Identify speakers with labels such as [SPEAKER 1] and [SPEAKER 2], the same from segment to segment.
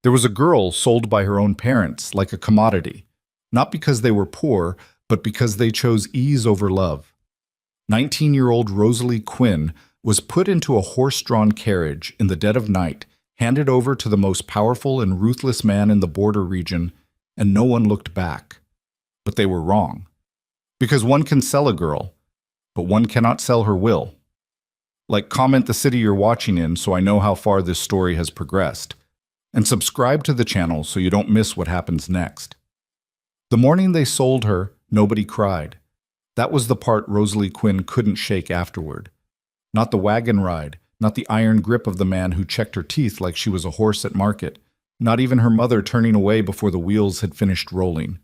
[SPEAKER 1] There was a girl sold by her own parents like a commodity, not because they were poor, but because they chose ease over love. 19-year-old Rosalie Quinn was put into a horse-drawn carriage in the dead of night, handed over to the most powerful and ruthless man in the border region, and no one looked back. But they were wrong. Because one can sell a girl, but one cannot sell her will. Like, comment the city you're watching in so I know how far this story has progressed. And subscribe to the channel so you don't miss what happens next. The morning they sold her, nobody cried. That was the part Rosalie Quinn couldn't shake afterward. Not the wagon ride, not the iron grip of the man who checked her teeth like she was a horse at market, not even her mother turning away before the wheels had finished rolling.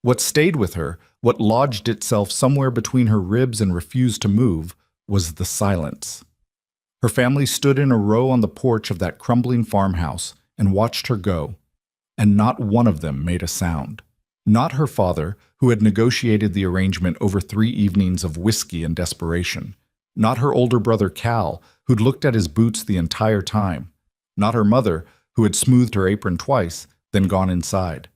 [SPEAKER 1] What stayed with her, what lodged itself somewhere between her ribs and refused to move, was the silence. Her family stood in a row on the porch of that crumbling farmhouse and watched her go, and not one of them made a sound. Not her father, who had negotiated the arrangement over 3 evenings of whiskey and desperation. Not her older brother Cal, who'd looked at his boots the entire time. Not her mother, who had smoothed her apron twice, then gone inside.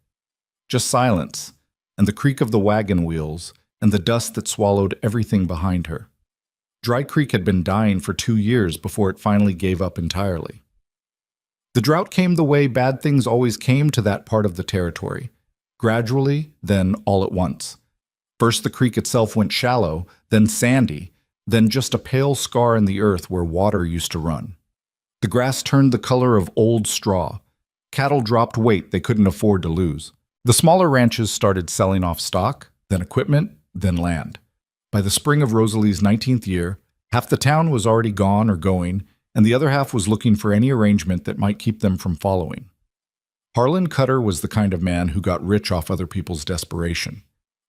[SPEAKER 1] Just silence, and the creak of the wagon wheels, and the dust that swallowed everything behind her. Dry Creek had been dying for 2 years before it finally gave up entirely. The drought came the way bad things always came to that part of the territory. Gradually, then all at once. First the creek itself went shallow, then sandy, then just a pale scar in the earth where water used to run. The grass turned the color of old straw. Cattle dropped weight they couldn't afford to lose. The smaller ranches started selling off stock, then equipment, then land. By the spring of Rosalie's 19th year, half the town was already gone or going, and the other half was looking for any arrangement that might keep them from following. Harlan Cutter was the kind of man who got rich off other people's desperation.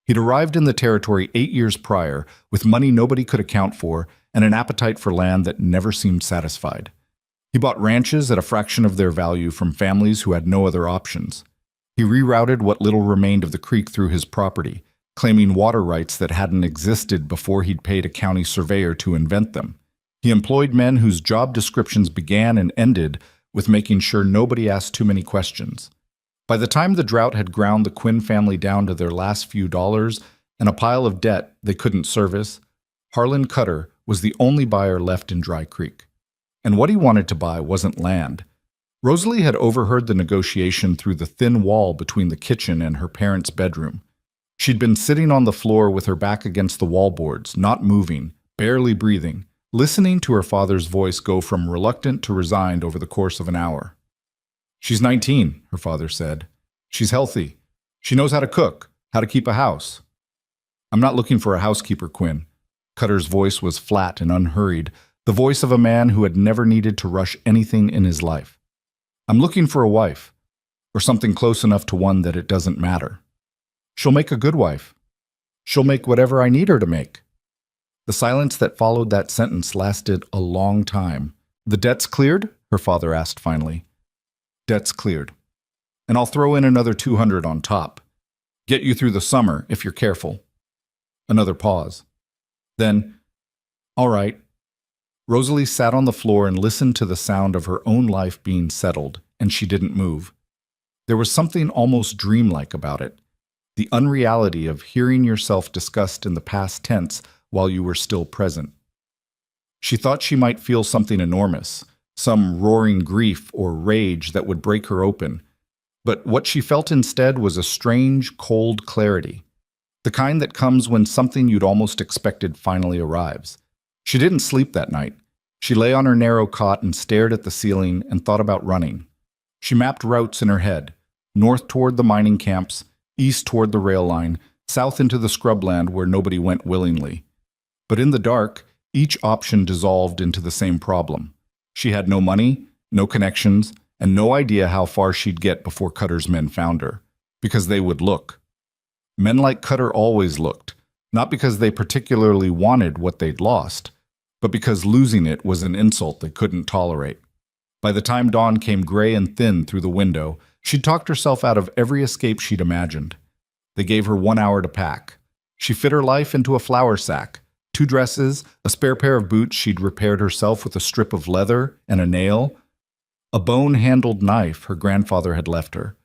[SPEAKER 1] He'd arrived in the territory 8 years prior, with money nobody could account for and an appetite for land that never seemed satisfied. He bought ranches at a fraction of their value from families who had no other options. He rerouted what little remained of the creek through his property, claiming water rights that hadn't existed before he'd paid a county surveyor to invent them. He employed men whose job descriptions began and ended with making sure nobody asked too many questions. By the time the drought had ground the Quinn family down to their last few dollars and a pile of debt they couldn't service, Harlan Cutter was the only buyer left in Dry Creek. And what he wanted to buy wasn't land. Rosalie had overheard the negotiation through the thin wall between the kitchen and her parents' bedroom. She'd been sitting on the floor with her back against the wallboards, not moving, barely breathing, listening to her father's voice go from reluctant to resigned over the course of an hour. "She's 19, her father said. "She's healthy. She knows how to cook, how to keep a house." "I'm not looking for a housekeeper, Quinn." Cutter's voice was flat and unhurried, the voice of a man who had never needed to rush anything in his life. "I'm looking for a wife, or something close enough to one that it doesn't matter. She'll make a good wife. She'll make whatever I need her to make." The silence that followed that sentence lasted a long time. "The debt's cleared?" her father asked finally. "Debt's cleared. And I'll throw in another 200 on top. Get you through the summer, if you're careful." Another pause. Then, "All right." Rosalie sat on the floor and listened to the sound of her own life being settled, and she didn't move. There was something almost dreamlike about it. The unreality of hearing yourself discussed in the past tense while you were still present. She thought she might feel something enormous, some roaring grief or rage that would break her open. But what she felt instead was a strange, cold clarity, the kind that comes when something you'd almost expected finally arrives. She didn't sleep that night. She lay on her narrow cot and stared at the ceiling and thought about running. She mapped routes in her head, north toward the mining camps, east toward the rail line, south into the scrubland where nobody went willingly. But in the dark, each option dissolved into the same problem. She had no money, no connections, and no idea how far she'd get before Cutter's men found her, because they would look. Men like Cutter always looked, not because they particularly wanted what they'd lost, but because losing it was an insult they couldn't tolerate. By the time dawn came gray and thin through the window, she'd talked herself out of every escape she'd imagined. They gave her 1 hour to pack. She fit her life into a flour sack, 2 dresses, a spare pair of boots she'd repaired herself with a strip of leather and a nail, a bone-handled knife her grandfather had left her,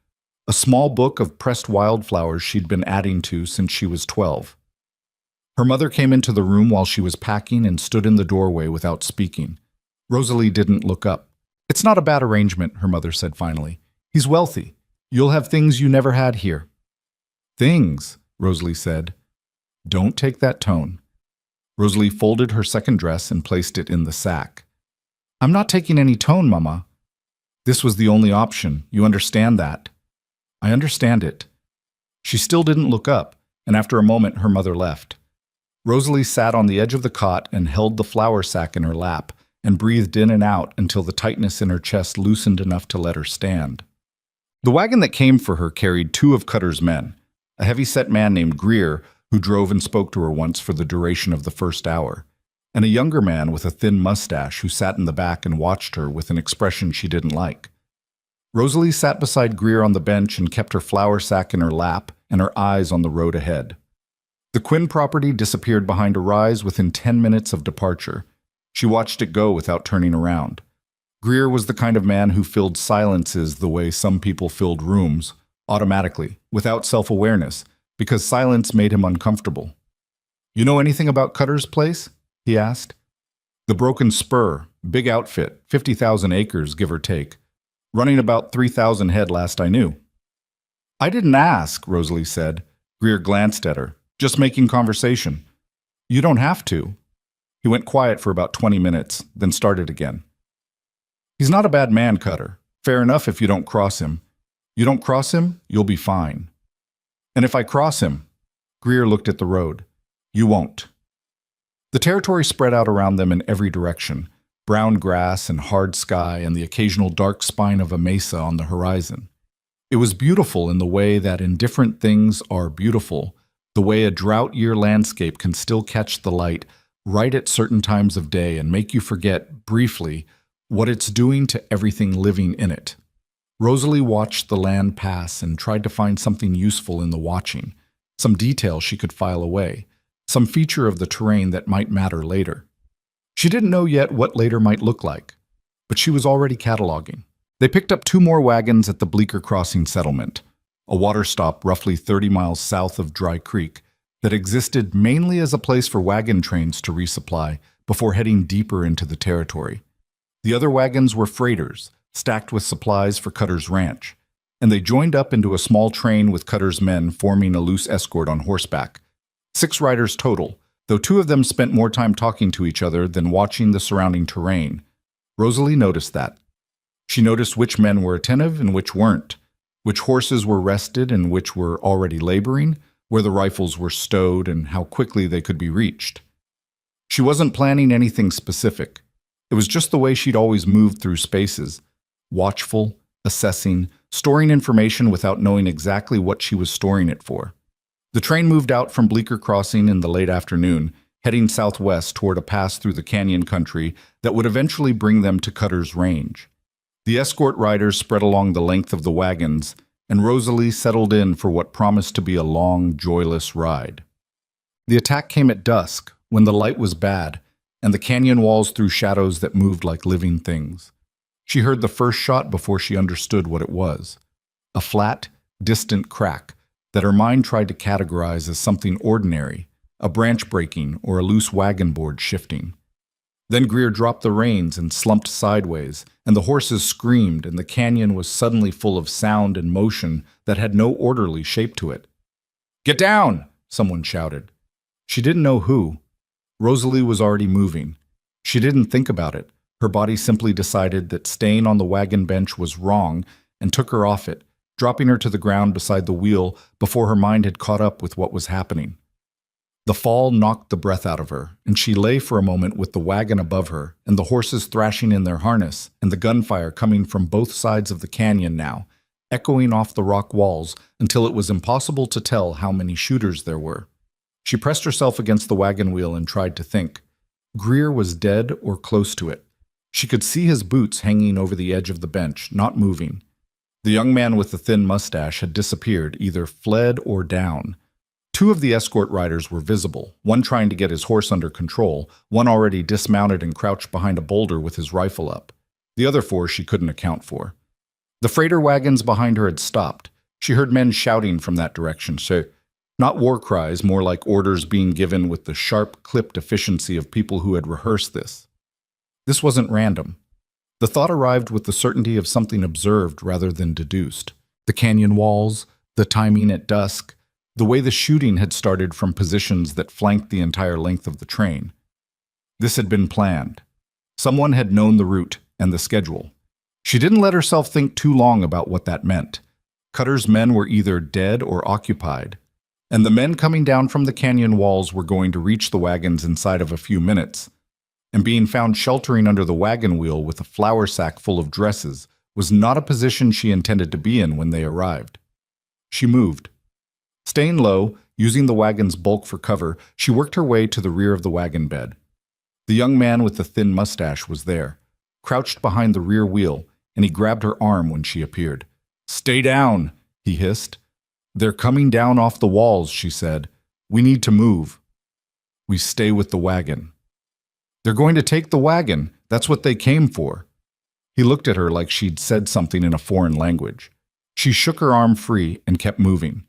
[SPEAKER 1] a small book of pressed wildflowers she'd been adding to since she was 12. Her mother came into the room while she was packing and stood in the doorway without speaking. Rosalie didn't look up. "It's not a bad arrangement," her mother said finally. "He's wealthy. You'll have things you never had here." "Things," Rosalie said. "Don't take that tone." Rosalie folded her second dress and placed it in the sack. "I'm not taking any tone, Mama." "This was the only option. You understand that?" "I understand it." She still didn't look up, and after a moment her mother left. Rosalie sat on the edge of the cot and held the flour sack in her lap and breathed in and out until the tightness in her chest loosened enough to let her stand. The wagon that came for her carried two of Cutter's men, a heavy-set man named Greer, who drove and spoke to her once for the duration of the first hour, and a younger man with a thin mustache who sat in the back and watched her with an expression she didn't like. Rosalie sat beside Greer on the bench and kept her flour sack in her lap and her eyes on the road ahead. The Quinn property disappeared behind a rise within 10 minutes of departure. She watched it go without turning around. Greer was the kind of man who filled silences the way some people filled rooms, automatically, without self-awareness, because silence made him uncomfortable. "You know anything about Cutter's place?" he asked. "The Broken Spur, big outfit, 50,000 acres, give or take. Running about 3,000 head last I knew." "I didn't ask," Rosalie said. Greer glanced at her. "Just making conversation." "You don't have to." He went quiet for about 20 minutes, then started again. "He's not a bad man, Cutter. Fair enough if you don't cross him. You don't cross him, you'll be fine." "And if I cross him?" Greer looked at the road. "You won't." The territory spread out around them in every direction, brown grass and hard sky and the occasional dark spine of a mesa on the horizon. It was beautiful in the way that indifferent things are beautiful, the way a drought-year landscape can still catch the light right at certain times of day and make you forget, briefly, what it's doing to everything living in it. Rosalie watched the land pass and tried to find something useful in the watching, some detail she could file away, some feature of the terrain that might matter later. She didn't know yet what later might look like, but she was already cataloging. They picked up two more wagons at the Bleecker Crossing settlement, a water stop roughly 30 miles south of Dry Creek that existed mainly as a place for wagon trains to resupply before heading deeper into the territory. The other wagons were freighters, stacked with supplies for Cutter's ranch, and they joined up into a small train with Cutter's men forming a loose escort on horseback. 6 riders total, though 2 of them spent more time talking to each other than watching the surrounding terrain. Rosalie noticed that. She noticed which men were attentive and which weren't, which horses were rested and which were already laboring, where the rifles were stowed and how quickly they could be reached. She wasn't planning anything specific. It was just the way she'd always moved through spaces, watchful, assessing, storing information without knowing exactly what she was storing it for. The train moved out from Bleecker Crossing in the late afternoon, heading southwest toward a pass through the canyon country that would eventually bring them to Cutter's range. The escort riders spread along the length of the wagons, and Rosalie settled in for what promised to be a long, joyless ride. The attack came at dusk, when the light was bad, and the canyon walls threw shadows that moved like living things. She heard the first shot before she understood what it was. A flat, distant crack that her mind tried to categorize as something ordinary, a branch breaking or a loose wagon board shifting. Then Greer dropped the reins and slumped sideways, and the horses screamed, and the canyon was suddenly full of sound and motion that had no orderly shape to it. "Get down!" someone shouted. She didn't know who. Rosalie was already moving. She didn't think about it. Her body simply decided that staying on the wagon bench was wrong and took her off it, dropping her to the ground beside the wheel before her mind had caught up with what was happening. The fall knocked the breath out of her, and she lay for a moment with the wagon above her and the horses thrashing in their harness and the gunfire coming from both sides of the canyon now, echoing off the rock walls until it was impossible to tell how many shooters there were. She pressed herself against the wagon wheel and tried to think. Greer was dead or close to it. She could see his boots hanging over the edge of the bench, not moving. The young man with the thin mustache had disappeared, either fled or down. 2 of the escort riders were visible, one trying to get his horse under control, one already dismounted and crouched behind a boulder with his rifle up. The other 4 she couldn't account for. The freighter wagons behind her had stopped. She heard men shouting from that direction, so not war cries, more like orders being given with the sharp, clipped efficiency of people who had rehearsed this. This wasn't random. The thought arrived with the certainty of something observed rather than deduced. The canyon walls, the timing at dusk, the way the shooting had started from positions that flanked the entire length of the train. This had been planned. Someone had known the route and the schedule. She didn't let herself think too long about what that meant. Cutter's men were either dead or occupied, and the men coming down from the canyon walls were going to reach the wagons inside of a few minutes, and being found sheltering under the wagon wheel with a flour sack full of dresses was not a position she intended to be in when they arrived. She moved. Staying low, using the wagon's bulk for cover, she worked her way to the rear of the wagon bed. The young man with the thin mustache was there, crouched behind the rear wheel, and he grabbed her arm when she appeared. "Stay down," he hissed. "They're coming down off the walls," she said. "We need to move." "We stay with the wagon." "They're going to take the wagon. That's what they came for." He looked at her like she'd said something in a foreign language. She shook her arm free and kept moving.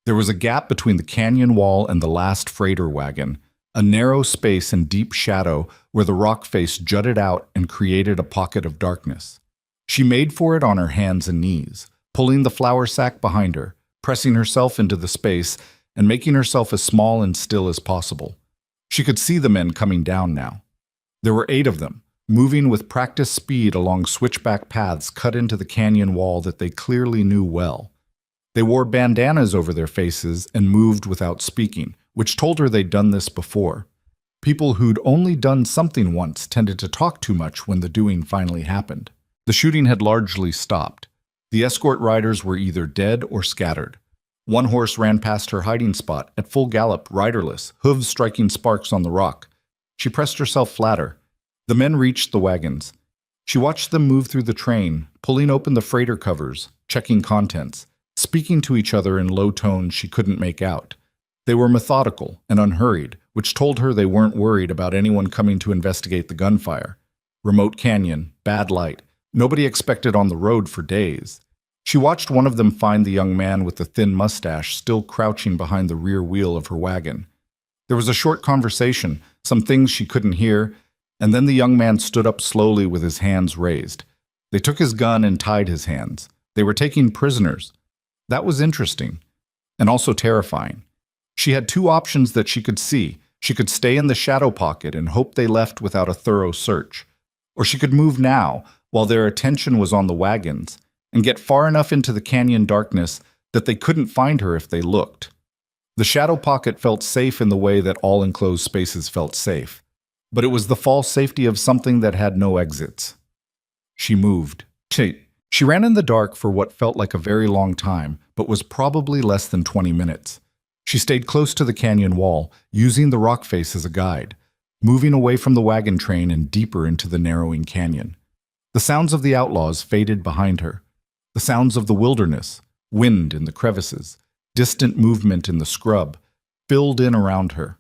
[SPEAKER 1] There was a gap between the canyon wall and the last freighter wagon, a narrow space in deep shadow where the rock face jutted out and created a pocket of darkness. She made for it on her hands and knees, pulling the flour sack behind her, pressing herself into the space and making herself as small and still as possible. She could see the men coming down now. There were 8 of them, moving with practiced speed along switchback paths cut into the canyon wall that they clearly knew well. They wore bandanas over their faces and moved without speaking, which told her they'd done this before. People who'd only done something once tended to talk too much when the doing finally happened. The shooting had largely stopped. The escort riders were either dead or scattered. One horse ran past her hiding spot, at full gallop, riderless, hooves striking sparks on the rock. She pressed herself flatter. The men reached the wagons. She watched them move through the train, pulling open the freighter covers, checking contents, speaking to each other in low tones she couldn't make out. They were methodical and unhurried, which told her they weren't worried about anyone coming to investigate the gunfire. Remote canyon, bad light, nobody expected on the road for days. She watched one of them find the young man with the thin mustache still crouching behind the rear wheel of her wagon. There was a short conversation, some things she couldn't hear, and then the young man stood up slowly with his hands raised. They took his gun and tied his hands. They were taking prisoners. That was interesting, and also terrifying. She had 2 options that she could see. She could stay in the shadow pocket and hope they left without a thorough search. Or she could move now, while their attention was on the wagons, and get far enough into the canyon darkness that they couldn't find her if they looked. The shadow pocket felt safe in the way that all enclosed spaces felt safe, but it was the false safety of something that had no exits. She moved. She ran in the dark for what felt like a very long time, but was probably less than 20 minutes. She stayed close to the canyon wall, using the rock face as a guide, moving away from the wagon train and deeper into the narrowing canyon. The sounds of the outlaws faded behind her. The sounds of the wilderness, wind in the crevices, distant movement in the scrub, filled in around her.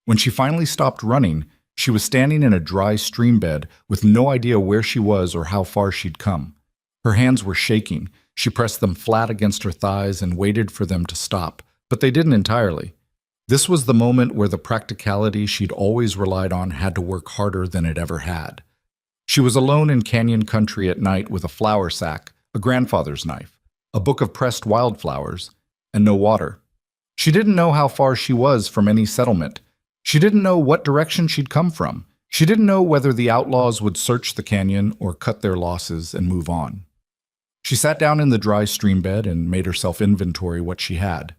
[SPEAKER 1] When she finally stopped running, she was standing in a dry stream bed with no idea where she was or how far she'd come. Her hands were shaking. She pressed them flat against her thighs and waited for them to stop, but they didn't entirely. This was the moment where the practicality she'd always relied on had to work harder than it ever had. She was alone in canyon country at night with a flour sack, a grandfather's knife, a book of pressed wildflowers, and no water. She didn't know how far she was from any settlement. She didn't know what direction she'd come from. She didn't know whether the outlaws would search the canyon or cut their losses and move on. She sat down in the dry stream bed and made herself inventory what she had.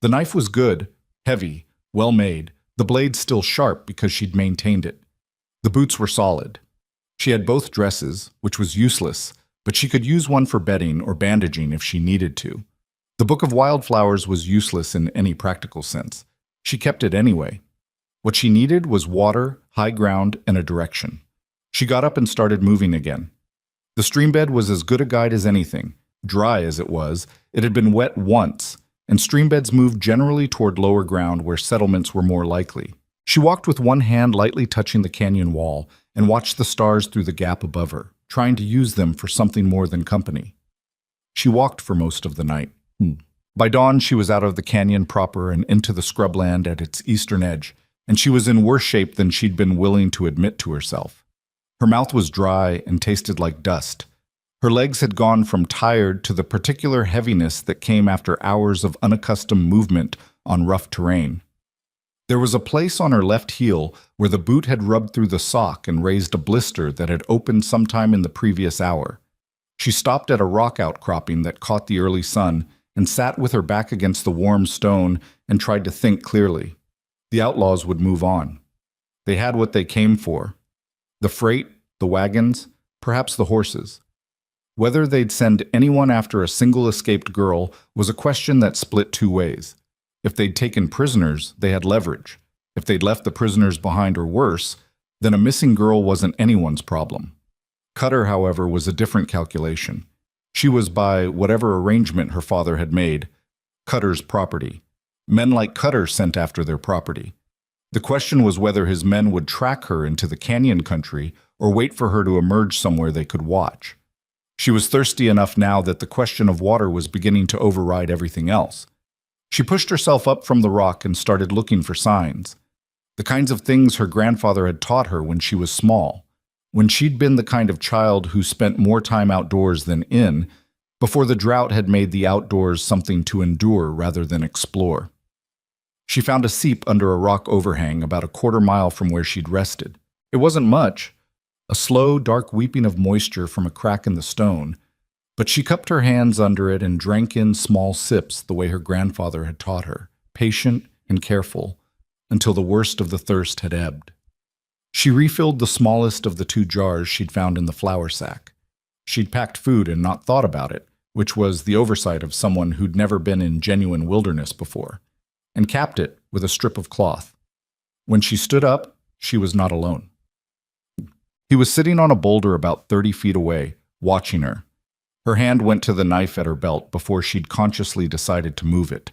[SPEAKER 1] The knife was good, heavy, well made, the blade still sharp because she'd maintained it. The boots were solid. She had both dresses, which was useless, but she could use one for bedding or bandaging if she needed to. The book of wildflowers was useless in any practical sense. She kept it anyway. What she needed was water, high ground, and a direction. She got up and started moving again. The stream bed was as good a guide as anything. Dry as it was, it had been wet once, and stream beds moved generally toward lower ground where settlements were more likely. She walked with one hand lightly touching the canyon wall and watched the stars through the gap above her, trying to use them for something more than company. She walked for most of the night. By dawn, she was out of the canyon proper and into the scrubland at its eastern edge, and she was in worse shape than she'd been willing to admit to herself. Her mouth was dry and tasted like dust. Her legs had gone from tired to the particular heaviness that came after hours of unaccustomed movement on rough terrain. There was a place on her left heel where the boot had rubbed through the sock and raised a blister that had opened sometime in the previous hour. She stopped at a rock outcropping that caught the early sun and sat with her back against the warm stone and tried to think clearly. The outlaws would move on. They had what they came for. The freight, the wagons, perhaps the horses. Whether they'd send anyone after a single escaped girl was a question that split two ways. If they'd taken prisoners, they had leverage. If they'd left the prisoners behind or worse, then a missing girl wasn't anyone's problem. Cutter, however, was a different calculation. She was, by whatever arrangement her father had made, Cutter's property. Men like Cutter sent after their property. The question was whether his men would track her into the canyon country or wait for her to emerge somewhere they could watch. She was thirsty enough now that the question of water was beginning to override everything else. She pushed herself up from the rock and started looking for signs. The kinds of things her grandfather had taught her when she was small, when she'd been the kind of child who spent more time outdoors than in, before the drought had made the outdoors something to endure rather than explore. She found a seep under a rock overhang about a quarter-mile from where she'd rested. It wasn't much, a slow, dark weeping of moisture from a crack in the stone, but she cupped her hands under it and drank in small sips the way her grandfather had taught her, patient and careful, until the worst of the thirst had ebbed. She refilled the smallest of the 2 jars she'd found in the flour sack. She'd packed food and not thought about it, which was the oversight of someone who'd never been in genuine wilderness before, and capped it with a strip of cloth. When she stood up, she was not alone. He was sitting on a boulder about 30 feet away, watching her. Her hand went to the knife at her belt before she'd consciously decided to move it.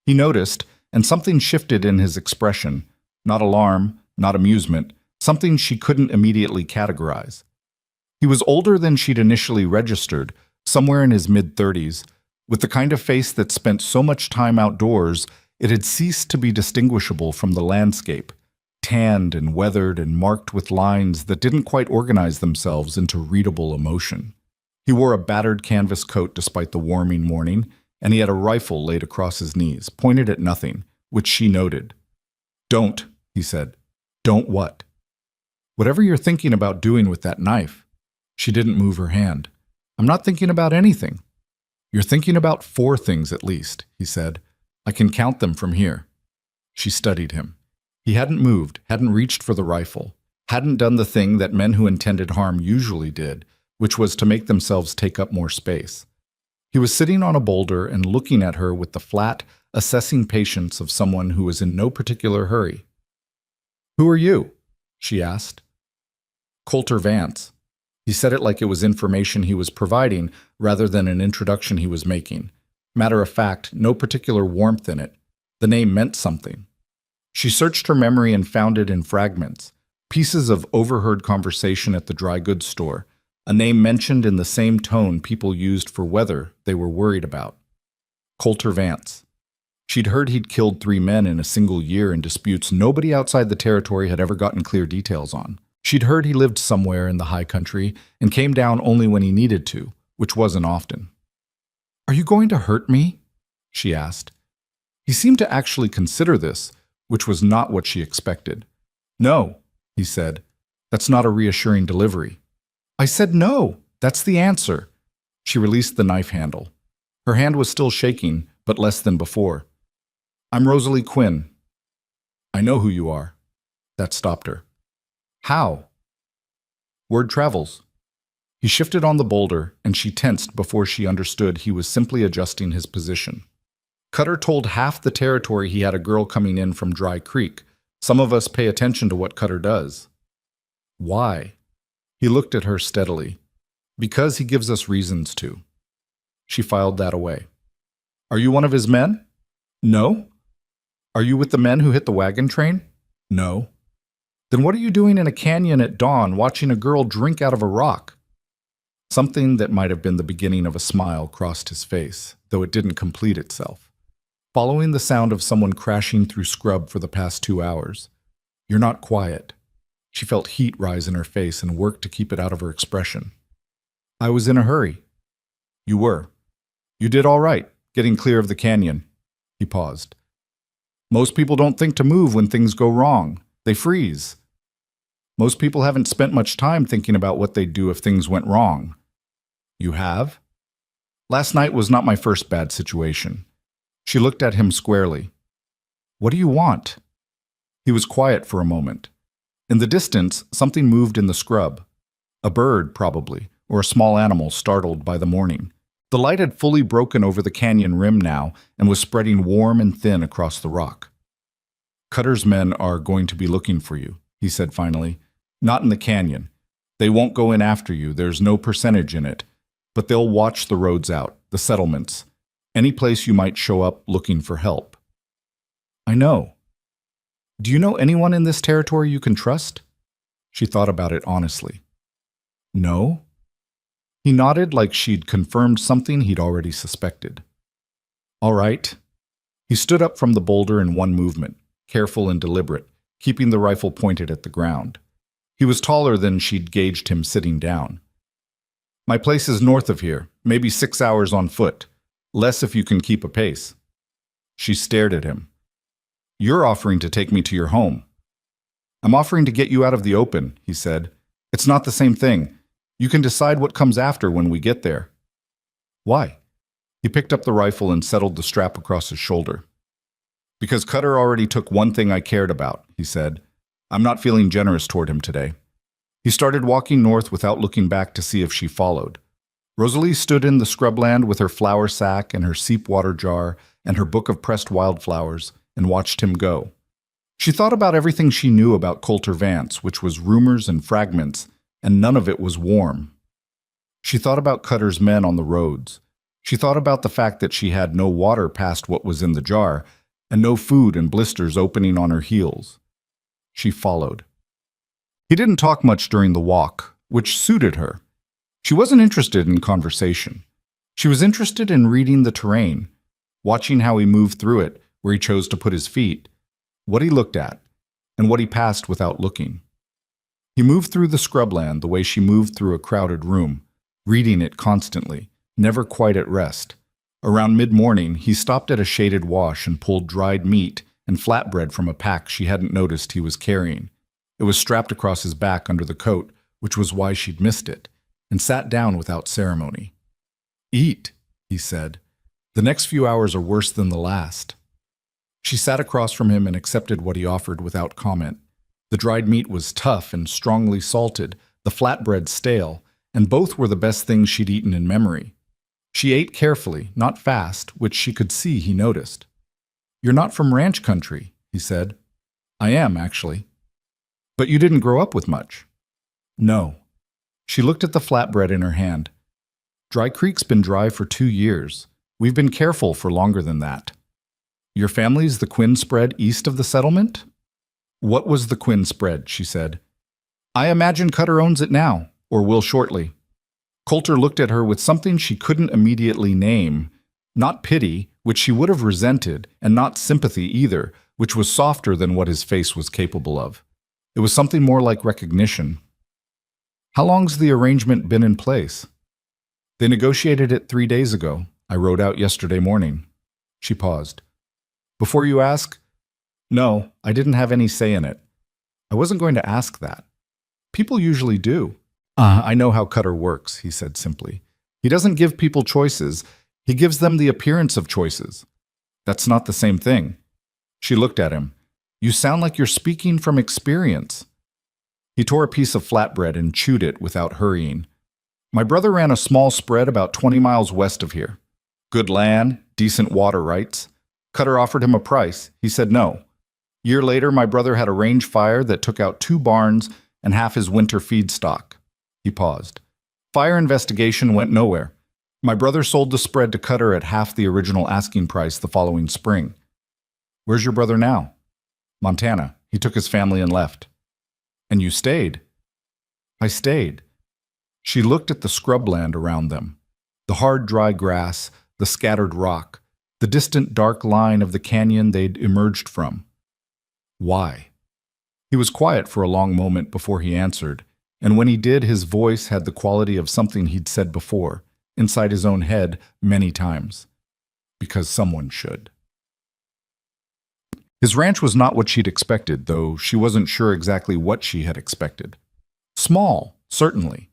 [SPEAKER 1] He noticed, and something shifted in his expression, not alarm, not amusement, something she couldn't immediately categorize. He was older than she'd initially registered, somewhere in his mid-30s, with the kind of face that spent so much time outdoors it had ceased to be distinguishable from the landscape, tanned and weathered and marked with lines that didn't quite organize themselves into readable emotion. He wore a battered canvas coat despite the warming morning, and he had a rifle laid across his knees, pointed at nothing, which she noted. "Don't," he said. "Don't what?" "Whatever you're thinking about doing with that knife." She didn't move her hand. "I'm not thinking about anything." "You're thinking about 4 things at least," he said. "I can count them from here." She studied him. He hadn't moved, hadn't reached for the rifle, hadn't done the thing that men who intended harm usually did, which was to make themselves take up more space. He was sitting on a boulder and looking at her with the flat, assessing patience of someone who was in no particular hurry. "Who are you?" she asked. "Coulter Vance." He said it like it was information he was providing rather than an introduction he was making. Matter of fact, no particular warmth in it. The name meant something. She searched her memory and found it in fragments, pieces of overheard conversation at the dry goods store, a name mentioned in the same tone people used for weather they were worried about. Coulter Vance. She'd heard he'd killed 3 men in a single year in disputes nobody outside the territory had ever gotten clear details on. She'd heard he lived somewhere in the high country and came down only when he needed to, which wasn't often. "Are you going to hurt me?" she asked. He seemed to actually consider this, which was not what she expected. "No," he said. "That's not a reassuring delivery." "I said no. That's the answer." She released the knife handle. Her hand was still shaking, but less than before. "I'm Rosalie Quinn." "I know who you are." That stopped her. "How?" "Word travels." He shifted on the boulder, and she tensed before she understood he was simply adjusting his position. Cutter told half the territory he had a girl coming in from Dry Creek. Some of us pay attention to what Cutter does. "Why?" He looked at her steadily. "Because he gives us reasons to." She filed that away. "Are you one of his men?" "No." "Are you with the men who hit the wagon train?" "No." Then what are you doing in a canyon at dawn watching a girl drink out of a rock? Something that might have been the beginning of a smile crossed his face, though it didn't complete itself. Following the sound of someone crashing through scrub for the past 2 hours. You're not quiet. She felt heat rise in her face and worked to keep it out of her expression. I was in a hurry. You were. You did all right, getting clear of the canyon. He paused. Most people don't think to move when things go wrong. They freeze. Most people haven't spent much time thinking about what they'd do if things went wrong. You have? Last night was not my first bad situation. She looked at him squarely. What do you want? He was quiet for a moment. In the distance, something moved in the scrub. A bird, probably, or a small animal startled by the morning. The light had fully broken over the canyon rim now and was spreading warm and thin across the rock. Cutter's men are going to be looking for you, he said finally. Not in the canyon. They won't go in after you, there's no percentage in it. But they'll watch the roads out, the settlements, any place you might show up looking for help. I know. Do you know anyone in this territory you can trust? She thought about it honestly. No? He nodded like she'd confirmed something he'd already suspected. All right. He stood up from the boulder in one movement, careful and deliberate, keeping the rifle pointed at the ground. He was taller than she'd gauged him sitting down. My place is north of here, maybe 6 hours on foot. Less if you can keep a pace. She stared at him. You're offering to take me to your home. I'm offering to get you out of the open, he said. It's not the same thing. You can decide what comes after when we get there. Why? He picked up the rifle and settled the strap across his shoulder. Because Cutter already took one thing I cared about, he said. I'm not feeling generous toward him today. He started walking north without looking back to see if she followed. Rosalie stood in the scrubland with her flour sack and her seep water jar and her book of pressed wildflowers and watched him go. She thought about everything she knew about Coulter Vance, which was rumors and fragments, and none of it was warm. She thought about Cutter's men on the roads. She thought about the fact that she had no water past what was in the jar, and no food and blisters opening on her heels. She followed. He didn't talk much during the walk, which suited her. She wasn't interested in conversation. She was interested in reading the terrain, watching how he moved through it, where he chose to put his feet, what he looked at, and what he passed without looking. He moved through the scrubland the way she moved through a crowded room, reading it constantly, never quite at rest. Around mid-morning, he stopped at a shaded wash and pulled dried meat and flatbread from a pack she hadn't noticed he was carrying. It was strapped across his back under the coat, which was why she'd missed it, and sat down without ceremony. Eat, he said. The next few hours are worse than the last. She sat across from him and accepted what he offered without comment. The dried meat was tough and strongly salted, the flatbread stale, and both were the best things she'd eaten in memory. She ate carefully, not fast, which she could see he noticed. You're not from ranch country, he said. I am, actually. But you didn't grow up with much. No. She looked at the flatbread in her hand. Dry Creek's been dry for 2 years. We've been careful for longer than that. Your family's the Quinn spread east of the settlement? What was the Quinn spread, she said. I imagine Cutter owns it now, or will shortly. Coulter looked at her with something she couldn't immediately name. Not pity, which she would have resented, and not sympathy either, which was softer than what his face was capable of. It was something more like recognition. How long's the arrangement been in place? They negotiated it 3 days ago. I rode out yesterday morning. She paused. Before you ask? No, I didn't have any say in it. I wasn't going to ask that. People usually do. I know how Cutter works, he said simply. He doesn't give people choices. He gives them the appearance of choices. That's not the same thing. She looked at him. You sound like you're speaking from experience. He tore a piece of flatbread and chewed it without hurrying. My brother ran a small spread about 20 miles west of here. Good land, decent water rights. Cutter offered him a price. He said no. Year later, my brother had a range fire that took out 2 barns and half his winter feed stock. He paused. Fire investigation went nowhere. My brother sold the spread to Cutter at half the original asking price the following spring. Where's your brother now? Montana. He took his family and left. And you stayed. I stayed. She looked at the scrubland around them, the hard, dry grass, the scattered rock, the distant dark line of the canyon they'd emerged from. Why? He was quiet for a long moment before he answered, and when he did, his voice had the quality of something he'd said before, inside his own head, many times. Because someone should. His ranch was not what she'd expected, though she wasn't sure exactly what she had expected. Small, certainly.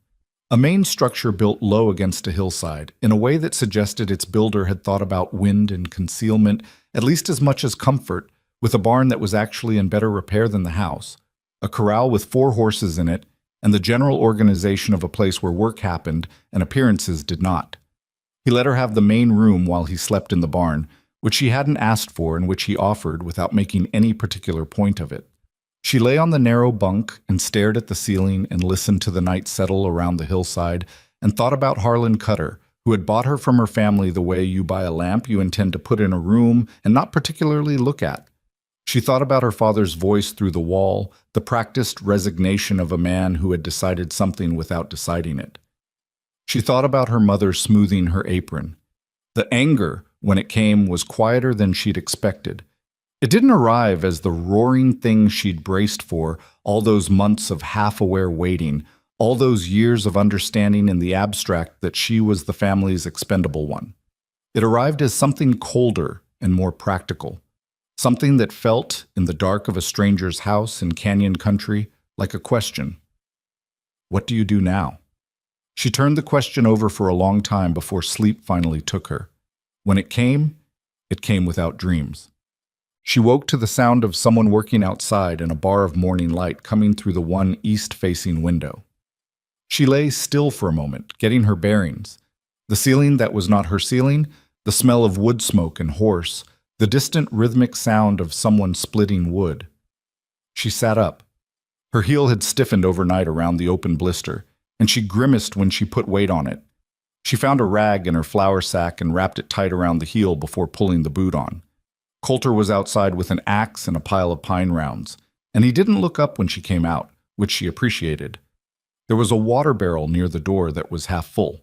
[SPEAKER 1] A main structure built low against a hillside, in a way that suggested its builder had thought about wind and concealment at least as much as comfort, with a barn that was actually in better repair than the house, a corral with 4 horses in it, and the general organization of a place where work happened and appearances did not. He let her have the main room while he slept in the barn, which she hadn't asked for and which he offered without making any particular point of it. She lay on the narrow bunk and stared at the ceiling and listened to the night settle around the hillside and thought about Harlan Cutter, who had bought her from her family the way you buy a lamp you intend to put in a room and not particularly look at. She thought about her father's voice through the wall, the practiced resignation of a man who had decided something without deciding it. She thought about her mother smoothing her apron. The anger, when it came, was quieter than she'd expected. It didn't arrive as the roaring thing she'd braced for, all those months of half-aware waiting, all those years of understanding in the abstract that she was the family's expendable one. It arrived as something colder and more practical. Something that felt, in the dark of a stranger's house in canyon country, like a question. What do you do now? She turned the question over for a long time before sleep finally took her. When it came without dreams. She woke to the sound of someone working outside and a bar of morning light coming through the one east-facing window. She lay still for a moment, getting her bearings. The ceiling that was not her ceiling, the smell of wood smoke and horse, the distant rhythmic sound of someone splitting wood. She sat up. Her heel had stiffened overnight around the open blister, and she grimaced when she put weight on it. She found a rag in her flour sack and wrapped it tight around the heel before pulling the boot on. Coulter was outside with an axe and a pile of pine rounds, and he didn't look up when she came out, which she appreciated. There was a water barrel near the door that was half full.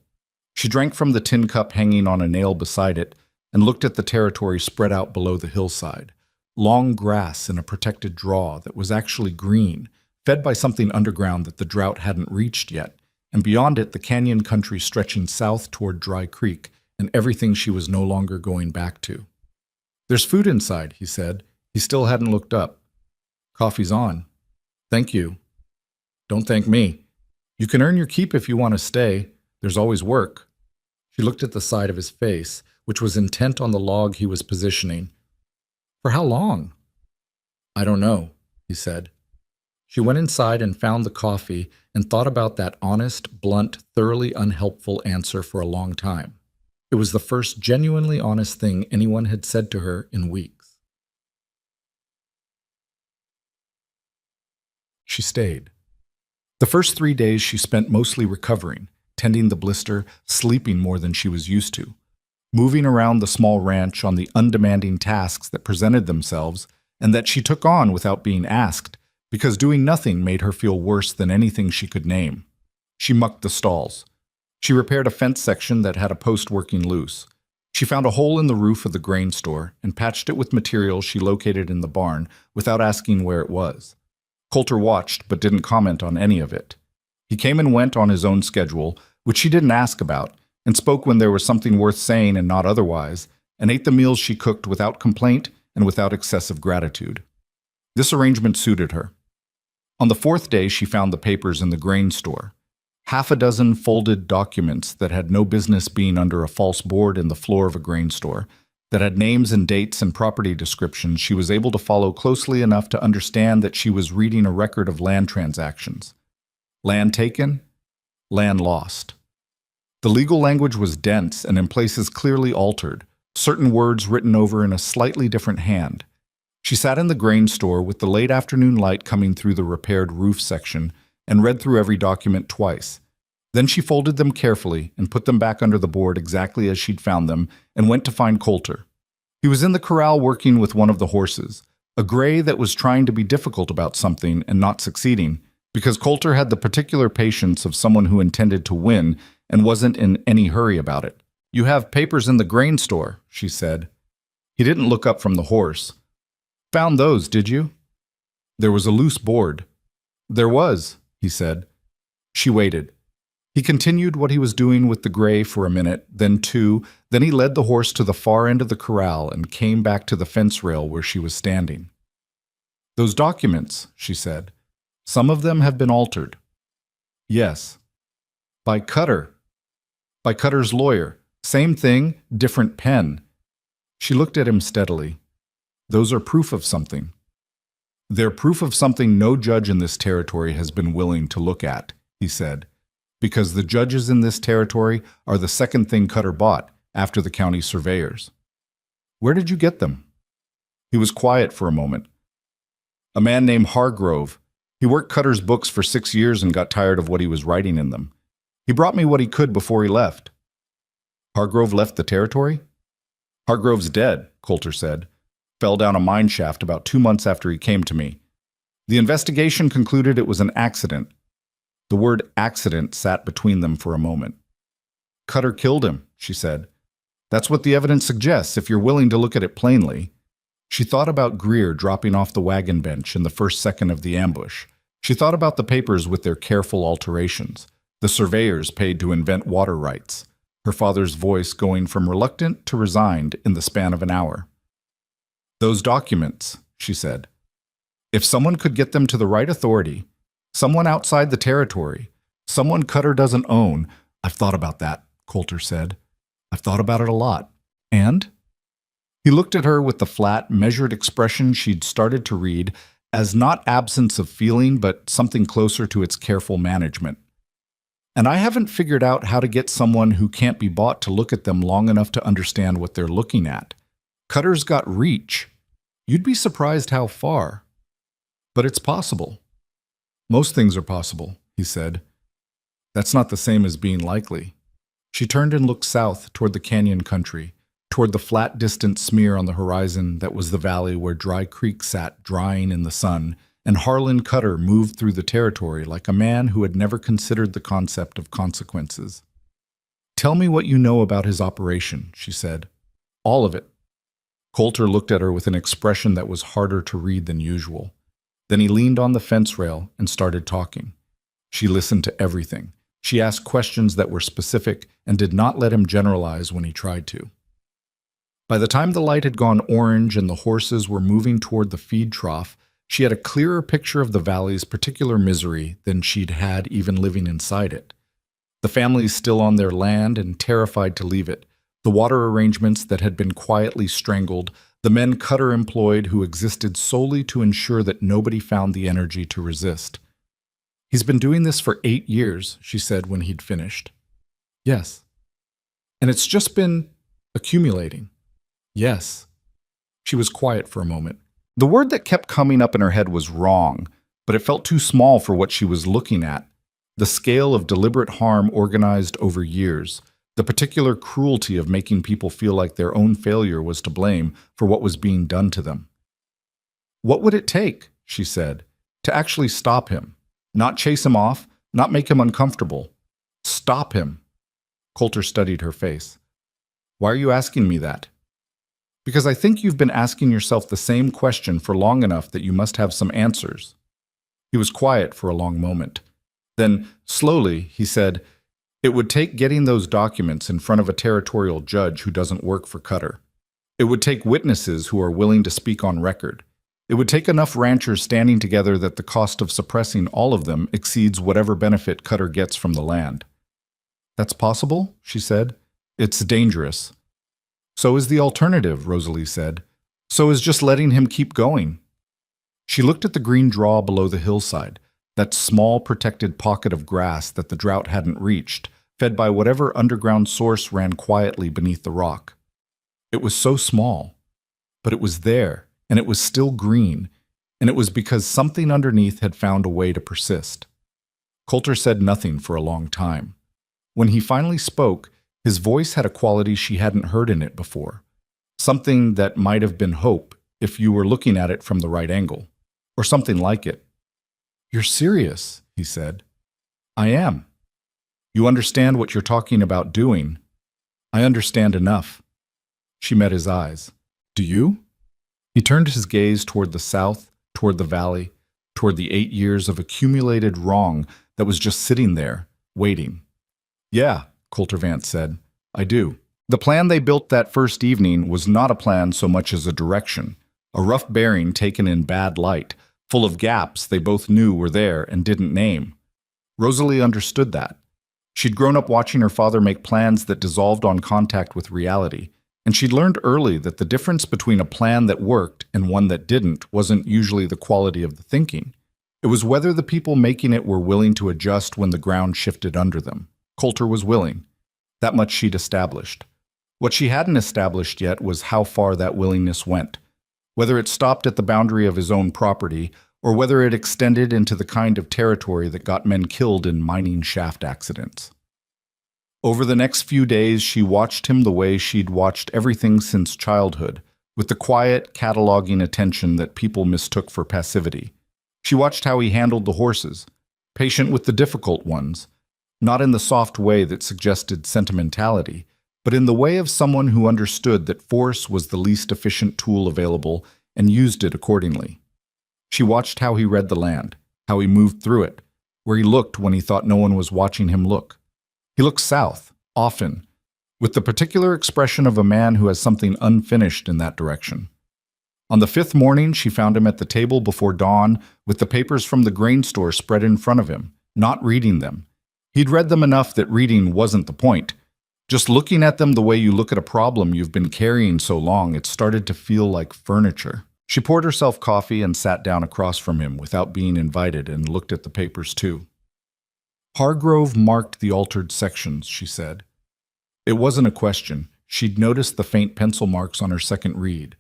[SPEAKER 1] She drank from the tin cup hanging on a nail beside it and looked at the territory spread out below the hillside. Long grass in a protected draw that was actually green, fed by something underground that the drought hadn't reached yet, and beyond it the canyon country stretching south toward Dry Creek and everything she was no longer going back to. "There's food inside," he said. He still hadn't looked up. "Coffee's on." "Thank you." "Don't thank me. You can earn your keep if you want to stay. There's always work." She looked at the side of his face, which was intent on the log he was positioning. "For how long?" "I don't know," he said. She went inside and found the coffee and thought about that honest, blunt, thoroughly unhelpful answer for a long time. It was the first genuinely honest thing anyone had said to her in weeks. She stayed. The first 3 days she spent mostly recovering, tending the blister, sleeping more than she was used to, moving around the small ranch on the undemanding tasks that presented themselves and that she took on without being asked, because doing nothing made her feel worse than anything she could name. She mucked the stalls. She repaired a fence section that had a post working loose. She found a hole in the roof of the grain store and patched it with material she located in the barn without asking where it was. Coulter watched but didn't comment on any of it. He came and went on his own schedule, which she didn't ask about, and spoke when there was something worth saying and not otherwise, and ate the meals she cooked without complaint and without excessive gratitude. This arrangement suited her. On the 4th day, she found the papers in the grain store. 6 folded documents that had no business being under a false board in the floor of a grain store, that had names and dates and property descriptions she was able to follow closely enough to understand that she was reading a record of land transactions. Land taken, land lost. The legal language was dense and in places clearly altered, certain words written over in a slightly different hand. She sat in the grain store with the late afternoon light coming through the repaired roof section and read through every document twice. Then she folded them carefully and put them back under the board exactly as she'd found them and went to find Coulter. He was in the corral working with one of the horses, a gray that was trying to be difficult about something and not succeeding, Because Coulter had the particular patience of someone who intended to win and wasn't in any hurry about it. "You have papers in the grain store," she said. He didn't look up from the horse. "Found those, did you?" There was a loose board. "There was," he said. She waited. He continued what he was doing with the gray for a minute, then two, then he led the horse to the far end of the corral and came back to the fence rail where she was standing. "Those documents," she said. "Some of them have been altered." "Yes." "By Cutter. By Cutter's lawyer. Same thing, different pen." She looked at him steadily. "Those are proof of something." "They're proof of something no judge in this territory has been willing to look at," he said, "because the judges in this territory are the second thing Cutter bought after the county surveyors." "Where did you get them?" He was quiet for a moment. "A man named Hargrove. He worked Cutter's books for 6 years and got tired of what he was writing in them. He brought me what he could before he left." "Hargrove left the territory?" "Hargrove's dead," Coulter said. "Fell down a mine shaft about 2 months after he came to me. The investigation concluded it was an accident." The word accident sat between them for a moment. "Cutter killed him," she said. "That's what the evidence suggests, if you're willing to look at it plainly." She thought about Greer dropping off the wagon bench in the first second of the ambush. She thought about the papers with their careful alterations, the surveyors paid to invent water rights, her father's voice going from reluctant to resigned in the span of an hour. "Those documents," she said. "If someone could get them to the right authority, someone outside the territory, someone Cutter doesn't own—" "I've thought about that," Coulter said. "I've thought about it a lot." "And?" He looked at her with the flat, measured expression she'd started to read as not absence of feeling, but something closer to its careful management. "And I haven't figured out how to get someone who can't be bought to look at them long enough to understand what they're looking at. Cutter's got reach. You'd be surprised how far. But it's possible." "Most things are possible," he said. "That's not the same as being likely." She turned and looked south toward the canyon country, toward the flat distant smear on the horizon that was the valley where Dry Creek sat drying in the sun, and Harlan Cutter moved through the territory like a man who had never considered the concept of consequences. "Tell me what you know about his operation," she said. "All of it." Coulter looked at her with an expression that was harder to read than usual. Then he leaned on the fence rail and started talking. She listened to everything. She asked questions that were specific and did not let him generalize when he tried to. By the time the light had gone orange and the horses were moving toward the feed trough, she had a clearer picture of the valley's particular misery than she'd had even living inside it. The families still on their land and terrified to leave it, the water arrangements that had been quietly strangled, the men Cutter employed who existed solely to ensure that nobody found the energy to resist. "He's been doing this for 8 years, she said when he'd finished. "Yes." "And it's just been accumulating." "Yes." She was quiet for a moment. The word that kept coming up in her head was wrong, but it felt too small for what she was looking at. The scale of deliberate harm organized over years, the particular cruelty of making people feel like their own failure was to blame for what was being done to them. "What would it take," she said, "to actually stop him? Not chase him off, not make him uncomfortable. Stop him." Coulter studied her face. "Why are you asking me that?" "Because I think you've been asking yourself the same question for long enough that you must have some answers." He was quiet for a long moment. Then, slowly, he said, "It would take getting those documents in front of a territorial judge who doesn't work for Cutter. It would take witnesses who are willing to speak on record. It would take enough ranchers standing together that the cost of suppressing all of them exceeds whatever benefit Cutter gets from the land." "That's possible," she said. "It's dangerous." "So is the alternative," Rosalie said. "So is just letting him keep going." She looked at the green draw below the hillside, that small protected pocket of grass that the drought hadn't reached, fed by whatever underground source ran quietly beneath the rock. It was so small, but it was there, and it was still green, and it was because something underneath had found a way to persist. Coulter said nothing for a long time. When he finally spoke, his voice had a quality she hadn't heard in it before, something that might have been hope if you were looking at it from the right angle, or something like it. "You're serious," he said. I am. You understand what you're talking about doing. I understand enough. She met his eyes. Do you? He turned his gaze toward the south, toward the valley, toward the 8 years of accumulated wrong that was just sitting there, waiting. Yeah, Coulter Vance said. I do. The plan they built that first evening was not a plan so much as a direction, a rough bearing taken in bad light, full of gaps they both knew were there and didn't name. Rosalie understood that. She'd grown up watching her father make plans that dissolved on contact with reality, and she'd learned early that the difference between a plan that worked and one that didn't wasn't usually the quality of the thinking. It was whether the people making it were willing to adjust when the ground shifted under them. Coulter was willing. That much she'd established. What she hadn't established yet was how far that willingness went, whether it stopped at the boundary of his own property or whether it extended into the kind of territory that got men killed in mining shaft accidents. Over the next few days, she watched him the way she'd watched everything since childhood, with the quiet, cataloging attention that people mistook for passivity. She watched how he handled the horses, patient with the difficult ones, not in the soft way that suggested sentimentality, but in the way of someone who understood that force was the least efficient tool available and used it accordingly. She watched how he read the land, how he moved through it, where he looked when he thought no one was watching him look. He looked south, often, with the particular expression of a man who has something unfinished in that direction. On the 5th morning, she found him at the table before dawn with the papers from the grain store spread in front of him, not reading them. He'd read them enough that reading wasn't the point. Just looking at them the way you look at a problem you've been carrying so long, it started to feel like furniture. She poured herself coffee and sat down across from him without being invited and looked at the papers too. Hargrove marked the altered sections, she said. It wasn't a question. She'd noticed the faint pencil marks on her second read,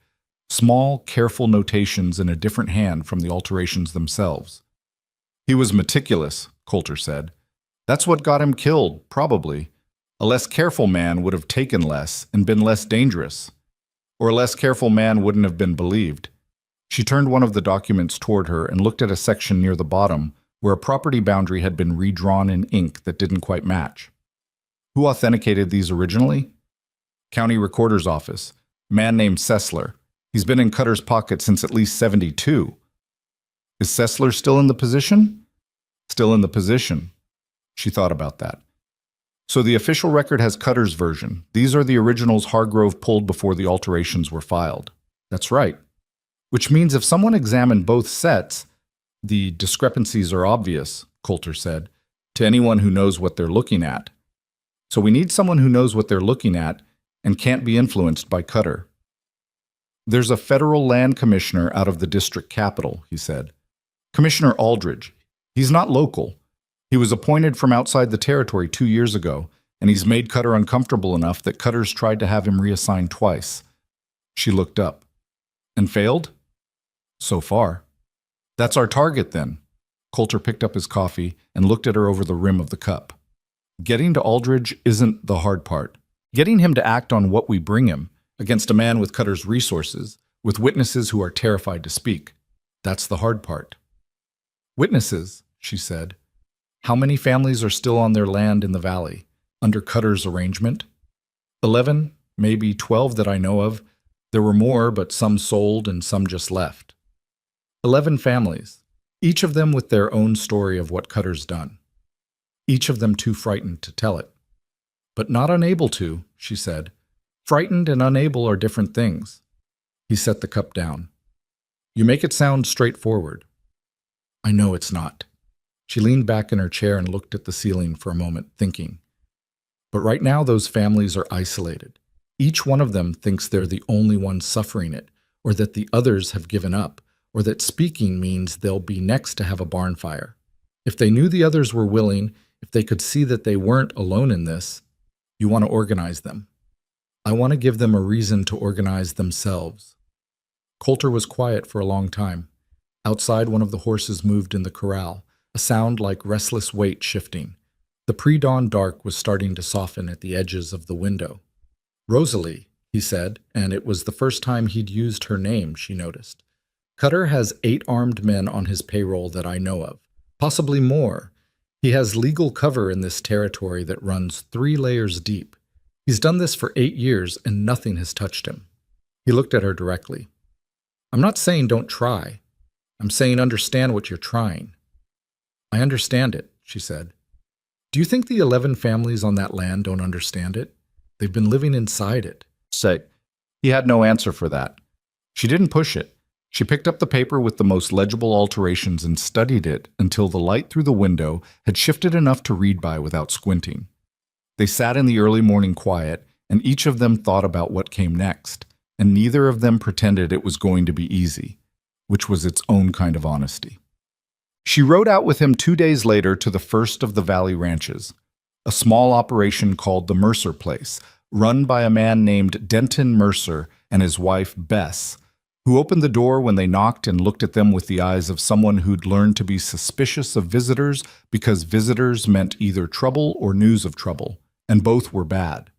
[SPEAKER 1] small, careful notations in a different hand from the alterations themselves. He was meticulous, Coulter said. That's what got him killed, probably. A less careful man would have taken less and been less dangerous. Or a less careful man wouldn't have been believed. She turned one of the documents toward her and looked at a section near the bottom where a property boundary had been redrawn in ink that didn't quite match. Who authenticated these originally? County Recorder's Office. A man named Sessler. He's been in Cutter's pocket since at least 72. Is Sessler still in the position? Still in the position. She thought about that. So the official record has Cutter's version. These are the originals Hargrove pulled before the alterations were filed. That's right. Which means if someone examined both sets, the discrepancies are obvious, Coulter said, to anyone who knows what they're looking at. So we need someone who knows what they're looking at and can't be influenced by Cutter. There's a federal land commissioner out of the district capital, he said. Commissioner Aldridge. He's not local. He was appointed from outside the territory 2 years ago, and he's made Cutter uncomfortable enough that Cutter's tried to have him reassigned twice. She looked up. And failed? So far. That's our target, then. Coulter picked up his coffee and looked at her over the rim of the cup. Getting to Aldridge isn't the hard part. Getting him to act on what we bring him, against a man with Cutter's resources, with witnesses who are terrified to speak. That's the hard part. Witnesses, she said. How many families are still on their land in the valley, under Cutter's arrangement? 11, maybe 12 that I know of. There were more, but some sold and some just left. 11 families, each of them with their own story of what Cutter's done. Each of them too frightened to tell it. But not unable to, she said. Frightened and unable are different things. He set the cup down. You make it sound straightforward. I know it's not. She leaned back in her chair and looked at the ceiling for a moment, thinking. But right now those families are isolated. Each one of them thinks they're the only one suffering it, or that the others have given up, or that speaking means they'll be next to have a barn fire. If they knew the others were willing, if they could see that they weren't alone in this, you want to organize them. I want to give them a reason to organize themselves. Coulter was quiet for a long time. Outside, one of the horses moved in the corral, a sound like restless weight shifting. The pre-dawn dark was starting to soften at the edges of the window. Rosalie, he said, and it was the first time he'd used her name, she noticed. Cutter has 8 armed men on his payroll that I know of. Possibly more. He has legal cover in this territory that runs 3 layers deep. He's done this for 8 years and nothing has touched him. He looked at her directly. I'm not saying don't try. I'm saying understand what you're trying. I understand it, she said. Do you think the 11 families on that land don't understand it? They've been living inside it. He had no answer for that. She didn't push it. She picked up the paper with the most legible alterations and studied it until the light through the window had shifted enough to read by without squinting. They sat in the early morning quiet, and each of them thought about what came next, and neither of them pretended it was going to be easy, which was its own kind of honesty. She rode out with him 2 days later to the first of the Valley ranches, a small operation called the Mercer Place, run by a man named Denton Mercer and his wife, Bess, who opened the door when they knocked and looked at them with the eyes of someone who'd learned to be suspicious of visitors because visitors meant either trouble or news of trouble, and both were bad.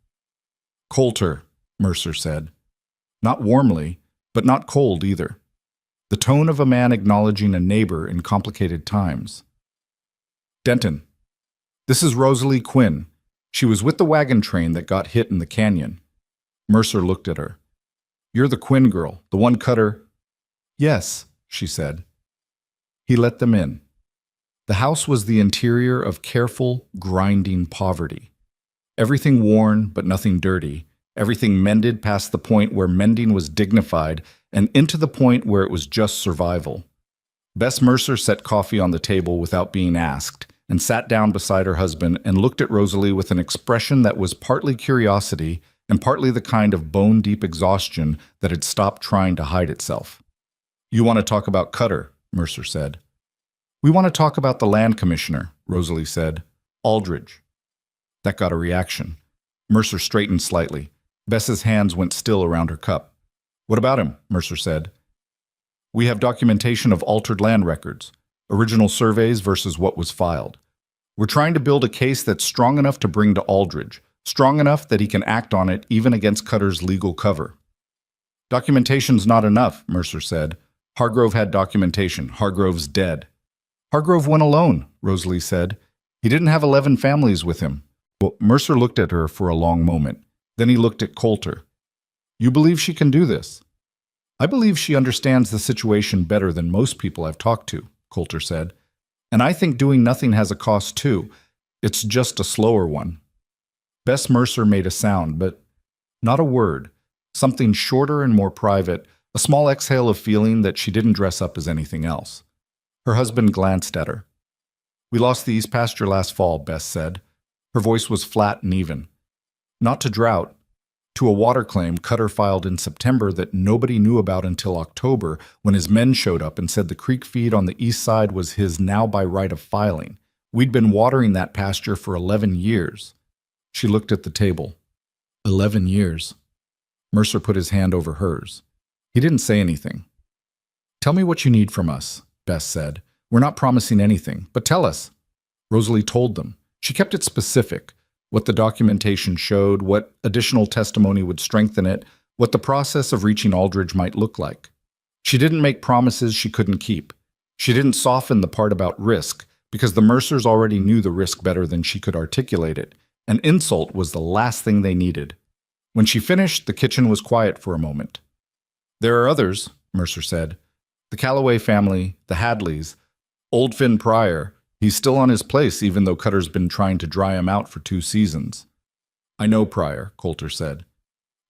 [SPEAKER 1] Coulter, Mercer said. Not warmly, but not cold either. The tone of a man acknowledging a neighbor in complicated times. Denton. This is Rosalie Quinn. She was with the wagon train that got hit in the canyon. Mercer looked at her. You're the Quinn girl, the one Cutter. Yes, she said. He let them in. The house was the interior of careful, grinding poverty. Everything worn, but nothing dirty. Everything mended past the point where mending was dignified and into the point where it was just survival. Bess Mercer set coffee on the table without being asked and sat down beside her husband and looked at Rosalie with an expression that was partly curiosity and partly the kind of bone-deep exhaustion that had stopped trying to hide itself. You want to talk about Cutter, Mercer said. We want to talk about the land commissioner, Rosalie said. Aldridge. That got a reaction. Mercer straightened slightly. Bess's hands went still around her cup. What about him? Mercer said. We have documentation of altered land records, original surveys versus what was filed. We're trying to build a case that's strong enough to bring to Aldridge, strong enough that he can act on it even against Cutter's legal cover. Documentation's not enough, Mercer said. Hargrove had documentation. Hargrove's dead. Hargrove went alone, Rosalie said. He didn't have 11 families with him. Well, Mercer looked at her for a long moment. Then he looked at Coulter. You believe she can do this? I believe she understands the situation better than most people I've talked to, Coulter said. And I think doing nothing has a cost too. It's just a slower one. Bess Mercer made a sound, but not a word. Something shorter and more private, a small exhale of feeling that she didn't dress up as anything else. Her husband glanced at her. We lost the East pasture last fall, Bess said. Her voice was flat and even. Not to drought. To a water claim Cutter filed in September that nobody knew about until October when his men showed up and said the creek feed on the east side was his now by right of filing. We'd been watering that pasture for 11 years. She looked at the table. 11 years. Mercer put his hand over hers. He didn't say anything. Tell me what you need from us, Bess said. We're not promising anything, but tell us. Rosalie told them. She kept it specific. What the documentation showed, what additional testimony would strengthen it, what the process of reaching Aldridge might look like. She didn't make promises she couldn't keep. She didn't soften the part about risk, because the Mercers already knew the risk better than she could articulate it. An insult was the last thing they needed. When she finished, the kitchen was quiet for a moment. There are others, Mercer said. The Calloway family, the Hadleys, old Finn Pryor. He's still on his place even though Cutter's been trying to dry him out for 2 seasons. I know Pryor, Coulter said.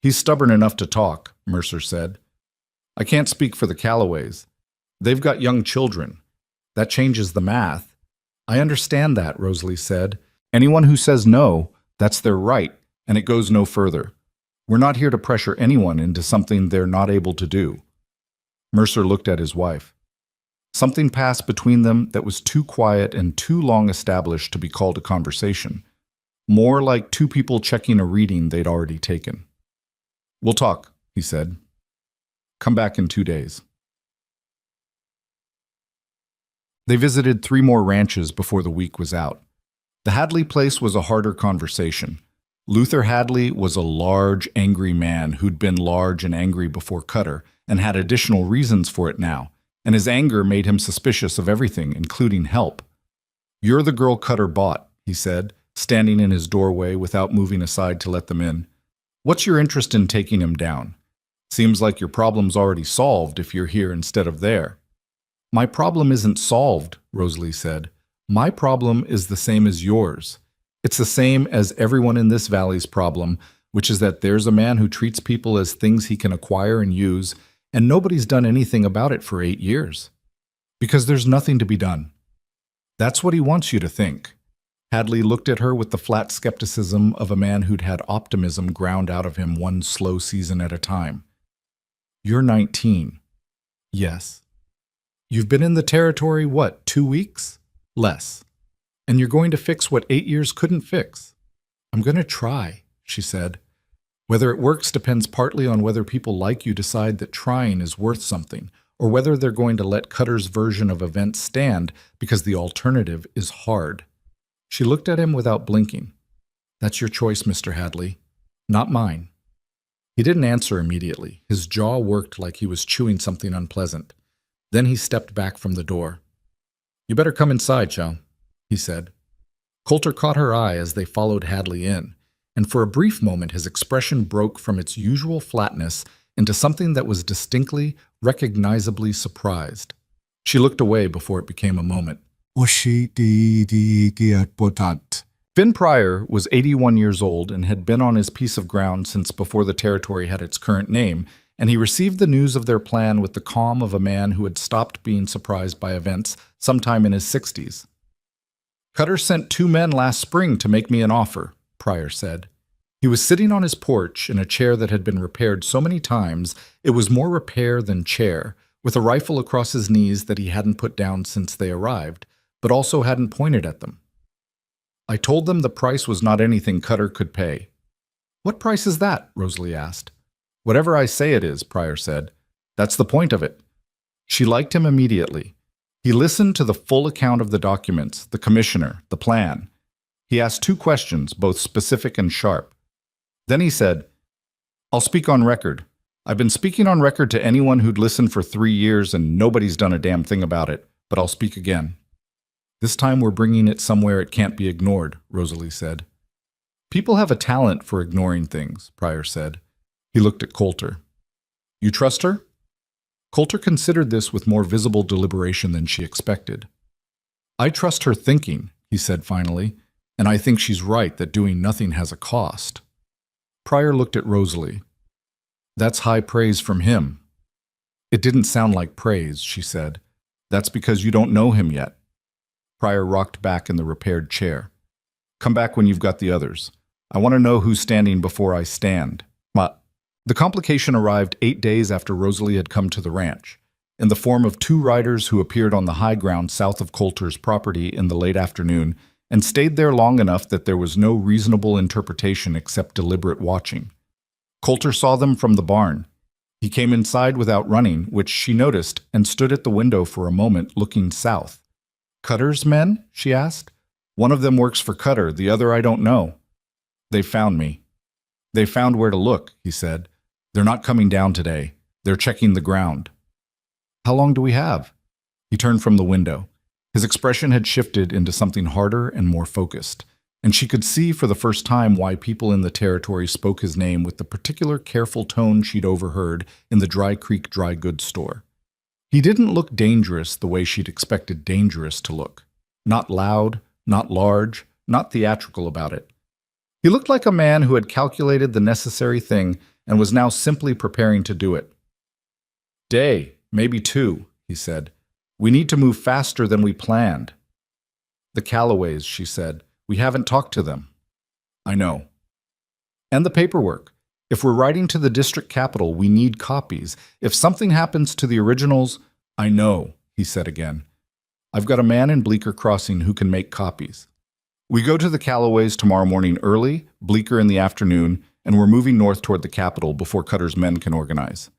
[SPEAKER 1] He's stubborn enough to talk, Mercer said. I can't speak for the Calloways. They've got young children. That changes the math. I understand that, Rosalie said. Anyone who says no, that's their right, and it goes no further. We're not here to pressure anyone into something they're not able to do. Mercer looked at his wife. Something passed between them that was too quiet and too long established to be called a conversation. More like 2 people checking a reading they'd already taken. We'll talk, he said. Come back in 2 days. They visited 3 more ranches before the week was out. The Hadley place was a harder conversation. Luther Hadley was a large, angry man who'd been large and angry before Cutter and had additional reasons for it now, and his anger made him suspicious of everything, including help. "You're the girl Cutter bought," he said, standing in his doorway without moving aside to let them in. "What's your interest in taking him down? Seems like your problem's already solved if you're here instead of there." "My problem isn't solved," Rosalie said. "My problem is the same as yours. It's the same as everyone in this valley's problem, which is that there's a man who treats people as things he can acquire and use, and nobody's done anything about it for 8 years. Because there's nothing to be done. That's what he wants you to think." Hadley looked at her with the flat skepticism of a man who'd had optimism ground out of him one slow season at a time. "You're 19. Yes. You've been in the territory, what, 2 weeks? Less. And you're going to fix what 8 years couldn't fix." "I'm going to try," she said. "Whether it works depends partly on whether people like you decide that trying is worth something, or whether they're going to let Cutter's version of events stand because the alternative is hard." She looked at him without blinking. "That's your choice, Mr. Hadley. Not mine." He didn't answer immediately. His jaw worked like he was chewing something unpleasant. Then he stepped back from the door. "You better come inside, Joe," he said. Coulter caught her eye as they followed Hadley in, and for a brief moment his expression broke from its usual flatness into something that was distinctly, recognizably surprised. She looked away before it became a moment. Finn Pryor was 81 years old and had been on his piece of ground since before the territory had its current name, and he received the news of their plan with the calm of a man who had stopped being surprised by events sometime in his 60s. "Cutter sent 2 men last spring to make me an offer," Pryor said. He was sitting on his porch in a chair that had been repaired so many times it was more repair than chair, with a rifle across his knees that he hadn't put down since they arrived, but also hadn't pointed at them. "I told them the price was not anything Cutter could pay." "What price is that?" Rosalie asked. "Whatever I say it is," Pryor said. "That's the point of it." She liked him immediately. He listened to the full account of the documents, the commissioner, the plan. He asked 2 questions, both specific and sharp. Then he said, "I'll speak on record. I've been speaking on record to anyone who'd listened for 3 years and nobody's done a damn thing about it, but I'll speak again." "This time we're bringing it somewhere it can't be ignored," Rosalie said. "People have a talent for ignoring things," Pryor said. He looked at Coulter. "You trust her?" Coulter considered this with more visible deliberation than she expected. "I trust her thinking," he said finally, "and I think she's right that doing nothing has a cost." Pryor looked at Rosalie. "That's high praise from him." "It didn't sound like praise," she said. "That's because you don't know him yet." Pryor rocked back in the repaired chair. "Come back when you've got the others. I want to know who's standing before I stand." The complication arrived 8 days after Rosalie had come to the ranch, in the form of 2 riders who appeared on the high ground south of Coulter's property in the late afternoon and stayed there long enough that there was no reasonable interpretation except deliberate watching. Coulter saw them from the barn. He came inside without running, which she noticed, and stood at the window for a moment looking south. "Cutter's men?" she asked. "One of them works for Cutter, the other I don't know." "They found me." "They found where to look," he said. "They're not coming down today. They're checking the ground." "How long do we have?" He turned from the window. His expression had shifted into something harder and more focused, and she could see for the first time why people in the territory spoke his name with the particular careful tone she'd overheard in the Dry Creek dry goods store. He didn't look dangerous the way she'd expected dangerous to look. Not loud, not large, not theatrical about it. He looked like a man who had calculated the necessary thing and was now simply preparing to do it. "Day, maybe 2, he said. "We need to move faster than we planned." "The Callaways," she said. "We haven't talked to them." "I know." "And the paperwork. If we're writing to the district capital, we need copies. If something happens to the originals—" "I know," he said again. "I've got a man in Bleecker Crossing who can make copies. We go to the Callaways tomorrow morning early, Bleecker in the afternoon, and we're moving north toward the capital before Cutter's men can organize."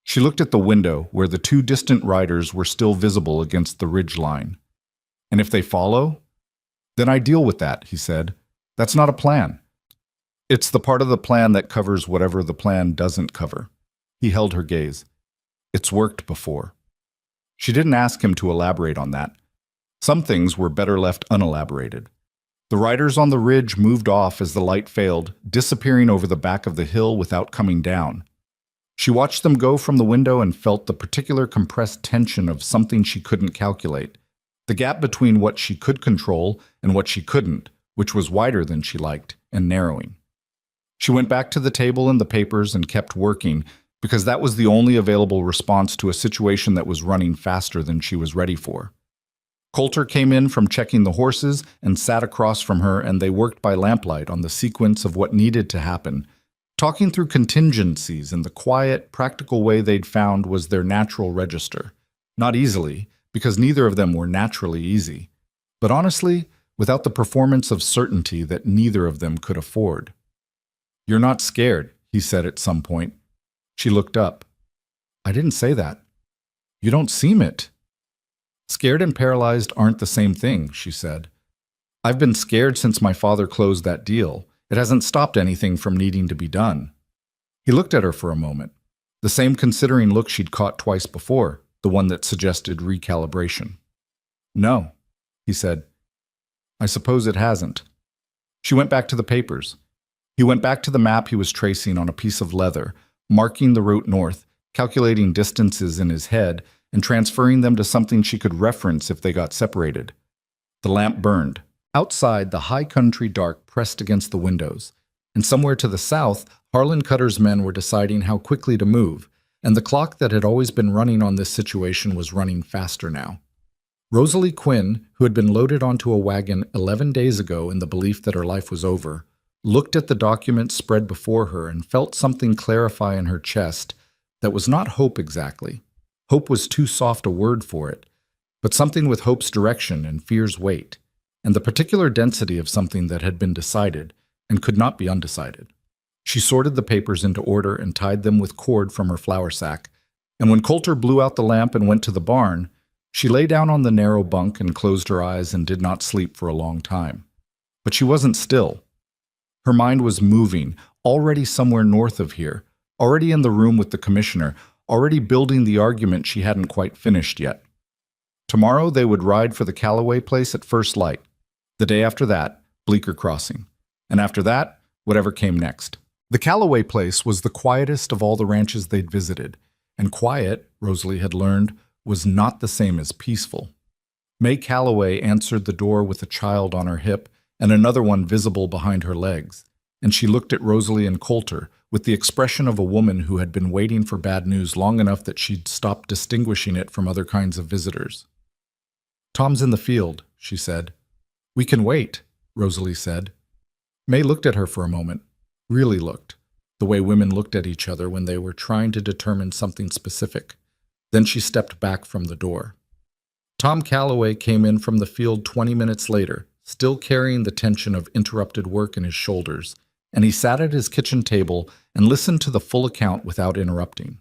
[SPEAKER 1] She looked at the window where the 2 distant riders were still visible against the ridge line. "And if they follow?" "Then I deal with that," he said. "That's not a plan. It's the part of the plan that covers whatever the plan doesn't cover." He held her gaze. "It's worked before." She didn't ask him to elaborate on that. Some things were better left unelaborated. The riders on the ridge moved off as the light failed, disappearing over the back of the hill without coming down. She watched them go from the window and felt the particular compressed tension of something she couldn't calculate, the gap between what she could control and what she couldn't, which was wider than she liked and narrowing. She went back to the table and the papers and kept working, because that was the only available response to a situation that was running faster than she was ready for. Coulter came in from checking the horses and sat across from her, and they worked by lamplight on the sequence of what needed to happen, talking through contingencies in the quiet, practical way they'd found was their natural register. Not easily, because neither of them were naturally easy, but honestly, without the performance of certainty that neither of them could afford. "You're not scared," he said at some point. She looked up. "I didn't say that." "You don't seem it." "Scared and paralyzed aren't the same thing," she said. "I've been scared since my father closed that deal. It hasn't stopped anything from needing to be done." He looked at her for a moment, the same considering look she'd caught twice before, the one that suggested recalibration. "No," he said. "I suppose it hasn't." She went back to the papers. He went back to the map he was tracing on a piece of leather, marking the route north, calculating distances in his head, and transferring them to something she could reference if they got separated. The lamp burned. Outside, the high country dark pressed against the windows, and somewhere to the south, Harlan Cutter's men were deciding how quickly to move, and the clock that had always been running on this situation was running faster now. Rosalie Quinn, who had been loaded onto a wagon 11 days ago in the belief that her life was over, looked at the documents spread before her and felt something clarify in her chest that was not hope exactly. Hope was too soft a word for it, but something with hope's direction and fear's weight, and the particular density of something that had been decided and could not be undecided. She sorted the papers into order and tied them with cord from her flour sack, and when Coulter blew out the lamp and went to the barn, she lay down on the narrow bunk and closed her eyes and did not sleep for a long time. But she wasn't still. Her mind was moving, already somewhere north of here, already in the room with the commissioner, already building the argument she hadn't quite finished yet. Tomorrow they would ride for the Callaway place at first light. The day after that, Bleecker Crossing. And after that, whatever came next. The Callaway place was the quietest of all the ranches they'd visited, and quiet, Rosalie had learned, was not the same as peaceful. May Callaway answered the door with a child on her hip and another one visible behind her legs, and she looked at Rosalie and Coulter with the expression of a woman who had been waiting for bad news long enough that she'd stopped distinguishing it from other kinds of visitors. "Tom's in the field," she said. "We can wait," Rosalie said. May looked at her for a moment, really looked, the way women looked at each other when they were trying to determine something specific. Then she stepped back from the door. Tom Callaway came in from the field 20 minutes later, still carrying the tension of interrupted work in his shoulders, and he sat at his kitchen table and listened to the full account without interrupting.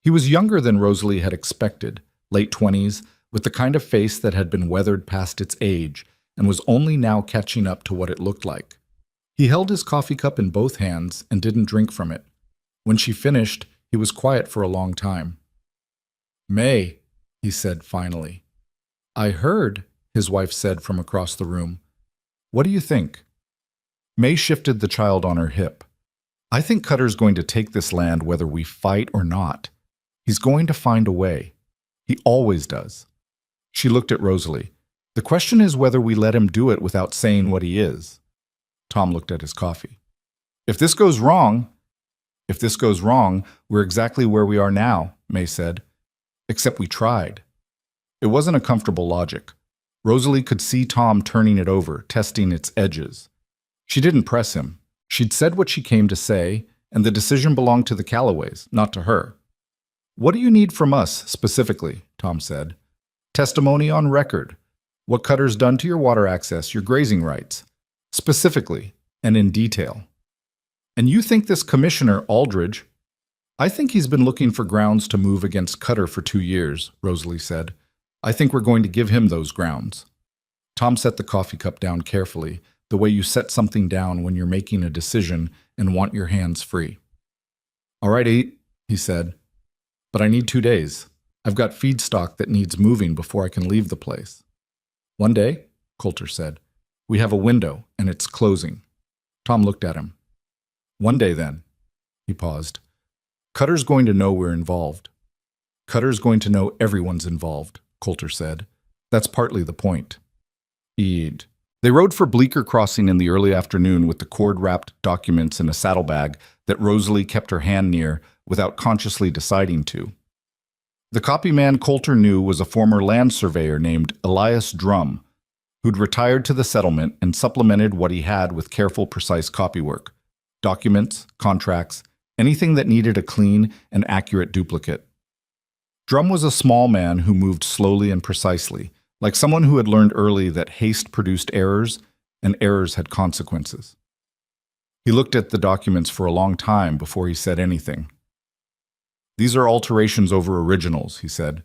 [SPEAKER 1] He was younger than Rosalie had expected, late 20s, with the kind of face that had been weathered past its age and was only now catching up to what it looked like. He held his coffee cup in both hands and didn't drink from it. When she finished, he was quiet for a long time. "May," he said finally. "I heard," his wife said from across the room. "What do you think?" May shifted the child on her hip. "I think Cutter's going to take this land whether we fight or not. He's going to find a way. He always does." She looked at Rosalie. "The question is whether we let him do it without saying what he is." Tom looked at his coffee. If this goes wrong, we're exactly where we are now," May said. "Except we tried." It wasn't a comfortable logic. Rosalie could see Tom turning it over, testing its edges. She didn't press him. She'd said what she came to say, and the decision belonged to the Callaways, not to her. "What do you need from us, specifically?" Tom said. "Testimony on record. What Cutter's done to your water access, your grazing rights. Specifically, and in detail." "And you think this Commissioner Aldridge—" "I think he's been looking for grounds to move against Cutter for 2 years," Rosalie said. "I think we're going to give him those grounds." Tom set the coffee cup down carefully, the way you set something down when you're making a decision and want your hands free. "All right, he said. "But I need 2 days. I've got feedstock that needs moving before I can leave the place." One day, Coulter said, we have a window, and it's closing. Tom looked at him. One day, then. He paused. Cutter's going to know we're involved. Cutter's going to know everyone's involved, Coulter said. That's partly the point. They rode for Bleecker Crossing in the early afternoon with the cord-wrapped documents in a saddlebag that Rosalie kept her hand near without consciously deciding to. The copyman Coulter knew was a former land surveyor named Elias Drum, who'd retired to the settlement and supplemented what he had with careful, precise copywork. Documents, contracts, anything that needed a clean and accurate duplicate. Drum was a small man who moved slowly and precisely, like someone who had learned early that haste produced errors, and errors had consequences. He looked at the documents for a long time before he said anything. These are alterations over originals, he said.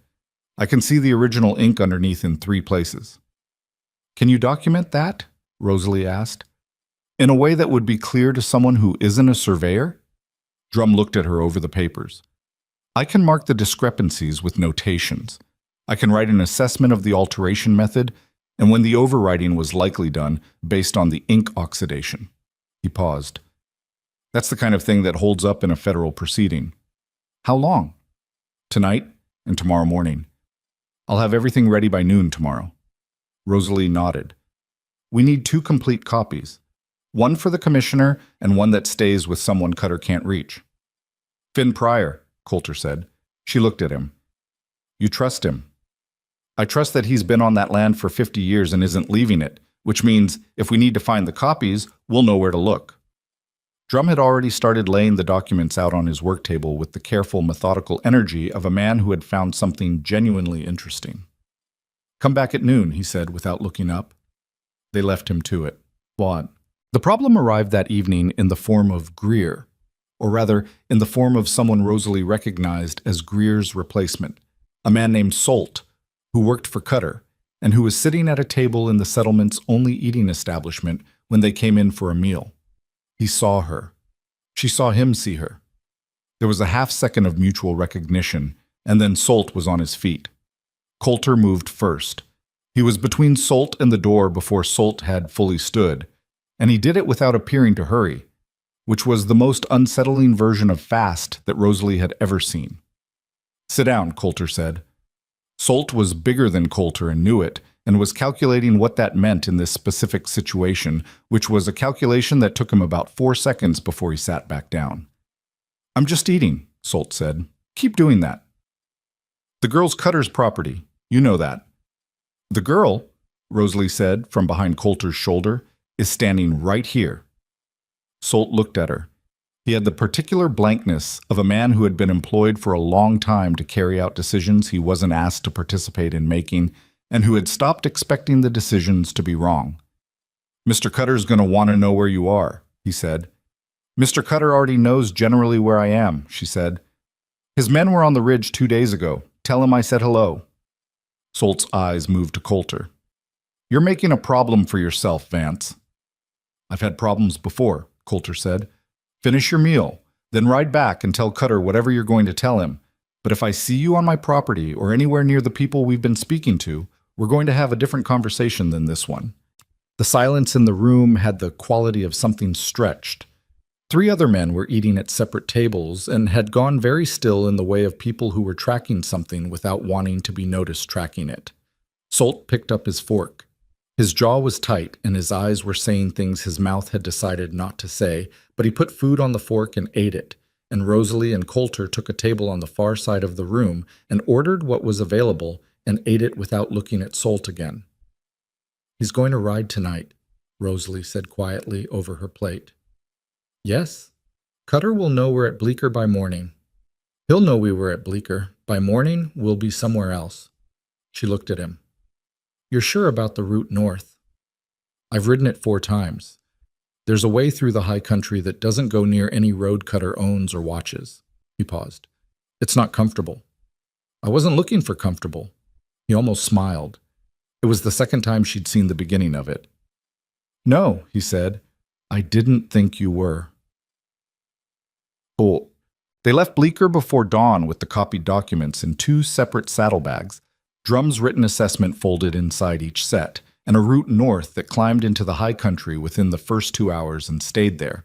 [SPEAKER 1] I can see the original ink underneath in 3 places. Can you document that? Rosalie asked. In a way that would be clear to someone who isn't a surveyor? Drum looked at her over the papers. I can mark the discrepancies with notations. I can write an assessment of the alteration method and when the overwriting was likely done based on the ink oxidation. He paused. That's the kind of thing that holds up in a federal proceeding. How long? Tonight and tomorrow morning. I'll have everything ready by noon tomorrow. Rosalie nodded. We need 2 complete copies. One for the commissioner and one that stays with someone Cutter can't reach. Finn Pryor, Coulter said. She looked at him. You trust him? I trust that he's been on that land for 50 years and isn't leaving it, which means if we need to find the copies, we'll know where to look. Drum had already started laying the documents out on his work table with the careful, methodical energy of a man who had found something genuinely interesting. Come back at noon, he said without looking up. They left him to it. What? The problem arrived that evening in the form of Greer, or rather, in the form of someone Rosalie recognized as Greer's replacement, a man named Solt, who worked for Cutter, and who was sitting at a table in the settlement's only eating establishment when they came in for a meal. He saw her. She saw him see her. There was a half-second of mutual recognition, and then Solt was on his feet. Coulter moved first. He was between Solt and the door before Solt had fully stood, and he did it without appearing to hurry, which was the most unsettling version of fast that Rosalie had ever seen. Sit down, Coulter said. Solt was bigger than Coulter and knew it, and was calculating what that meant in this specific situation, which was a calculation that took him about 4 seconds before he sat back down. I'm just eating, Solt said. Keep doing that. The girl's Cutter's property. You know that. The girl, Rosalie said from behind Coulter's shoulder, is standing right here. Solt looked at her. He had the particular blankness of a man who had been employed for a long time to carry out decisions he wasn't asked to participate in making, and who had stopped expecting the decisions to be wrong. Mr. Cutter's going to want to know where you are, he said. Mr. Cutter already knows generally where I am, she said. His men were on the ridge 2 days ago. Tell him I said hello. Solt's eyes moved to Coulter. You're making a problem for yourself, Vance. I've had problems before, Coulter said. Finish your meal, then ride back and tell Cutter whatever you're going to tell him. But if I see you on my property or anywhere near the people we've been speaking to, we're going to have a different conversation than this one. The silence in the room had the quality of something stretched. 3 other men were eating at separate tables and had gone very still in the way of people who were tracking something without wanting to be noticed tracking it. Solt picked up his fork. His jaw was tight and his eyes were saying things his mouth had decided not to say, but he put food on the fork and ate it, and Rosalie and Coulter took a table on the far side of the room and ordered what was available and ate it without looking at Solt again. He's going to ride tonight, Rosalie said quietly over her plate. Yes, Cutter will know we're at Bleecker by morning. He'll know we were at Bleecker. By morning, we'll be somewhere else. She looked at him. You're sure about the route north? I've ridden it 4 times. There's a way through the high country that doesn't go near any road Cutter owns or watches. He paused. It's not comfortable. I wasn't looking for comfortable. He almost smiled. It was the second time she'd seen the beginning of it. No, he said. I didn't think you were. Oh. They left Bleecker before dawn with the copied documents in 2 separate saddlebags, Drum's written assessment folded inside each set, and a route north that climbed into the high country within the first 2 hours and stayed there.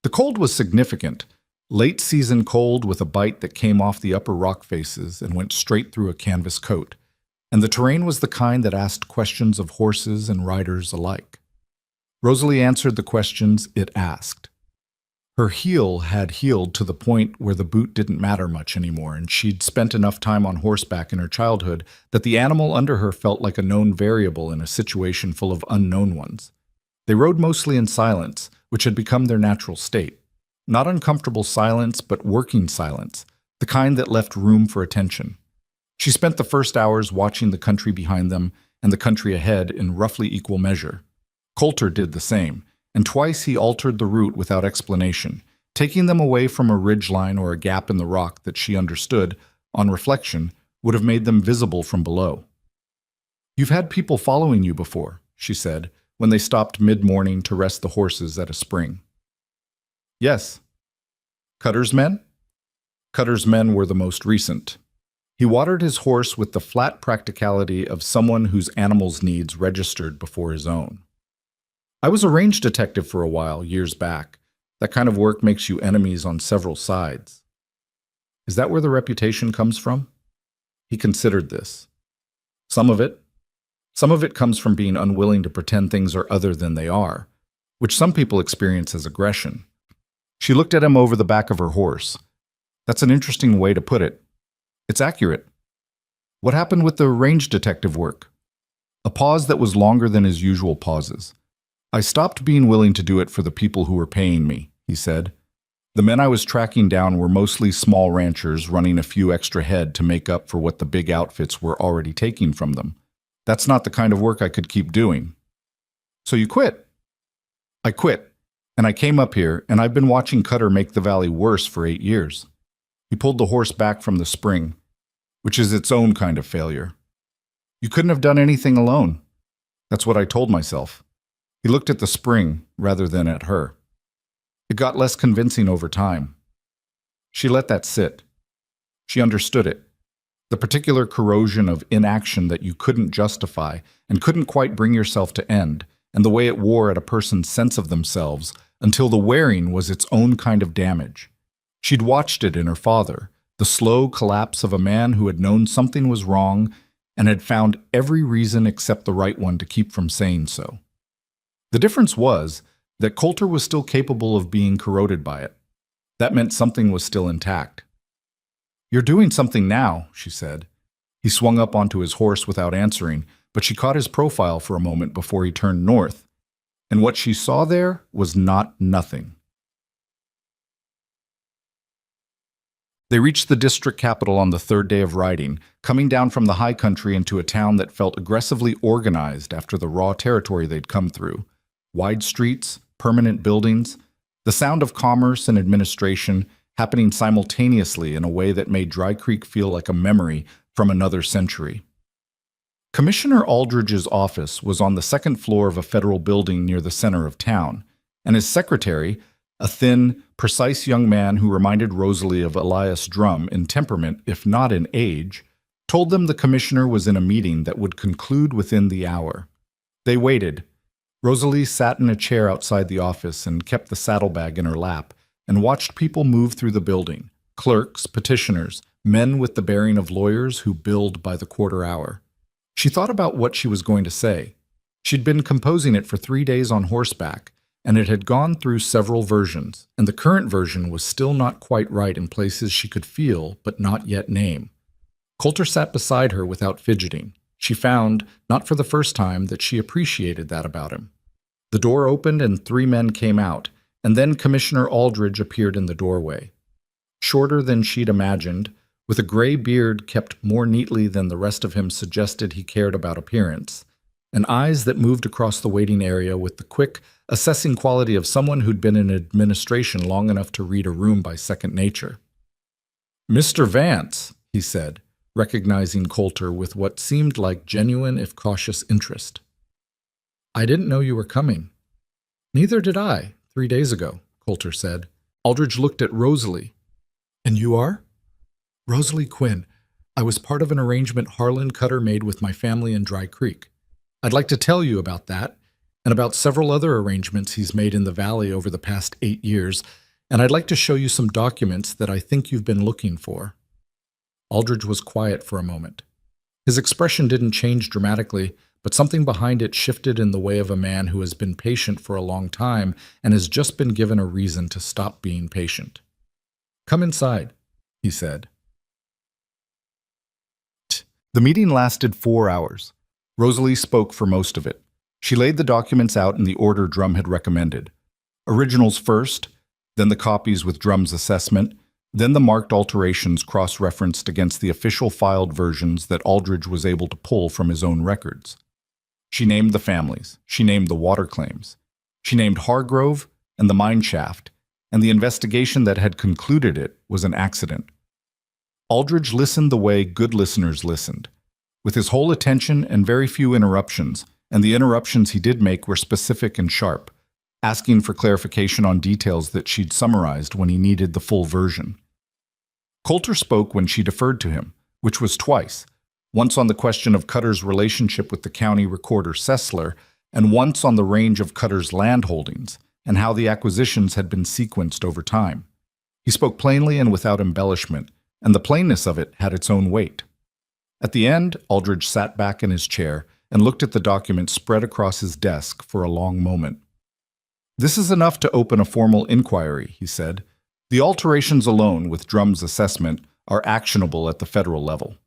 [SPEAKER 1] The cold was significant. Late season cold with a bite that came off the upper rock faces and went straight through a canvas coat. And the terrain was the kind that asked questions of horses and riders alike. Rosalie answered the questions it asked. Her heel had healed to the point where the boot didn't matter much anymore, and she'd spent enough time on horseback in her childhood that the animal under her felt like a known variable in a situation full of unknown ones. They rode mostly in silence, which had become their natural state. Not uncomfortable silence, but working silence, the kind that left room for attention. She spent the first hours watching the country behind them and the country ahead in roughly equal measure. Coulter did the same, and twice he altered the route without explanation, taking them away from a ridgeline or a gap in the rock that she understood, on reflection, would have made them visible from below. "You've had people following you before," she said, when they stopped mid-morning to rest the horses at a spring. "Yes." "Cutter's men?" Cutter's men were the most recent. He watered his horse with the flat practicality of someone whose animal's needs registered before his own. "I was a range detective for a while, years back. That kind of work makes you enemies on several sides." "Is that where the reputation comes from?" He considered this. Some of it. Some of it comes from being unwilling to pretend things are other than they are, which some people experience as aggression. She looked at him over the back of her horse. "That's an interesting way to put it. It's accurate. What happened with the range detective work?" A pause that was longer than his usual pauses. "I stopped being willing to do it for the people who were paying me," he said. "The men I was tracking down were mostly small ranchers running a few extra head to make up for what the big outfits were already taking from them. That's not the kind of work I could keep doing." "So you quit?" "I quit, and I came up here, and I've been watching Cutter make the valley worse for 8 years. He pulled the horse back from the spring, which is its own kind of failure. You couldn't have done anything alone. That's what I told myself." He looked at the spring rather than at her. It got less convincing over time. She let that sit. She understood it. The particular corrosion of inaction that you couldn't justify and couldn't quite bring yourself to end, and the way it wore at a person's sense of themselves until the wearing was its own kind of damage. She'd watched it in her father, the slow collapse of a man who had known something was wrong and had found every reason except the right one to keep from saying so. The difference was that Coulter was still capable of being corroded by it. That meant something was still intact. "You're doing something now," she said. He swung up onto his horse without answering, but she caught his profile for a moment before he turned north, and what she saw there was not nothing. They reached the district capital on the third day of riding, coming down from the high country into a town that felt aggressively organized after the raw territory they'd come through. Wide streets, permanent buildings, the sound of commerce and administration happening simultaneously in a way that made Dry Creek feel like a memory from another century. Commissioner Aldridge's office was on the second floor of a federal building near the center of town, and his secretary, a thin, precise young man who reminded Rosalie of Elias Drum in temperament, if not in age, told them the commissioner was in a meeting that would conclude within the hour. They waited. Rosalie sat in a chair outside the office and kept the saddlebag in her lap and watched people move through the building, clerks, petitioners, men with the bearing of lawyers who billed by the quarter hour. She thought about what she was going to say. She'd been composing it for 3 days on horseback, and it had gone through several versions, and the current version was still not quite right in places she could feel but not yet name. Coulter sat beside her without fidgeting. She found, not for the first time, that she appreciated that about him. The door opened and 3 men came out, and then Commissioner Aldridge appeared in the doorway. Shorter than she'd imagined, with a gray beard kept more neatly than the rest of him suggested he cared about appearance, and eyes that moved across the waiting area with the quick, assessing quality of someone who'd been in administration long enough to read a room by second nature. "Mr. Vance," he said, recognizing Coulter with what seemed like genuine if cautious interest. "I didn't know you were coming." "Neither did I, 3 days ago," Coulter said. Aldridge looked at Rosalie. "And you are?" "Rosalie Quinn. I was part of an arrangement Harlan Cutter made with my family in Dry Creek. I'd like to tell you about that, and about several other arrangements he's made in the valley over the past 8 years, and I'd like to show you some documents that I think you've been looking for. Aldridge was quiet for a moment. His expression didn't change dramatically, but something behind it shifted in the way of a man who has been patient for a long time and has just been given a reason to stop being patient. "Come inside," he said. The meeting lasted 4 hours. Rosalie spoke for most of it. She laid the documents out in the order Drum had recommended. Originals first, then the copies with Drum's assessment, then the marked alterations cross-referenced against the official filed versions that Aldridge was able to pull from his own records. She named the families. She named the water claims. She named Hargrove and the mine shaft, and the investigation that had concluded it was an accident. Aldridge listened the way good listeners listened, with his whole attention and very few interruptions, and the interruptions he did make were specific and sharp, asking for clarification on details that she'd summarized when he needed the full version. Coulter spoke when she deferred to him, which was twice, once on the question of Cutter's relationship with the county recorder Sessler, and once on the range of Cutter's land holdings, and how the acquisitions had been sequenced over time. He spoke plainly and without embellishment, and the plainness of it had its own weight. At the end, Aldridge sat back in his chair and looked at the document spread across his desk for a long moment. "This is enough to open a formal inquiry," he said. "The alterations alone, with Drum's assessment, are actionable at the federal level.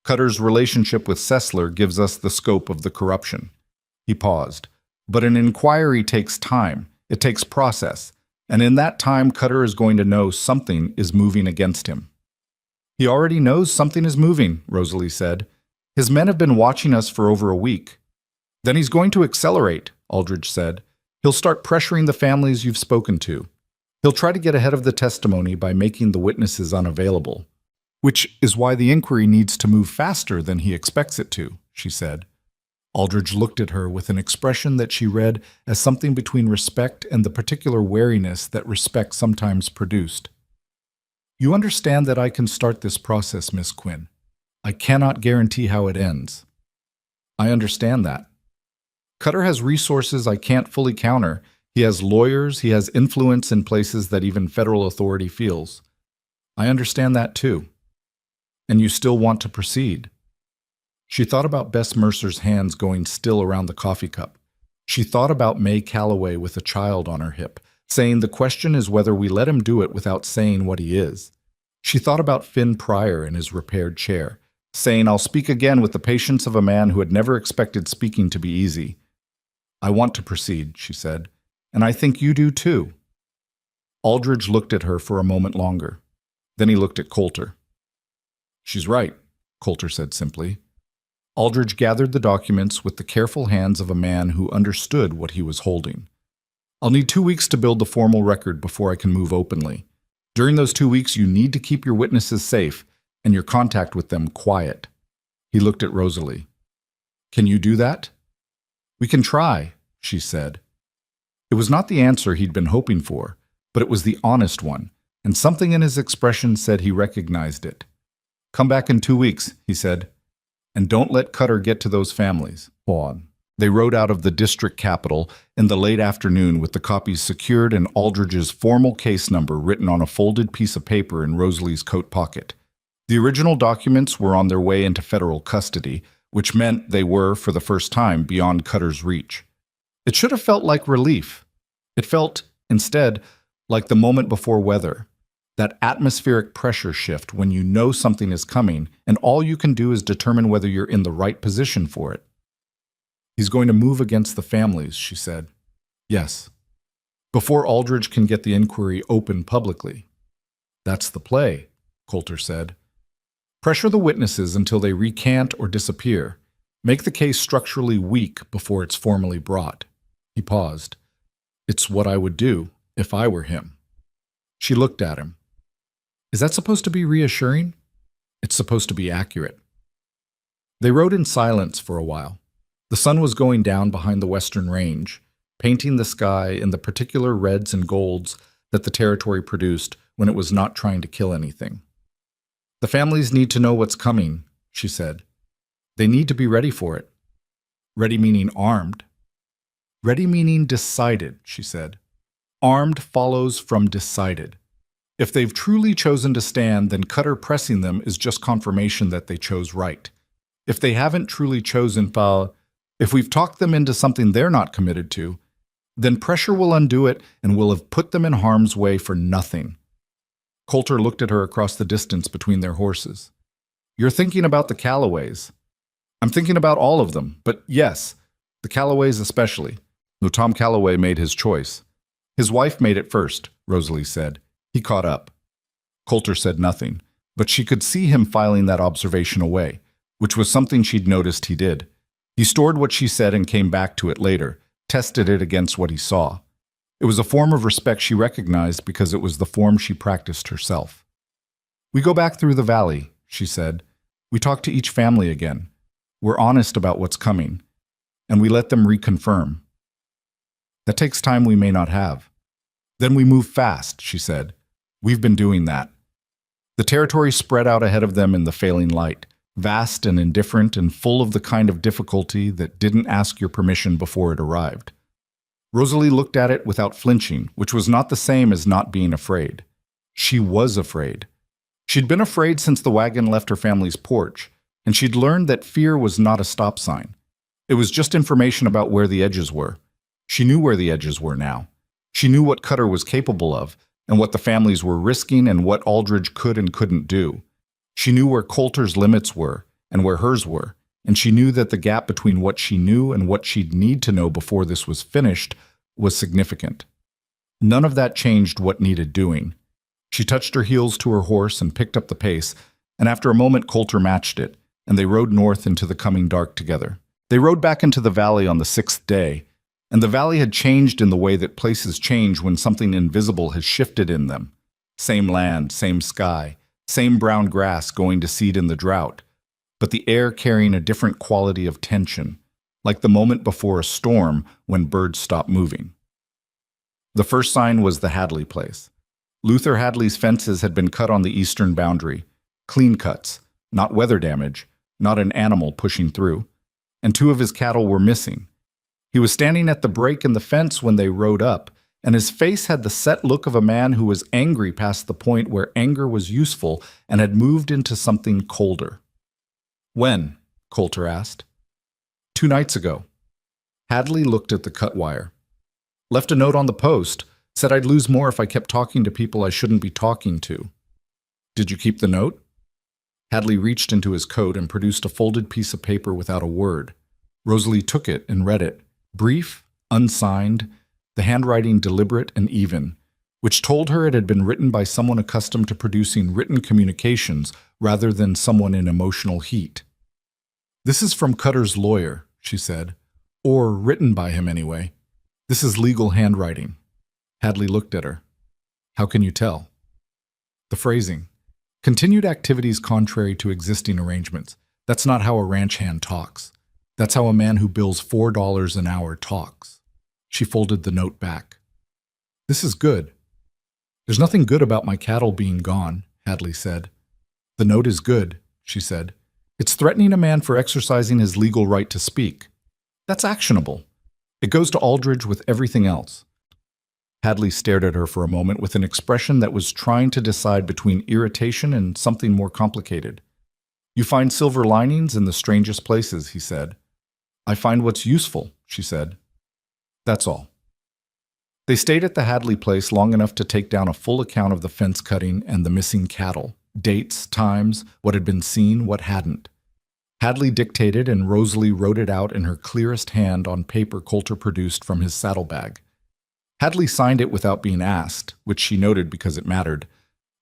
[SPEAKER 1] Cutter's relationship with Sessler gives us the scope of the corruption." He paused. "But an inquiry takes time. It takes process. And in that time, Cutter is going to know something is moving against him." "He already knows something is moving," Rosalie said. "His men have been watching us for over a week." "Then he's going to accelerate," Aldridge said. "He'll start pressuring the families you've spoken to. He'll try to get ahead of the testimony by making the witnesses unavailable. Which is why the inquiry needs to move faster than he expects it to," she said. Aldridge looked at her with an expression that she read as something between respect and the particular wariness that respect sometimes produced. "You understand that I can start this process, Miss Quinn. I cannot guarantee how it ends." "I understand that. Cutter has resources I can't fully counter. He has lawyers, he has influence in places that even federal authority feels. I understand that too. And you still want to proceed." She thought about Bess Mercer's hands going still around the coffee cup. She thought about May Calloway with a child on her hip, saying the question is whether we let him do it without saying what he is. She thought about Finn Pryor in his repaired chair, saying, "I'll speak again with the patience of a man who had never expected speaking to be easy." "I want to proceed," she said, "and I think you do too." Aldridge looked at her for a moment longer. Then he looked at Coulter. "She's right," Coulter said simply. Aldridge gathered the documents with the careful hands of a man who understood what he was holding. "I'll need 2 weeks to build the formal record before I can move openly. During those 2 weeks, you need to keep your witnesses safe and your contact with them quiet." He looked at Rosalie. "Can you do that?" "We can try," she said. It was not the answer he'd been hoping for, but it was the honest one, and something in his expression said he recognized it. "Come back in 2 weeks," he said. "And don't let Cutter get to those families." They rode out of the district capital in the late afternoon with the copies secured and Aldridge's formal case number written on a folded piece of paper in Rosalie's coat pocket. The original documents were on their way into federal custody, which meant they were, for the first time, beyond Cutter's reach. It should have felt like relief. It felt, instead, like the moment before weather. That atmospheric pressure shift when you know something is coming and all you can do is determine whether you're in the right position for it. "He's going to move against the families," she said. "Yes. Before Aldridge can get the inquiry open publicly." "That's the play," Coulter said. "Pressure the witnesses until they recant or disappear. Make the case structurally weak before it's formally brought." He paused. "It's what I would do if I were him." She looked at him. "Is that supposed to be reassuring?" "It's supposed to be accurate." They rode in silence for a while. The sun was going down behind the western range, painting the sky in the particular reds and golds that the territory produced when it was not trying to kill anything. The families need to know what's coming, she said. They need to be ready for it. Ready meaning armed. Ready meaning decided, she said. Armed follows from decided. If they've truly chosen to stand, then Cutter pressing them is just confirmation that they chose right. If they haven't truly chosen, if we've talked them into something they're not committed to, then pressure will undo it and will have put them in harm's way for nothing. Coulter looked at her across the distance between their horses. You're thinking about the Callaways. I'm thinking about all of them, but yes, the Callaways especially. Though Tom Callaway made his choice. His wife made it first, Rosalie said. He caught up. Coulter said nothing, but she could see him filing that observation away, which was something she'd noticed he did. He stored what she said and came back to it later, tested it against what he saw. It was a form of respect she recognized because it was the form she practiced herself. We go back through the valley, she said. We talk to each family again. We're honest about what's coming, and we let them reconfirm. That takes time we may not have. Then we move fast, she said. We've been doing that. The territory spread out ahead of them in the failing light, vast and indifferent and full of the kind of difficulty that didn't ask your permission before it arrived. Rosalie looked at it without flinching, which was not the same as not being afraid. She was afraid. She'd been afraid since the wagon left her family's porch, and she'd learned that fear was not a stop sign. It was just information about where the edges were. She knew where the edges were now. She knew what Cutter was capable of, and what the families were risking and what Aldridge could and couldn't do. She knew where Coulter's limits were, and where hers were, and she knew that the gap between what she knew and what she'd need to know before this was finished was significant. None of that changed what needed doing. She touched her heels to her horse and picked up the pace, and after a moment Coulter matched it, and they rode north into the coming dark together. They rode back into the valley on the 6th day, and the valley had changed in the way that places change when something invisible has shifted in them. Same land, same sky, same brown grass going to seed in the drought, but the air carrying a different quality of tension, like the moment before a storm when birds stop moving. The first sign was the Hadley place. Luther Hadley's fences had been cut on the eastern boundary, clean cuts, not weather damage, not an animal pushing through, and 2 of his cattle were missing. He was standing at the break in the fence when they rode up, and his face had the set look of a man who was angry past the point where anger was useful and had moved into something colder. When? Coulter asked. 2 nights ago. Hadley looked at the cut wire. Left a note on the post, said I'd lose more if I kept talking to people I shouldn't be talking to. Did you keep the note? Hadley reached into his coat and produced a folded piece of paper without a word. Rosalie took it and read it, brief, unsigned, the handwriting deliberate and even, which told her it had been written by someone accustomed to producing written communications rather than someone in emotional heat. This is from Cutter's lawyer, she said, or written by him anyway. This is legal handwriting. Hadley looked at her. How can you tell? The phrasing. Continued activities contrary to existing arrangements. That's not how a ranch hand talks. That's how a man who bills $4 an hour talks. She folded the note back. This is good. There's nothing good about my cattle being gone, Hadley said. The note is good, she said. It's threatening a man for exercising his legal right to speak. That's actionable. It goes to Aldridge with everything else. Hadley stared at her for a moment with an expression that was trying to decide between irritation and something more complicated. You find silver linings in the strangest places, he said. I find what's useful, she said. That's all. They stayed at the Hadley place long enough to take down a full account of the fence cutting and the missing cattle, dates, times, what had been seen, what hadn't. Hadley dictated and Rosalie wrote it out in her clearest hand on paper Coulter produced from his saddlebag. Hadley signed it without being asked, which she noted because it mattered.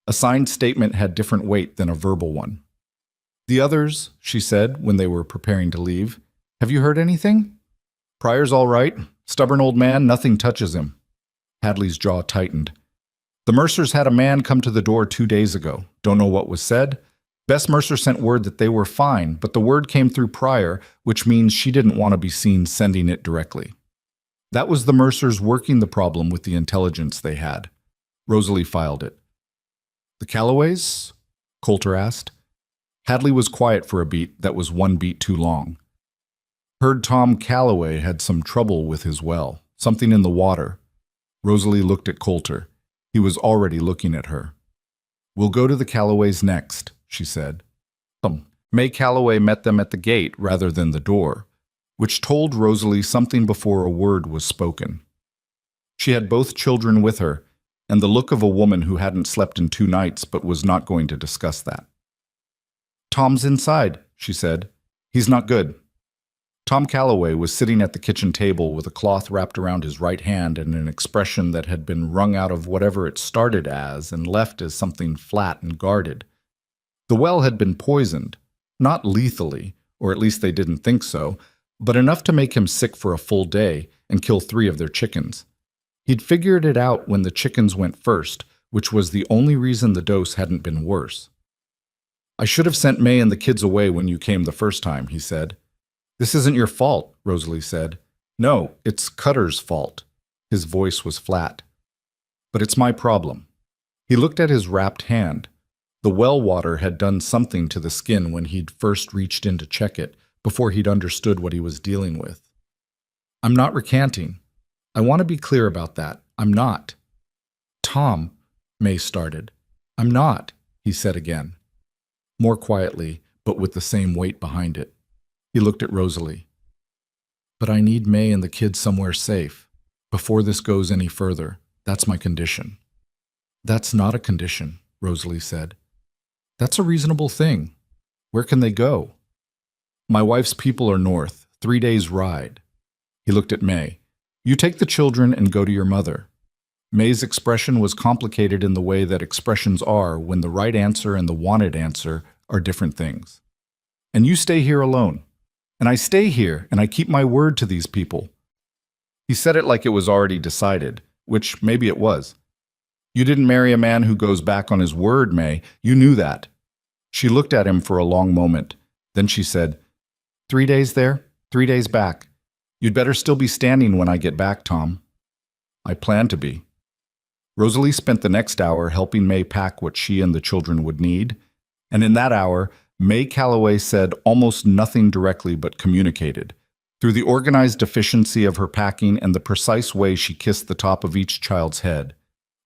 [SPEAKER 1] A signed statement had different weight than a verbal one. The others, she said when they were preparing to leave, have you heard anything? Pryor's all right. Stubborn old man, nothing touches him. Hadley's jaw tightened. The Mercers had a man come to the door 2 days ago. Don't know what was said. Bess Mercer sent word that they were fine, but the word came through Pryor, which means she didn't want to be seen sending it directly. That was the Mercers working the problem with the intelligence they had. Rosalie filed it. The Callaways? Coulter asked. Hadley was quiet for a beat that was one beat too long. Heard Tom Calloway had some trouble with his well, something in the water. Rosalie looked at Coulter. He was already looking at her. We'll go to the Calloways next, she said. May Calloway met them at the gate rather than the door, which told Rosalie something before a word was spoken. She had both children with her, and the look of a woman who hadn't slept in 2 nights but was not going to discuss that. Tom's inside, she said. He's not good. Tom Calloway was sitting at the kitchen table with a cloth wrapped around his right hand and an expression that had been wrung out of whatever it started as and left as something flat and guarded. The well had been poisoned, not lethally, or at least they didn't think so, but enough to make him sick for a full day and kill 3 of their chickens. He'd figured it out when the chickens went first, which was the only reason the dose hadn't been worse. I should have sent May and the kids away when you came the first time, he said. This isn't your fault, Rosalie said. No, it's Cutter's fault. His voice was flat. But it's my problem. He looked at his wrapped hand. The well water had done something to the skin when he'd first reached in to check it, before he'd understood what he was dealing with. I'm not recanting. I want to be clear about that. I'm not. Tom, May started. I'm not, he said again. More quietly, but with the same weight behind it. He looked at Rosalie. But I need May and the kids somewhere safe. Before this goes any further, that's my condition. That's not a condition, Rosalie said. That's a reasonable thing. Where can they go? My wife's people are north, 3 days' ride. He looked at May. You take the children and go to your mother. May's expression was complicated in the way that expressions are when the right answer and the wanted answer are different things. And you stay here alone. And I stay here, and I keep my word to these people. He said it like it was already decided, which maybe it was. You didn't marry a man who goes back on his word, May. You knew that. She looked at him for a long moment. Then she said, 3 days there, 3 days back. You'd better still be standing when I get back, Tom. I plan to be. Rosalie spent the next hour helping May pack what she and the children would need, and in that hour, May Calloway said almost nothing directly but communicated, through the organized efficiency of her packing and the precise way she kissed the top of each child's head.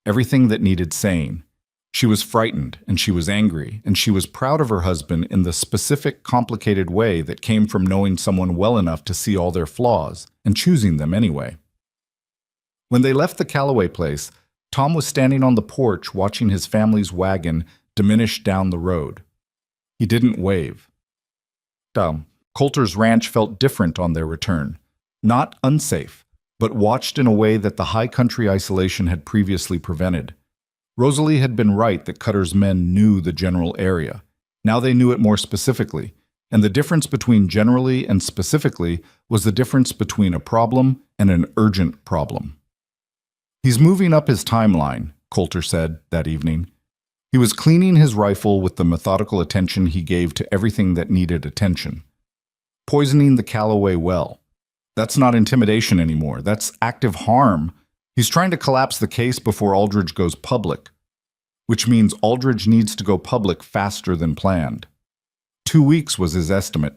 [SPEAKER 1] Everything that needed saying. She was frightened, and she was angry, and she was proud of her husband in the specific, complicated way that came from knowing someone well enough to see all their flaws, and choosing them anyway. When they left the Calloway place, Tom was standing on the porch watching his family's wagon diminish down the road. He didn't wave. Coulter's ranch felt different on their return. Not unsafe, but watched in a way that the high country isolation had previously prevented. Rosalie had been right that Cutter's men knew the general area. Now they knew it more specifically, and the difference between generally and specifically was the difference between a problem and an urgent problem. He's moving up his timeline, Coulter said that evening. He was cleaning his rifle with the methodical attention he gave to everything that needed attention. Poisoning the Calloway well. That's not intimidation anymore. That's active harm. He's trying to collapse the case before Aldridge goes public, which means Aldridge needs to go public faster than planned. 2 weeks was his estimate.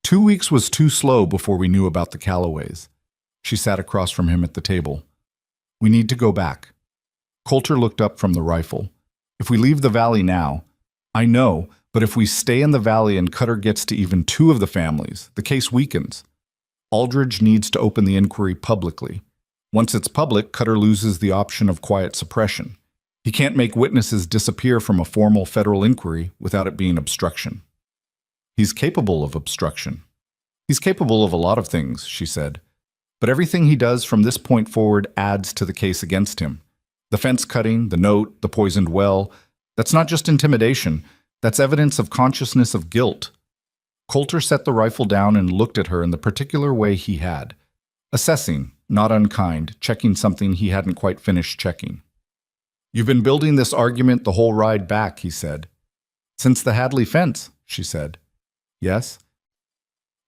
[SPEAKER 1] 2 weeks was too slow before we knew about the Calloways. She sat across from him at the table. We need to go back. Coulter looked up from the rifle. If we leave the valley now, I know, but if we stay in the valley and Cutter gets to even 2 of the families, the case weakens. Aldridge needs to open the inquiry publicly. Once it's public, Cutter loses the option of quiet suppression. He can't make witnesses disappear from a formal federal inquiry without it being obstruction. He's capable of obstruction. He's capable of a lot of things, she said. But everything he does from this point forward adds to the case against him. The fence cutting, the note, the poisoned well, that's not just intimidation, that's evidence of consciousness of guilt. Coulter set the rifle down and looked at her in the particular way he had. Assessing, not unkind, checking something he hadn't quite finished checking. You've been building this argument the whole ride back, he said. Since the Hadley fence, she said. Yes?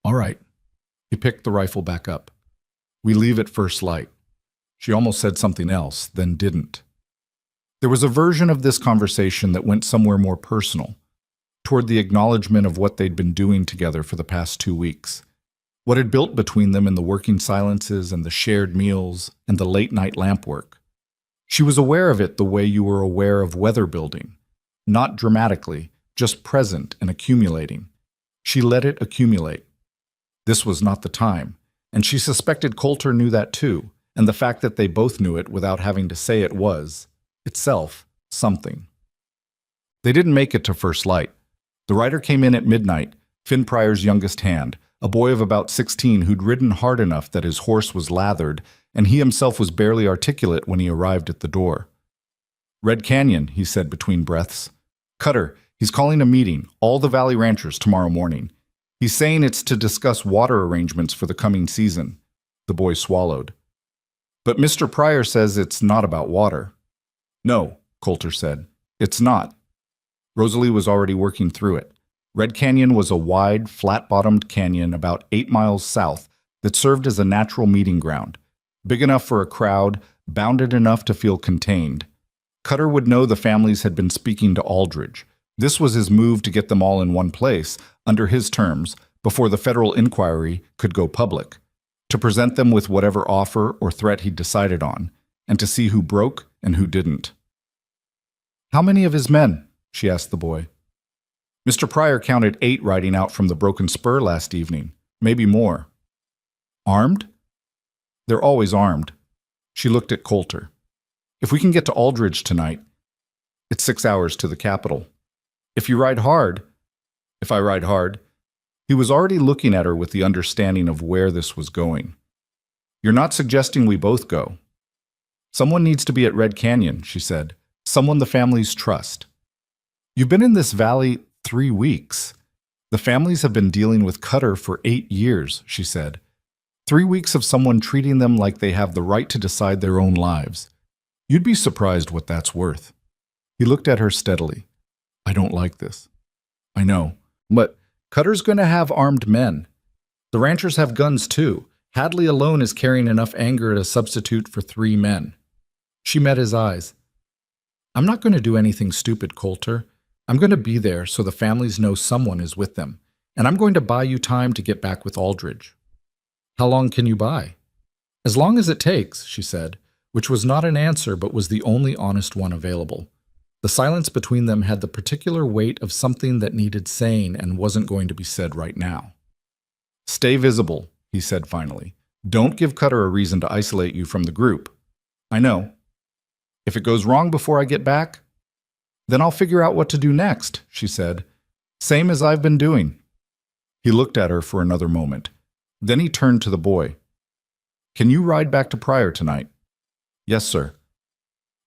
[SPEAKER 1] All right. He picked the rifle back up. We leave at first light. She almost said something else, then didn't. There was a version of this conversation that went somewhere more personal, toward the acknowledgement of what they'd been doing together for the past 2 weeks. What had built between them in the working silences and the shared meals and the late-night lamp work. She was aware of it the way you were aware of weather building, not dramatically, just present and accumulating. She let it accumulate. This was not the time, and she suspected Coulter knew that too, and the fact that they both knew it without having to say it was, itself, something. They didn't make it to first light. The rider came in at midnight, Finn Pryor's youngest hand, a boy of about 16 who'd ridden hard enough that his horse was lathered, and he himself was barely articulate when he arrived at the door. "Red Canyon," he said between breaths. "Cutter, he's calling a meeting, all the Valley Ranchers, tomorrow morning. He's saying it's to discuss water arrangements for the coming season." The boy swallowed. "But Mr. Pryor says it's not about water." "No," Coulter said. "It's not." Rosalie was already working through it. Red Canyon was a wide, flat-bottomed canyon about 8 miles south that served as a natural meeting ground, big enough for a crowd, bounded enough to feel contained. Cutter would know the families had been speaking to Aldridge. This was his move to get them all in one place, under his terms, before the federal inquiry could go public, to present them with whatever offer or threat he'd decided on, and to see who broke and who didn't. "How many of his men?" she asked the boy. "Mr. Pryor counted 8 riding out from the Broken Spur last evening, maybe more." "Armed?" "They're always armed." She looked at Coulter. "If we can get to Aldridge tonight, it's 6 hours to the capital. If you ride hard..." "If I ride hard..." He was already looking at her with the understanding of where this was going. "You're not suggesting we both go." "Someone needs to be at Red Canyon," she said. "Someone the families trust." "You've been in this valley 3 weeks. The families have been dealing with Cutter for 8 years, she said. 3 weeks of someone treating them like they have the right to decide their own lives. You'd be surprised what that's worth." He looked at her steadily. "I don't like this." "I know, but Cutter's going to have armed men. The ranchers have guns too. Hadley alone is carrying enough anger to substitute for 3 men. She met his eyes. "I'm not going to do anything stupid, Coulter. I'm going to be there so the families know someone is with them, and I'm going to buy you time to get back with Aldridge." "How long can you buy?" "As long as it takes," she said, which was not an answer but was the only honest one available. The silence between them had the particular weight of something that needed saying and wasn't going to be said right now. "Stay visible," he said finally. "Don't give Cutter a reason to isolate you from the group." "I know." "If it goes wrong before I get back, then I'll figure out what to do next," she said. "Same as I've been doing." He looked at her for another moment. Then he turned to the boy. "Can you ride back to Pryor tonight?" "Yes, sir."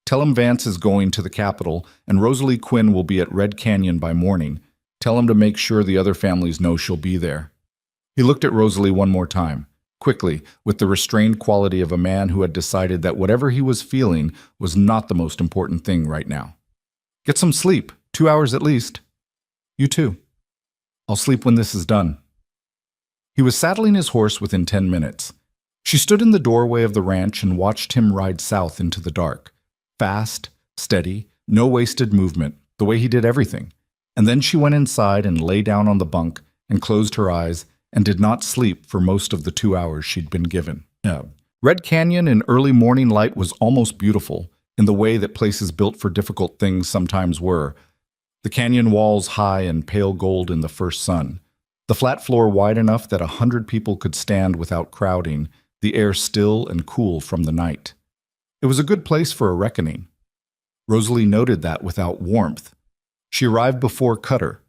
[SPEAKER 1] "Tell him Vance is going to the Capitol and Rosalie Quinn will be at Red Canyon by morning. Tell him to make sure the other families know she'll be there." He looked at Rosalie one more time, quickly, with the restrained quality of a man who had decided that whatever he was feeling was not the most important thing right now. "Get some sleep, 2 hours at least." "You too." "I'll sleep when this is done." He was saddling his horse within 10 minutes. She stood in the doorway of the ranch and watched him ride south into the dark. Fast, steady, no wasted movement, the way he did everything. And then she went inside and lay down on the bunk and closed her eyes and did not sleep for most of the 2 hours she'd been given. Red Canyon in early morning light was almost beautiful, in the way that places built for difficult things sometimes were. The canyon walls high and pale gold in the first sun. The flat floor wide enough that 100 people could stand without crowding, the air still and cool from the night. It was a good place for a reckoning. Rosalie noted that without warmth. She arrived before Cutter.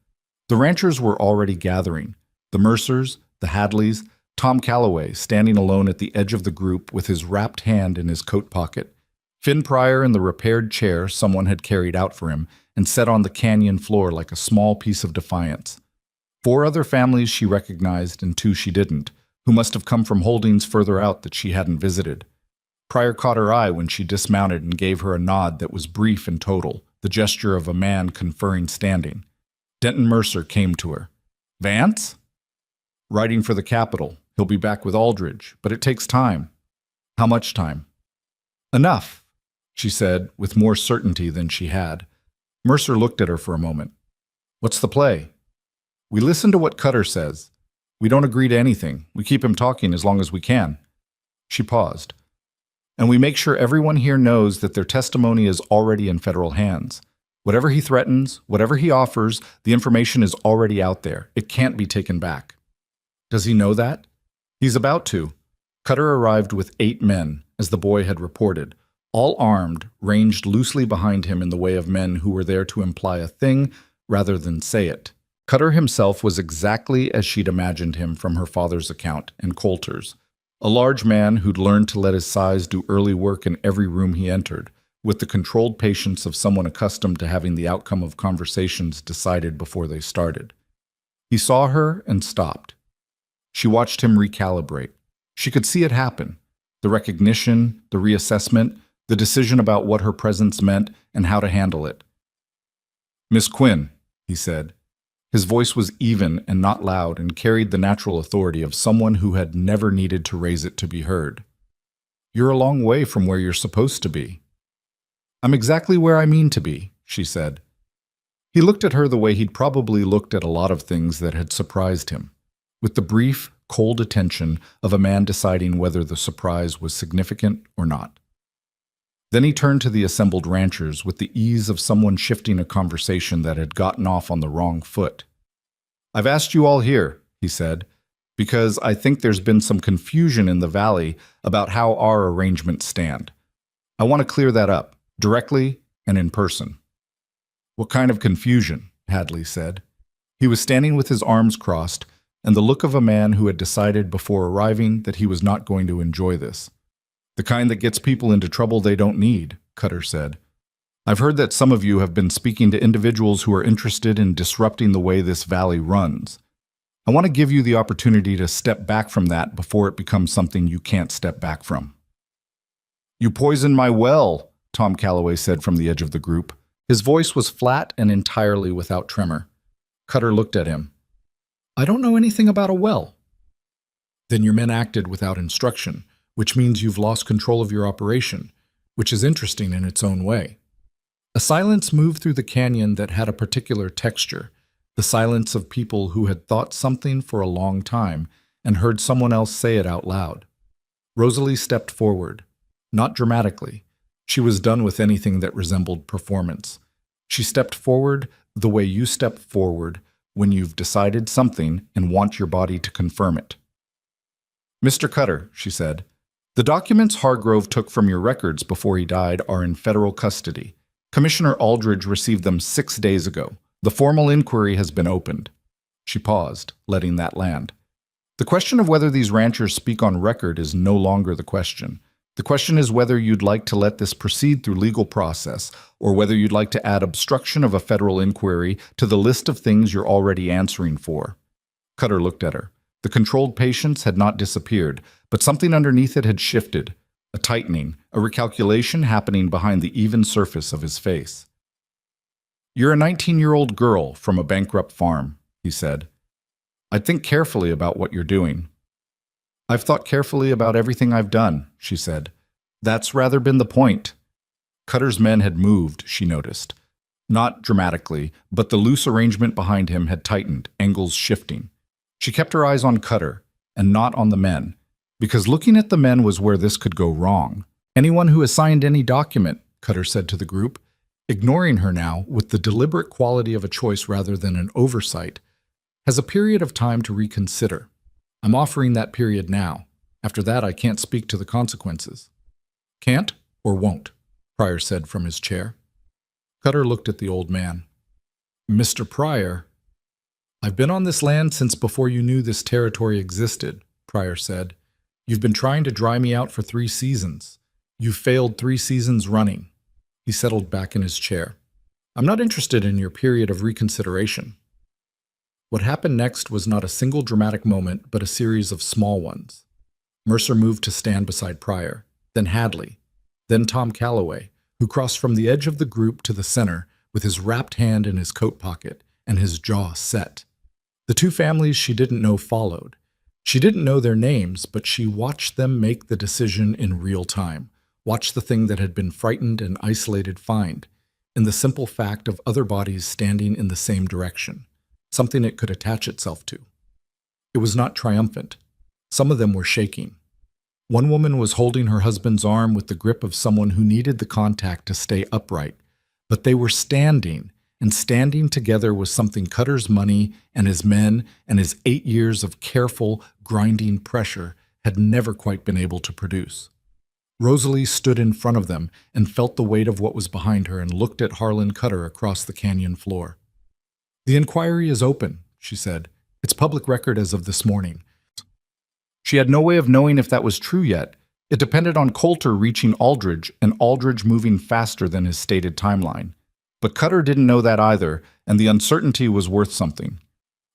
[SPEAKER 1] The ranchers were already gathering. The Mercers, the Hadleys, Tom Calloway standing alone at the edge of the group with his wrapped hand in his coat pocket. Finn Pryor in the repaired chair someone had carried out for him and set on the canyon floor like a small piece of defiance. 4 other families she recognized and 2 she didn't, who must have come from holdings further out that she hadn't visited. Pryor caught her eye when she dismounted and gave her a nod that was brief and total, the gesture of a man conferring standing. Denton Mercer came to her. "Vance?" "Riding for the Capitol. He'll be back with Aldridge, but it takes time." "How much time?" "Enough." she said, with more certainty than she had. Mercer looked at her for a moment. What's the play? We listen to what Cutter says. We don't agree to anything. We keep him talking as long as we can. She paused. And we make sure everyone here knows that their testimony is already in federal hands. Whatever he threatens, whatever he offers, the information is already out there. It can't be taken back. Does he know that? He's about to. Cutter arrived with 8 men, as the boy had reported, all armed, ranged loosely behind him in the way of men who were there to imply a thing rather than say it. Cutter himself was exactly as she'd imagined him from her father's account and Coulter's, a large man who'd learned to let his size do early work in every room he entered, with the controlled patience of someone accustomed to having the outcome of conversations decided before they started. He saw her and stopped. She watched him recalibrate. She could see it happen. The recognition, the reassessment, the decision about what her presence meant and how to handle it. "Miss Quinn," he said. His voice was even and not loud and carried the natural authority of someone who had never needed to raise it to be heard. "You're a long way from where you're supposed to be." "I'm exactly where I mean to be," she said. He looked at her the way he'd probably looked at a lot of things that had surprised him, with the brief, cold attention of a man deciding whether the surprise was significant or not. Then he turned to the assembled ranchers with the ease of someone shifting a conversation that had gotten off on the wrong foot. "I've asked you all here," he said, "because I think there's been some confusion in the valley about how our arrangements stand. I want to clear that up, directly and in person." "What kind of confusion?" Hadley said. He was standing with his arms crossed and the look of a man who had decided before arriving that he was not going to enjoy this. "The kind that gets people into trouble they don't need," Cutter said. "I've heard that some of you have been speaking to individuals who are interested in disrupting the way this valley runs. I want to give you the opportunity to step back from that before it becomes something you can't step back from." "You poisoned my well," Tom Calloway said from the edge of the group. His voice was flat and entirely without tremor. Cutter looked at him. "I don't know anything about a well." "Then your men acted without instruction, which means you've lost control of your operation, which is interesting in its own way." A silence moved through the canyon that had a particular texture, the silence of people who had thought something for a long time and heard someone else say it out loud. Rosalie stepped forward, not dramatically. She was done with anything that resembled performance. She stepped forward the way you step forward when you've decided something and want your body to confirm it. "Mr. Cutter," she said, "the documents Hargrove took from your records before he died are in federal custody. Commissioner Aldridge received them 6 days ago. The formal inquiry has been opened." She paused, letting that land. "The question of whether these ranchers speak on record is no longer the question. The question is whether you'd like to let this proceed through legal process, or whether you'd like to add obstruction of a federal inquiry to the list of things you're already answering for." Cutter looked at her. The controlled patience had not disappeared, but something underneath it had shifted, a tightening, a recalculation happening behind the even surface of his face. "You're a 19-year-old girl from a bankrupt farm," he said. "I'd think carefully about what you're doing." "I've thought carefully about everything I've done," she said. "That's rather been the point." Cutter's men had moved, she noticed. Not dramatically, but the loose arrangement behind him had tightened, angles shifting. She kept her eyes on Cutter, and not on the men, because looking at the men was where this could go wrong. "Anyone who has signed any document," Cutter said to the group, ignoring her now with the deliberate quality of a choice rather than an oversight, "has a period of time to reconsider. I'm offering that period now. After that, I can't speak to the consequences." "Can't or won't?" Pryor said from his chair. Cutter looked at the old man. "Mr. Pryor, I've been on this land since before you knew this territory existed," Pryor said. "You've been trying to dry me out for 3 seasons. You've failed 3 seasons running." He settled back in his chair. "I'm not interested in your period of reconsideration." What happened next was not a single dramatic moment, but a series of small ones. Mercer moved to stand beside Pryor, then Hadley, then Tom Calloway, who crossed from the edge of the group to the center with his wrapped hand in his coat pocket and his jaw set. The 2 families she didn't know followed. She didn't know their names, but she watched them make the decision in real time, Watch the thing that had been frightened and isolated find, in the simple fact of other bodies standing in the same direction, something it could attach itself to. It was not triumphant. Some of them were shaking. One woman was holding her husband's arm with the grip of someone who needed the contact to stay upright, but they were standing, and standing together was something Cutter's money and his men and his 8 years of careful, grinding pressure had never quite been able to produce. Rosalie stood in front of them and felt the weight of what was behind her and looked at Harlan Cutter across the canyon floor. "The inquiry is open," she said. "It's public record as of this morning." She had no way of knowing if that was true yet. It depended on Coulter reaching Aldridge and Aldridge moving faster than his stated timeline. But Cutter didn't know that either, and the uncertainty was worth something.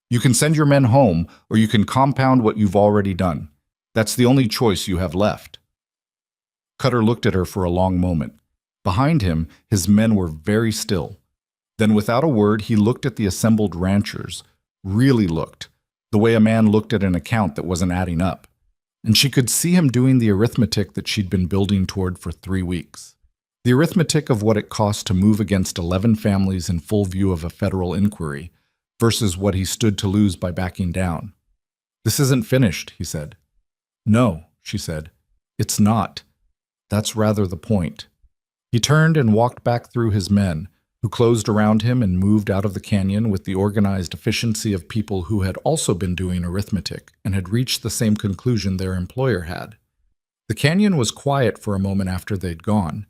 [SPEAKER 1] "You can send your men home, or you can compound what you've already done. That's the only choice you have left." Cutter looked at her for a long moment. Behind him, his men were very still. Then without a word, he looked at the assembled ranchers. Really looked. The way a man looked at an account that wasn't adding up. And she could see him doing the arithmetic that she'd been building toward for 3 weeks. The arithmetic of what it cost to move against 11 families in full view of a federal inquiry, versus what he stood to lose by backing down. "This isn't finished," he said. "No," she said. "It's not. That's rather the point." He turned and walked back through his men, who closed around him and moved out of the canyon with the organized efficiency of people who had also been doing arithmetic and had reached the same conclusion their employer had. The canyon was quiet for a moment after they'd gone.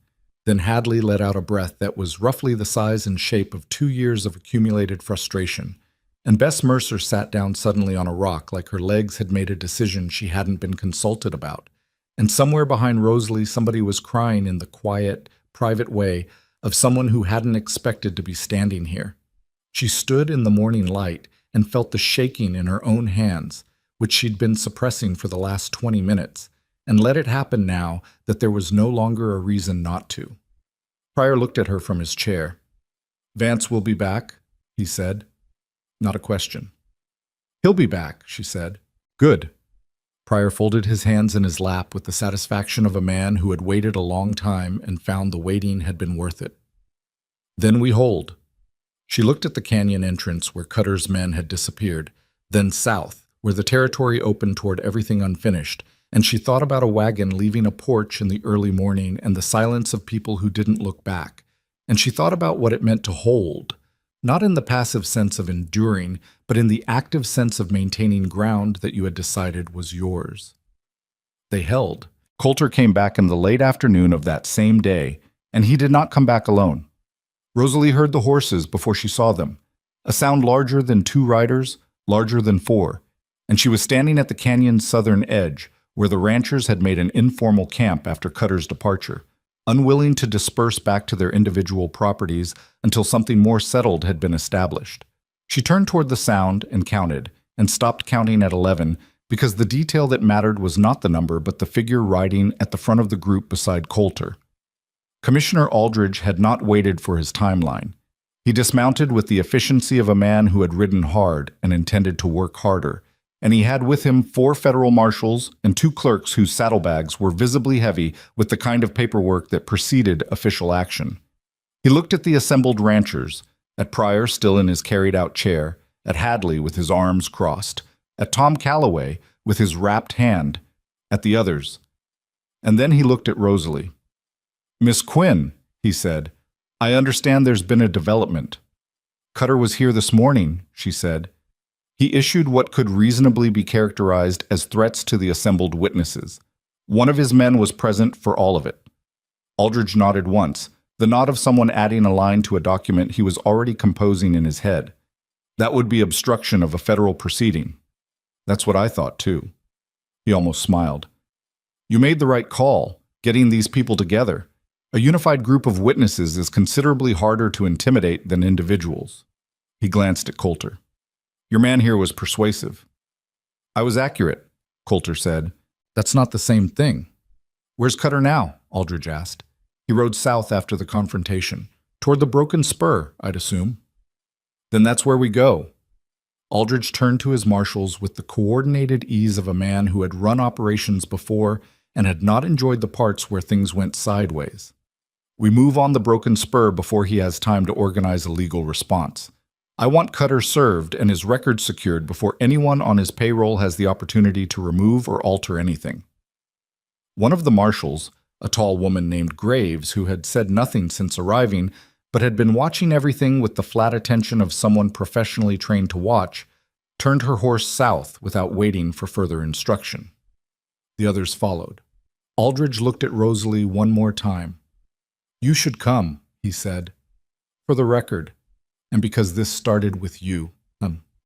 [SPEAKER 1] Then Hadley let out a breath that was roughly the size and shape of 2 years of accumulated frustration, and Bess Mercer sat down suddenly on a rock like her legs had made a decision she hadn't been consulted about, and somewhere behind Rosalie somebody was crying in the quiet, private way of someone who hadn't expected to be standing here. She stood in the morning light and felt the shaking in her own hands, which she'd been suppressing for the last 20 minutes, and let it happen now that there was no longer a reason not to. Pryor looked at her from his chair. "Vance will be back," he said. Not a question. "He'll be back," she said. "Good." Pryor folded his hands in his lap with the satisfaction of a man who had waited a long time and found the waiting had been worth it. "Then we hold." She looked at the canyon entrance where Cutter's men had disappeared, then south, where the territory opened toward everything unfinished, and she thought about a wagon leaving a porch in the early morning and the silence of people who didn't look back, and she thought about what it meant to hold, not in the passive sense of enduring, but in the active sense of maintaining ground that you had decided was yours. They held. Coulter came back in the late afternoon of that same day, and he did not come back alone. Rosalie heard the horses before she saw them, a sound larger than 2 riders, larger than 4, and she was standing at the canyon's southern edge, where the ranchers had made an informal camp after Cutter's departure, unwilling to disperse back to their individual properties until something more settled had been established. She turned toward the sound and counted, and stopped counting at 11 because the detail that mattered was not the number but the figure riding at the front of the group beside Coulter. Commissioner Aldridge had not waited for his timeline. He dismounted with the efficiency of a man who had ridden hard and intended to work harder, and he had with him 4 federal marshals and 2 clerks whose saddlebags were visibly heavy with the kind of paperwork that preceded official action. He looked at the assembled ranchers, at Pryor still in his carried-out chair, at Hadley with his arms crossed, at Tom Calloway with his wrapped hand, at the others. And then he looked at Rosalie. "Miss Quinn," he said, "I understand there's been a development." "Cutter was here this morning," she said. He issued what could reasonably be characterized as threats to the assembled witnesses. One of his men was present for all of it. Aldridge nodded once, the nod of someone adding a line to a document he was already composing in his head. That would be obstruction of a federal proceeding. That's what I thought, too. He almost smiled. "You made the right call, getting these people together. A unified group of witnesses is considerably harder to intimidate than individuals." He glanced at Coulter. "Your man here was persuasive." "I was accurate," Coulter said. "That's not the same thing." "Where's Cutter now?" Aldridge asked. "He rode south after the confrontation. Toward the Broken Spur, I'd assume." "Then that's where we go." Aldridge turned to his marshals with the coordinated ease of a man who had run operations before and had not enjoyed the parts where things went sideways. We move on the broken spur before he has time to organize a legal response. I want Cutter served and his record secured before anyone on his payroll has the opportunity to remove or alter anything. One of the marshals, a tall woman named Graves who had said nothing since arriving, but had been watching everything with the flat attention of someone professionally trained to watch, turned her horse south without waiting for further instruction. The others followed. Aldridge looked at Rosalie one more time. "You should come," he said. "For the record, and because this started with you."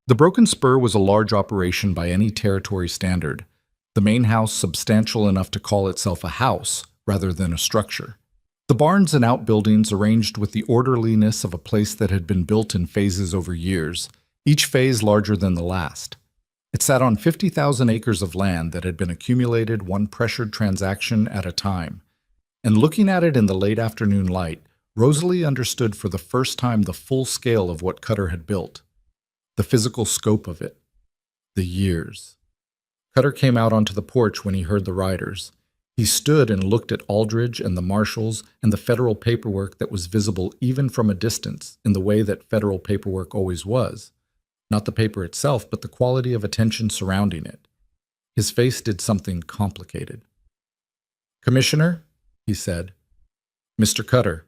[SPEAKER 1] The Broken Spur was a large operation by any territory standard, the main house substantial enough to call itself a house rather than a structure. The barns and outbuildings arranged with the orderliness of a place that had been built in phases over years, each phase larger than the last. It sat on 50,000 acres of land that had been accumulated one pressured transaction at a time. And looking at it in the late afternoon light, Rosalie understood for the first time the full scale of what Cutter had built, the physical scope of it, the years. Cutter came out onto the porch when he heard the riders. He stood and looked at Aldridge and the marshals and the federal paperwork that was visible even from a distance in the way that federal paperwork always was. Not the paper itself, but the quality of attention surrounding it. His face did something complicated. "Commissioner," he said. "Mr. Cutter."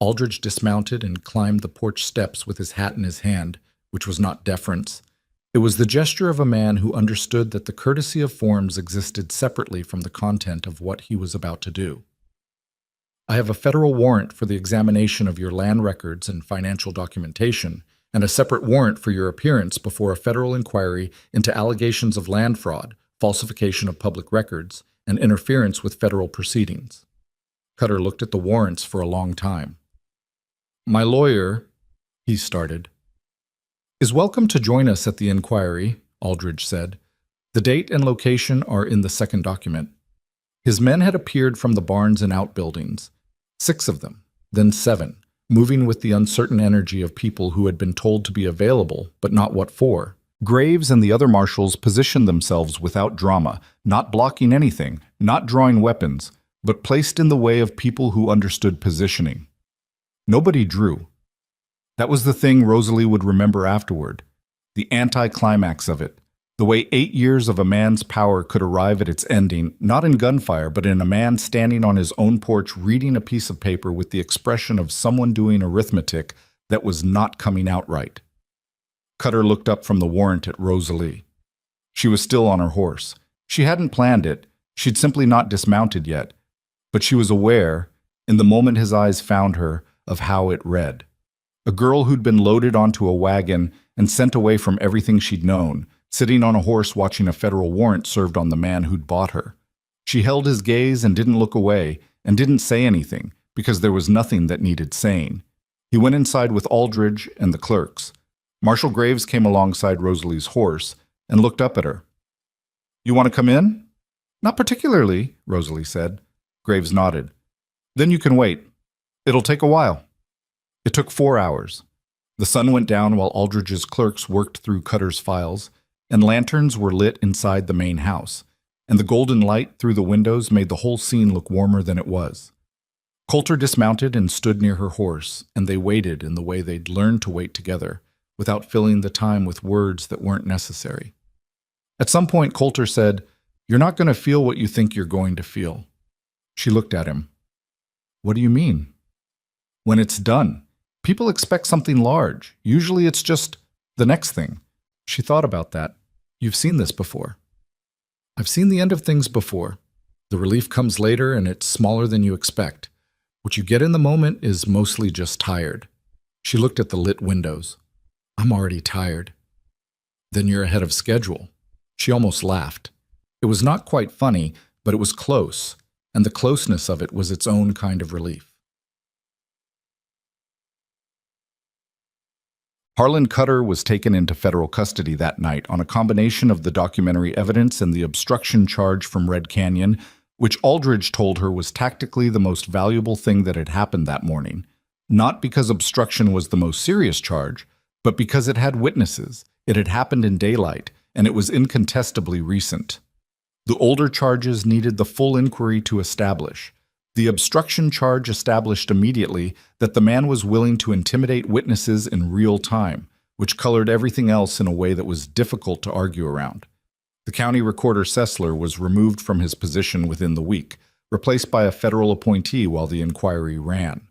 [SPEAKER 1] Aldridge dismounted and climbed the porch steps with his hat in his hand, which was not deference. It was the gesture of a man who understood that the courtesy of forms existed separately from the content of what he was about to do. "I have a federal warrant for the examination of your land records and financial documentation, and a separate warrant for your appearance before a federal inquiry into allegations of land fraud, falsification of public records, and interference with federal proceedings." Cutter looked at the warrants for a long time. "My lawyer," he started. "Is welcome to join us at the inquiry," Aldridge said. "The date and location are in the second document." His men had appeared from the barns and outbuildings, 6 of them, then 7, moving with the uncertain energy of people who had been told to be available, but not what for. Graves and the other marshals positioned themselves without drama, not blocking anything, not drawing weapons, but placed in the way of people who understood positioning. Nobody drew. That was the thing Rosalie would remember afterward, the anticlimax of it, the way 8 years of a man's power could arrive at its ending, not in gunfire, but in a man standing on his own porch reading a piece of paper with the expression of someone doing arithmetic that was not coming out right. Cutter looked up from the warrant at Rosalie. She was still on her horse. She hadn't planned it. She'd simply not dismounted yet. But she was aware, in the moment his eyes found her, of how it read. A girl who'd been loaded onto a wagon and sent away from everything she'd known, sitting on a horse watching a federal warrant served on the man who'd bought her. She held his gaze and didn't look away, and didn't say anything, because there was nothing that needed saying. He went inside with Aldridge and the clerks. Marshal Graves came alongside Rosalie's horse and looked up at her. "You want to come in?" "Not particularly," Rosalie said. Graves nodded. "Then you can wait. It'll take a while." It took 4 hours. The sun went down while Aldridge's clerks worked through Cutter's files, and lanterns were lit inside the main house, and the golden light through the windows made the whole scene look warmer than it was. Coulter dismounted and stood near her horse, and they waited in the way they'd learned to wait together, without filling the time with words that weren't necessary. At some point, Coulter said, "You're not going to feel what you think you're going to feel." She looked at him. "What do you mean?" "When it's done. People expect something large. Usually it's just the next thing." She thought about that. "You've seen this before." "I've seen the end of things before. The relief comes later and it's smaller than you expect. What you get in the moment is mostly just tired." She looked at the lit windows. "I'm already tired." "Then you're ahead of schedule." She almost laughed. It was not quite funny, but it was close, and the closeness of it was its own kind of relief. Harlan Cutter was taken into federal custody that night on a combination of the documentary evidence and the obstruction charge from Red Canyon, which Aldridge told her was tactically the most valuable thing that had happened that morning, not because obstruction was the most serious charge, but because it had witnesses, it had happened in daylight, and it was incontestably recent. The older charges needed the full inquiry to establish. The obstruction charge established immediately that the man was willing to intimidate witnesses in real time, which colored everything else in a way that was difficult to argue around. The county recorder Sessler was removed from his position within the week, replaced by a federal appointee while the inquiry ran.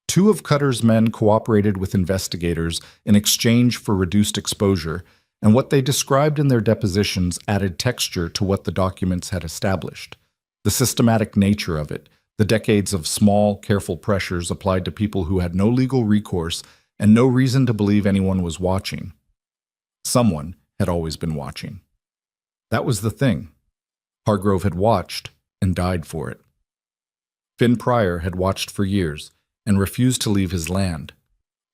[SPEAKER 1] Two of Cutter's men cooperated with investigators in exchange for reduced exposure, and what they described in their depositions added texture to what the documents had established. The systematic nature of it, the decades of small, careful pressures applied to people who had no legal recourse and no reason to believe anyone was watching. Someone had always been watching. That was the thing. Hargrove had watched and died for it. Finn Pryor had watched for years and refused to leave his land.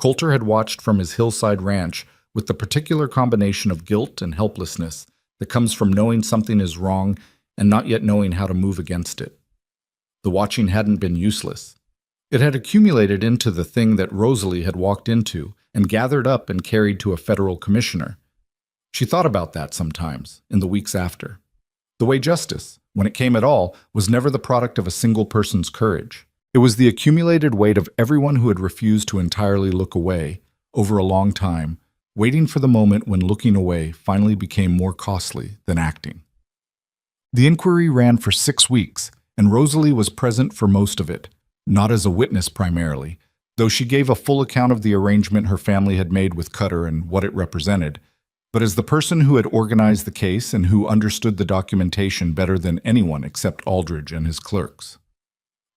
[SPEAKER 1] Coulter had watched from his hillside ranch with the particular combination of guilt and helplessness that comes from knowing something is wrong and not yet knowing how to move against it. The watching hadn't been useless. It had accumulated into the thing that Rosalie had walked into and gathered up and carried to a federal commissioner. She thought about that sometimes, in the weeks after. The way justice, when it came at all, was never the product of a single person's courage. It was the accumulated weight of everyone who had refused to entirely look away, over a long time, waiting for the moment when looking away finally became more costly than acting. The inquiry ran for 6 weeks, and Rosalie was present for most of it, not as a witness primarily, though she gave a full account of the arrangement her family had made with Cutter and what it represented, but as the person who had organized the case and who understood the documentation better than anyone except Aldridge and his clerks.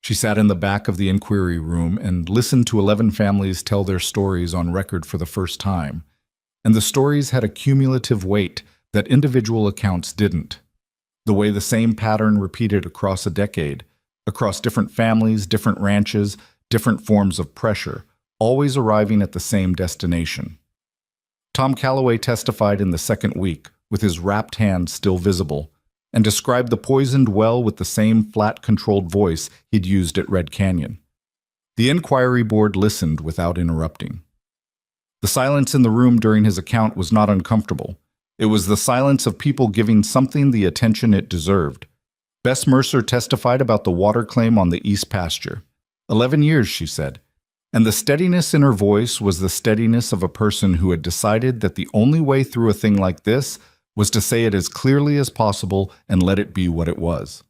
[SPEAKER 1] She sat in the back of the inquiry room and listened to 11 families tell their stories on record for the first time, and the stories had a cumulative weight that individual accounts didn't. The way the same pattern repeated across a decade, across different families, different ranches, different forms of pressure, always arriving at the same destination. Tom Calloway testified in the second week, with his wrapped hand still visible, and described the poisoned well with the same flat, controlled voice he'd used at Red Canyon. The inquiry board listened without interrupting. The silence in the room during his account was not uncomfortable. It was the silence of people giving something the attention it deserved. Bess Mercer testified about the water claim on the East Pasture. 11 years, she said. And the steadiness in her voice was the steadiness of a person who had decided that the only way through a thing like this was to say it as clearly as possible and let it be what it was.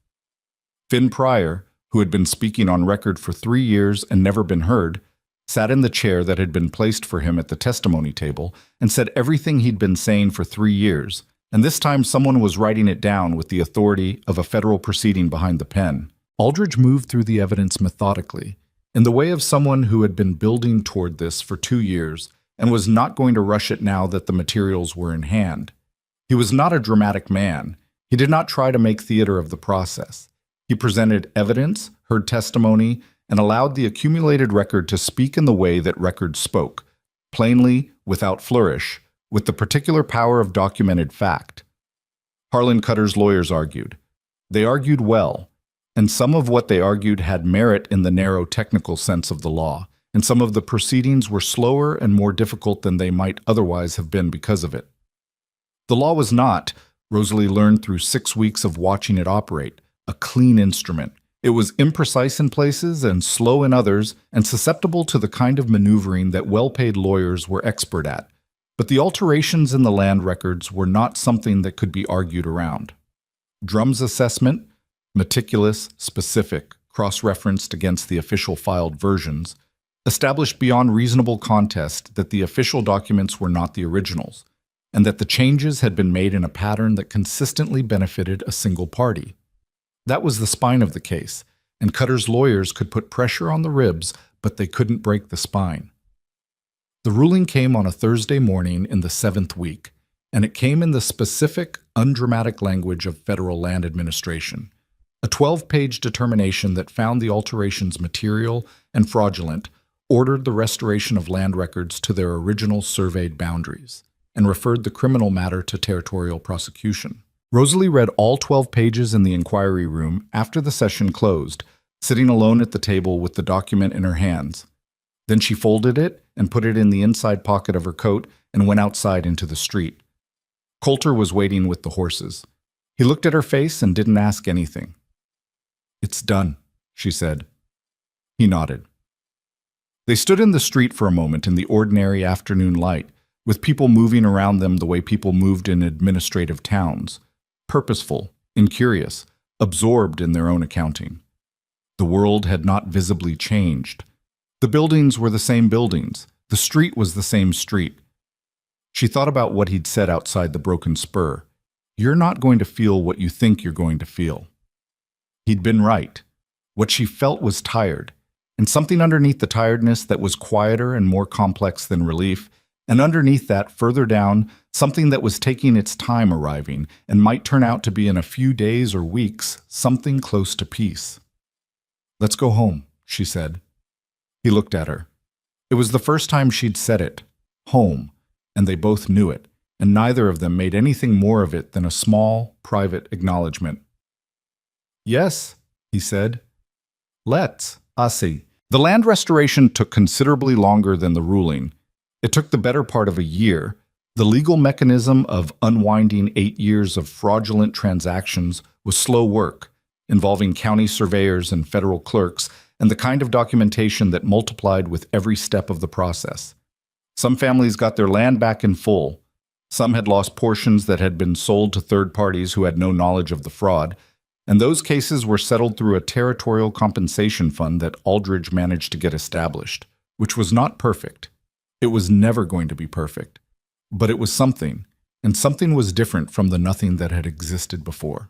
[SPEAKER 1] Finn Pryor, who had been speaking on record for 3 years and never been heard, sat in the chair that had been placed for him at the testimony table and said everything he'd been saying for 3 years, and this time someone was writing it down with the authority of a federal proceeding behind the pen. Aldridge moved through the evidence methodically, in the way of someone who had been building toward this for 2 years and was not going to rush it now that the materials were in hand. He was not a dramatic man. He did not try to make theater of the process. He presented evidence, heard testimony, and allowed the accumulated record to speak in the way that record spoke, plainly, without flourish, with the particular power of documented fact. Harlan Cutter's lawyers argued. They argued well, and some of what they argued had merit in the narrow technical sense of the law, and some of the proceedings were slower and more difficult than they might otherwise have been because of it. The law was not, Rosalie learned through 6 weeks of watching it operate, a clean instrument. It was imprecise in places and slow in others, and susceptible to the kind of maneuvering that well-paid lawyers were expert at. But the alterations in the land records were not something that could be argued around. Drum's assessment, meticulous, specific, cross-referenced against the official filed versions, established beyond reasonable contest that the official documents were not the originals, and that the changes had been made in a pattern that consistently benefited a single party. That was the spine of the case, and Cutter's lawyers could put pressure on the ribs, but they couldn't break the spine. The ruling came on a Thursday morning in the 7th week, and it came in the specific, undramatic language of federal land administration. A 12-page determination that found the alterations material and fraudulent, ordered the restoration of land records to their original surveyed boundaries, and referred the criminal matter to territorial prosecution. Rosalie read all 12 pages in the inquiry room after the session closed, sitting alone at the table with the document in her hands. Then she folded it and put it in the inside pocket of her coat and went outside into the street. Coulter was waiting with the horses. He looked at her face and didn't ask anything. "It's done," she said. He nodded. They stood in the street for a moment in the ordinary afternoon light, with people moving around them the way people moved in administrative towns, purposeful, incurious, absorbed in their own accounting. The world had not visibly changed. The buildings were the same buildings. The street was the same street. She thought about what he'd said outside the broken spur. "You're not going to feel what you think you're going to feel." He'd been right. What she felt was tired, and something underneath the tiredness that was quieter and more complex than relief, and underneath that, further down, something that was taking its time arriving and might turn out to be in a few days or weeks, something close to peace. "Let's go home," she said. He looked at her. It was the first time she'd said it, home, and they both knew it, and neither of them made anything more of it than a small, private acknowledgement. "Yes," he said. "Let's, see." The land restoration took considerably longer than the ruling. It took the better part of a year. The legal mechanism of unwinding 8 years of fraudulent transactions was slow work, involving county surveyors and federal clerks, and the kind of documentation that multiplied with every step of the process. Some families got their land back in full. Some had lost portions that had been sold to third parties who had no knowledge of the fraud, and those cases were settled through a territorial compensation fund that Aldridge managed to get established, which was not perfect. It was never going to be perfect. But it was something, and something was different from the nothing that had existed before.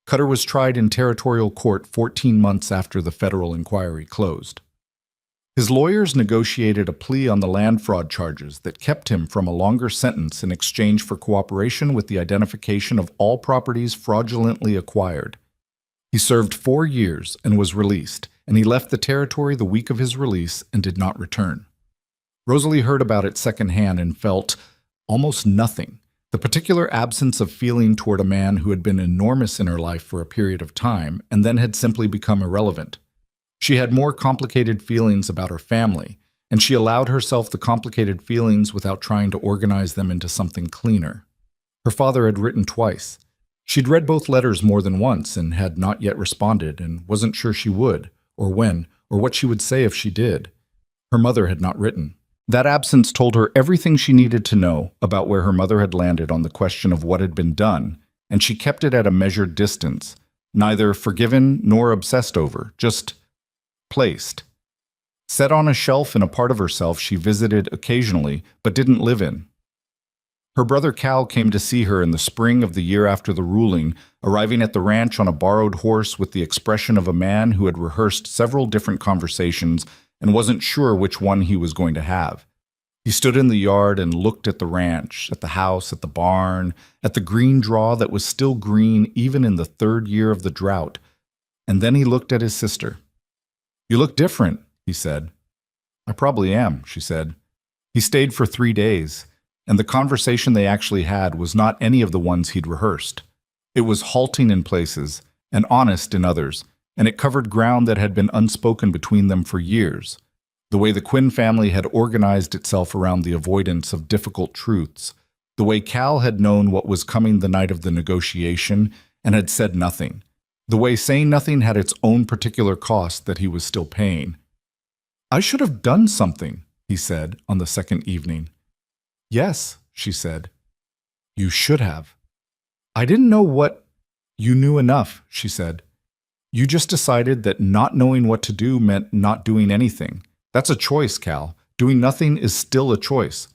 [SPEAKER 1] Cutter was tried in territorial court 14 months after the federal inquiry closed. His lawyers negotiated a plea on the land fraud charges that kept him from a longer sentence in exchange for cooperation with the identification of all properties fraudulently acquired. He served 4 years and was released, and he left the territory the week of his release and did not return. Rosalie heard about it secondhand and felt almost nothing. The particular absence of feeling toward a man who had been enormous in her life for a period of time and then had simply become irrelevant. She had more complicated feelings about her family, and she allowed herself the complicated feelings without trying to organize them into something cleaner. Her father had written twice. She'd read both letters more than once and had not yet responded and wasn't sure she would, or when, or what she would say if she did. Her mother had not written. That absence told her everything she needed to know about where her mother had landed on the question of what had been done, and she kept it at a measured distance, neither forgiven nor obsessed over, just placed. Set on a shelf in a part of herself she visited occasionally, but didn't live in. Her brother Cal came to see her in the spring of the year after the ruling, arriving at the ranch on a borrowed horse with the expression of a man who had rehearsed several different conversations and wasn't sure which one he was going to have. He stood in the yard and looked at the ranch, at the house, at the barn, at the green draw that was still green even in the 3rd year of the drought. And then he looked at his sister. "You look different," he said. "I probably am," she said. He stayed for 3 days, and the conversation they actually had was not any of the ones he'd rehearsed. It was halting in places and honest in others, and it covered ground that had been unspoken between them for years. The way the Quinn family had organized itself around the avoidance of difficult truths. The way Cal had known what was coming the night of the negotiation and had said nothing. The way saying nothing had its own particular cost that he was still paying. "I should have done something," he said on the second evening. "Yes," she said. "You should have." "I didn't know what—" "You knew enough," she said. "You just decided that not knowing what to do meant not doing anything. That's a choice, Cal. Doing nothing is still a choice."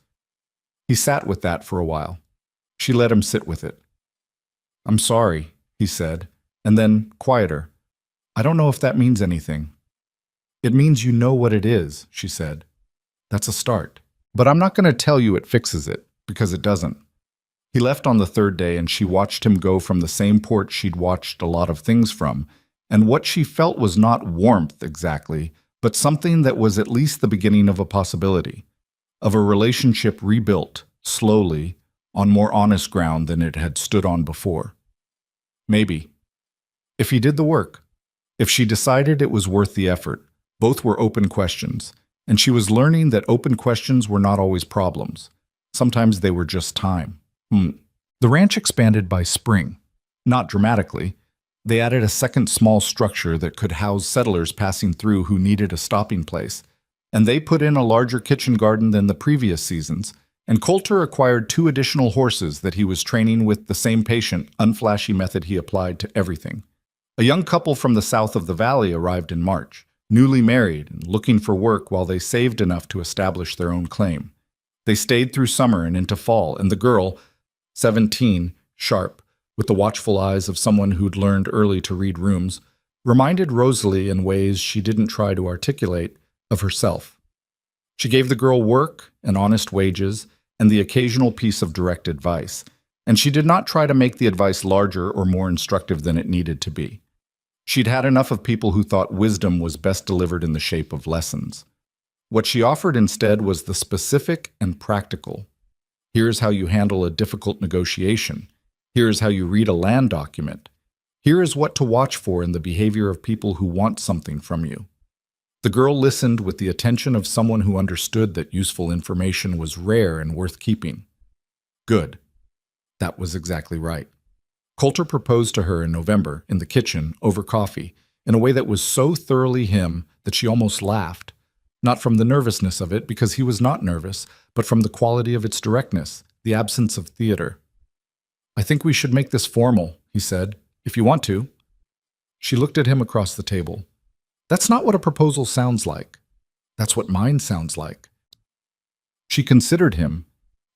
[SPEAKER 1] He sat with that for a while. She let him sit with it. "I'm sorry," he said, and then, quieter, "I don't know if that means anything." "It means you know what it is," she said. "That's a start. But I'm not going to tell you it fixes it, because it doesn't." He left on the 3rd day, and she watched him go from the same porch she'd watched a lot of things from, and what she felt was not warmth exactly, but something that was at least the beginning of a possibility, of a relationship rebuilt, slowly, on more honest ground than it had stood on before. Maybe. If he did the work. If she decided it was worth the effort. Both were open questions, and she was learning that open questions were not always problems. Sometimes they were just time. The ranch expanded by spring. Not dramatically. They added a second small structure that could house settlers passing through who needed a stopping place. And they put in a larger kitchen garden than the previous seasons, and Coulter acquired 2 additional horses that he was training with the same patient, unflashy method he applied to everything. A young couple from the south of the valley arrived in March, newly married and looking for work while they saved enough to establish their own claim. They stayed through summer and into fall, and the girl, 17, sharp, with the watchful eyes of someone who'd learned early to read rooms, reminded Rosalie in ways she didn't try to articulate of herself. She gave the girl work and honest wages and the occasional piece of direct advice, and she did not try to make the advice larger or more instructive than it needed to be. She'd had enough of people who thought wisdom was best delivered in the shape of lessons. What she offered instead was the specific and practical. Here's how you handle a difficult negotiation. Here's how you read a land document. Here is what to watch for in the behavior of people who want something from you. The girl listened with the attention of someone who understood that useful information was rare and worth keeping. Good. That was exactly right. Coulter proposed to her in November, in the kitchen, over coffee, in a way that was so thoroughly him that she almost laughed. Not from the nervousness of it, because he was not nervous, but from the quality of its directness, the absence of theater. "I think we should make this formal," he said, "if you want to." She looked at him across the table. "That's not what a proposal sounds like. That's what mine sounds like." She considered him,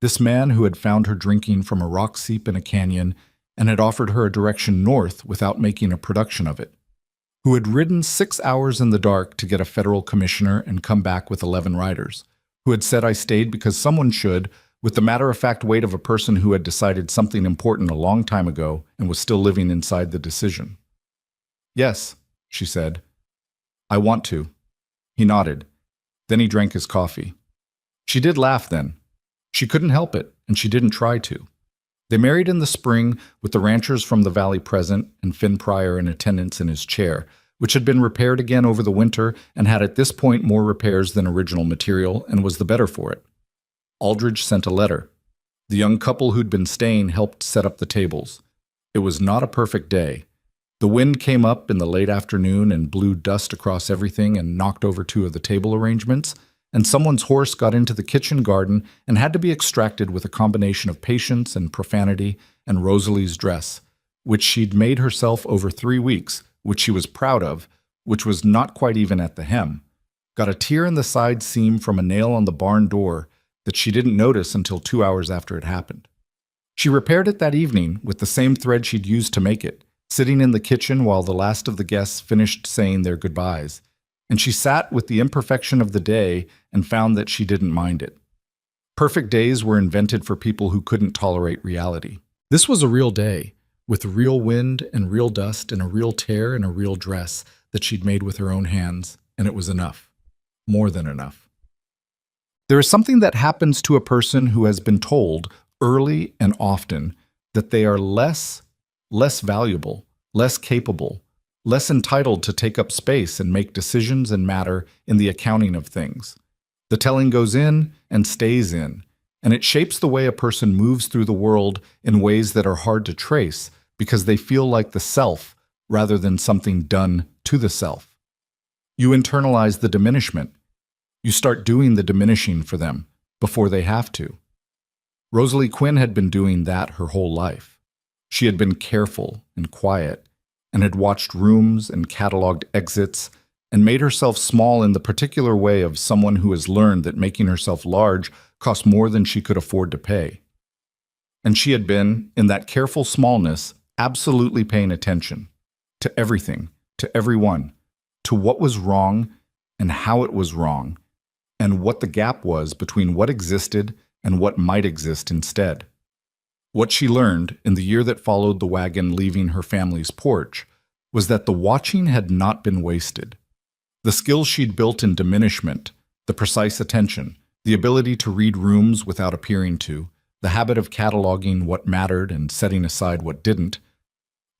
[SPEAKER 1] this man who had found her drinking from a rock seep in a canyon and had offered her a direction north without making a production of it, who had ridden 6 hours in the dark to get a federal commissioner and come back with 11 riders, who had said I stayed because someone should, with the matter-of-fact weight of a person who had decided something important a long time ago and was still living inside the decision. "Yes," she said. "I want to." He nodded. Then he drank his coffee. She did laugh then. She couldn't help it, and she didn't try to. They married in the spring with the ranchers from the valley present and Finn Pryor in attendance in his chair, which had been repaired again over the winter and had at this point more repairs than original material and was the better for it. Aldridge sent a letter. The young couple who'd been staying helped set up the tables. It was not a perfect day. The wind came up in the late afternoon and blew dust across everything and knocked over 2 of the table arrangements, and someone's horse got into the kitchen garden and had to be extracted with a combination of patience and profanity and Rosalie's dress, which she'd made herself over 3 weeks, which she was proud of, which was not quite even at the hem, got a tear in the side seam from a nail on the barn door that she didn't notice until 2 hours after it happened. She repaired it that evening with the same thread she'd used to make it, sitting in the kitchen while the last of the guests finished saying their goodbyes, and she sat with the imperfection of the day and found that she didn't mind it. Perfect days were invented for people who couldn't tolerate reality. This was a real day, with real wind and real dust and a real tear in a real dress that she'd made with her own hands, and it was enough. More than enough. There is something that happens to a person who has been told, early and often, that they are less valuable, less capable, less entitled to take up space and make decisions and matter in the accounting of things. The telling goes in and stays in, and it shapes the way a person moves through the world in ways that are hard to trace because they feel like the self rather than something done to the self. You internalize the diminishment. You start doing the diminishing for them before they have to. Rosalie Quinn had been doing that her whole life. She had been careful and quiet, and had watched rooms and cataloged exits, and made herself small in the particular way of someone who has learned that making herself large costs more than she could afford to pay. And she had been, in that careful smallness, absolutely paying attention to everything, to everyone, to what was wrong and how it was wrong, and what the gap was between what existed and what might exist instead. What she learned in the year that followed the wagon leaving her family's porch was that the watching had not been wasted. The skills she'd built in diminishment, the precise attention, the ability to read rooms without appearing to, the habit of cataloging what mattered and setting aside what didn't,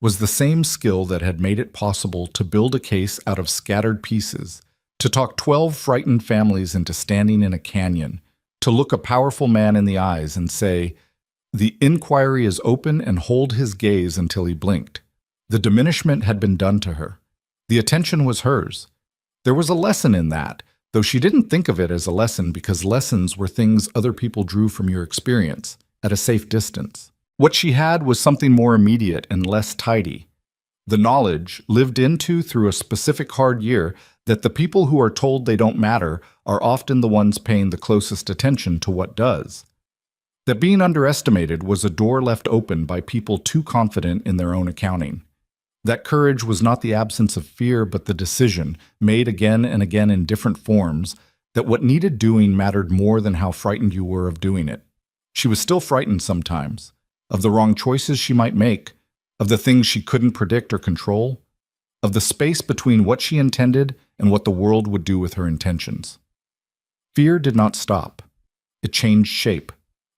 [SPEAKER 1] was the same skill that had made it possible to build a case out of scattered pieces, to talk 12 frightened families into standing in a canyon, to look a powerful man in the eyes and say, The inquiry is open and hold his gaze until he blinked. The diminishment had been done to her. The attention was hers. There was a lesson in that, though she didn't think of it as a lesson because lessons were things other people drew from your experience, at a safe distance. What she had was something more immediate and less tidy. The knowledge, lived into through a specific hard year, that the people who are told they don't matter are often the ones paying the closest attention to what does. That being underestimated was a door left open by people too confident in their own accounting. That courage was not the absence of fear, but the decision, made again and again in different forms, that what needed doing mattered more than how frightened you were of doing it. She was still frightened sometimes, of the wrong choices she might make, of the things she couldn't predict or control, of the space between what she intended and what the world would do with her intentions. Fear did not stop. It changed shape.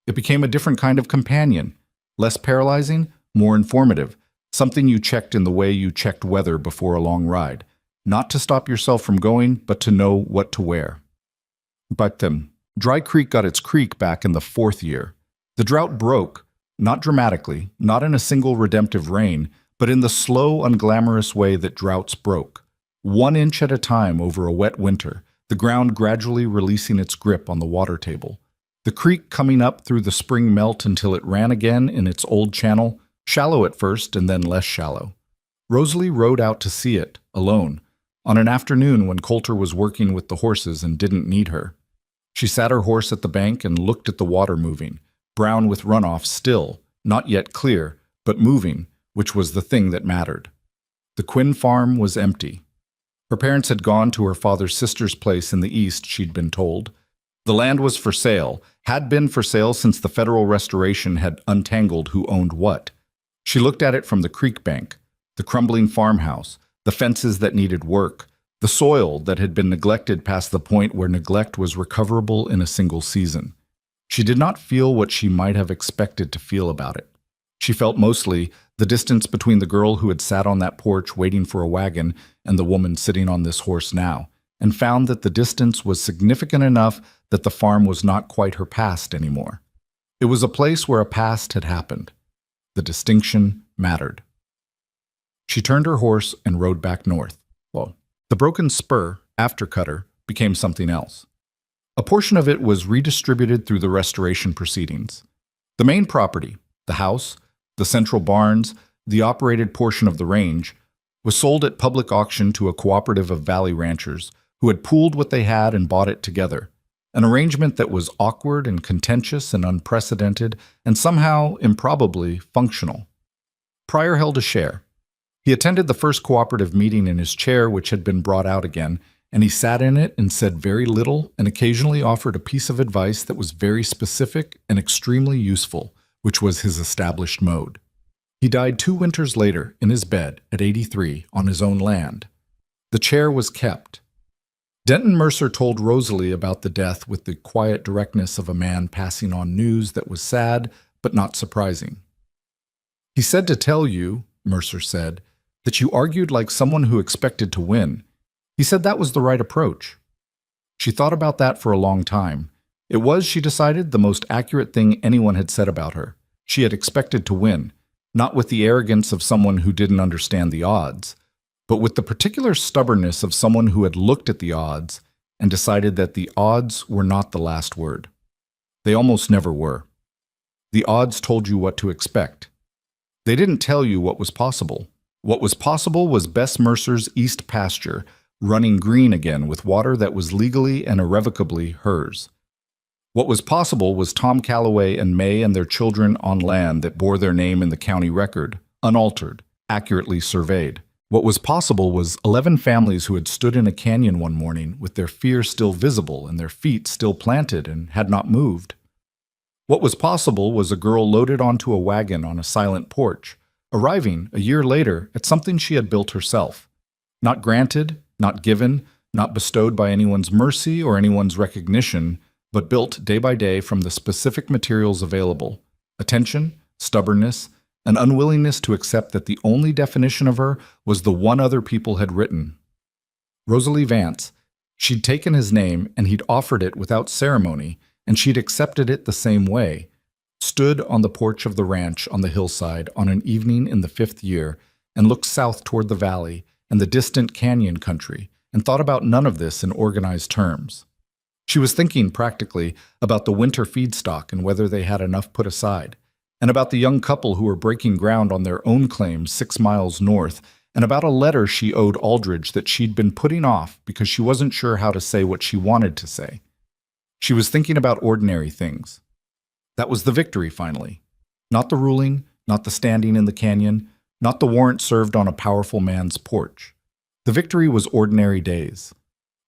[SPEAKER 1] It became a different kind of companion, less paralyzing, more informative, something you checked in the way you checked weather before a long ride, not to stop yourself from going, but to know what to wear. But Dry Creek got its creek back in the 4th year. The drought broke, not dramatically, not in a single redemptive rain, but in the slow, unglamorous way that droughts broke. 1 inch at a time over a wet winter, the ground gradually releasing its grip on the water table. The creek coming up through the spring melt until it ran again in its old channel, shallow at first and then less shallow. Rosalie rode out to see it, alone, on an afternoon when Coulter was working with the horses and didn't need her. She sat her horse at the bank and looked at the water moving, brown with runoff still, not yet clear, but moving, which was the thing that mattered. The Quinn farm was empty. Her parents had gone to her father's sister's place in the east, she'd been told. The land was for sale, had been for sale since the federal restoration had untangled who owned what. She looked at it from the creek bank, the crumbling farmhouse, the fences that needed work, the soil that had been neglected past the point where neglect was recoverable in a single season. She did not feel what she might have expected to feel about it. She felt mostly the distance between the girl who had sat on that porch waiting for a wagon and the woman sitting on this horse now, and found that the distance was significant enough that the farm was not quite her past anymore. It was a place where a past had happened. The distinction mattered. She turned her horse and rode back north. The broken spur, after cutter, became something else. A portion of it was redistributed through the restoration proceedings. The main property, the house, the central barns, the operated portion of the range, was sold at public auction to a cooperative of valley ranchers who had pooled what they had and bought it together, an arrangement that was awkward and contentious and unprecedented and somehow, improbably, functional. Pryor held a share. He attended the first cooperative meeting in his chair, which had been brought out again, and he sat in it and said very little and occasionally offered a piece of advice that was very specific and extremely useful, which was his established mode. He died 2 winters later in his bed at 83 on his own land. The chair was kept. Denton Mercer told Rosalie about the death with the quiet directness of a man passing on news that was sad but not surprising. He said to tell you, Mercer said, that you argued like someone who expected to win. He said that was the right approach. She thought about that for a long time. It was, she decided, the most accurate thing anyone had said about her. She had expected to win, not with the arrogance of someone who didn't understand the odds, but with the particular stubbornness of someone who had looked at the odds and decided that the odds were not the last word. They almost never were. The odds told you what to expect. They didn't tell you what was possible. What was possible was Bess Mercer's east pasture, running green again with water that was legally and irrevocably hers. What was possible was Tom Calloway and May and their children on land that bore their name in the county record, unaltered, accurately surveyed. What was possible was 11 families who had stood in a canyon one morning with their fear still visible and their feet still planted and had not moved. What was possible was a girl loaded onto a wagon on a silent porch, arriving a year later at something she had built herself. Not granted, not given, not bestowed by anyone's mercy or anyone's recognition, but built day by day from the specific materials available: attention, stubbornness, an unwillingness to accept that the only definition of her was the one other people had written. Rosalie Vance. She'd taken his name and he'd offered it without ceremony, and she'd accepted it the same way. stood on the porch of the ranch on the hillside on an evening in the 5th year and looked south toward the valley and the distant canyon country and thought about none of this in organized terms. She was thinking, practically, about the winter feedstock and whether they had enough put aside, and about the young couple who were breaking ground on their own claim 6 miles north, and about a letter she owed Aldridge that she'd been putting off because she wasn't sure how to say what she wanted to say. She was thinking about ordinary things. That was the victory, finally. Not the ruling, not the standing in the canyon, not the warrant served on a powerful man's porch. The victory was ordinary days.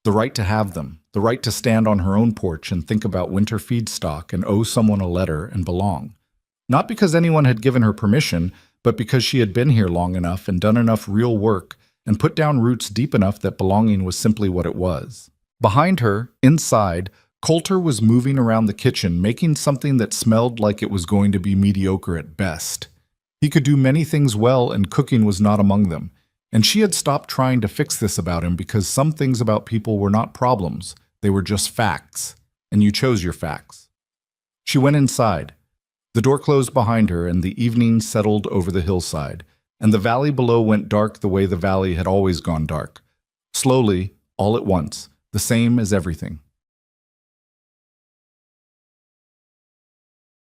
[SPEAKER 1] The right to have them, the right to stand on her own porch and think about winter feedstock and owe someone a letter and belong. Not because anyone had given her permission, but because she had been here long enough and done enough real work and put down roots deep enough that belonging was simply what it was. Behind her, inside, Coulter was moving around the kitchen, making something that smelled like it was going to be mediocre at best. He could do many things well, and cooking was not among them. And she had stopped trying to fix this about him because some things about people were not problems. They were just facts, and you chose your facts. She went inside. The door closed behind her, and the evening settled over the hillside, and the valley below went dark the way the valley had always gone dark. Slowly, all at once, the same as everything.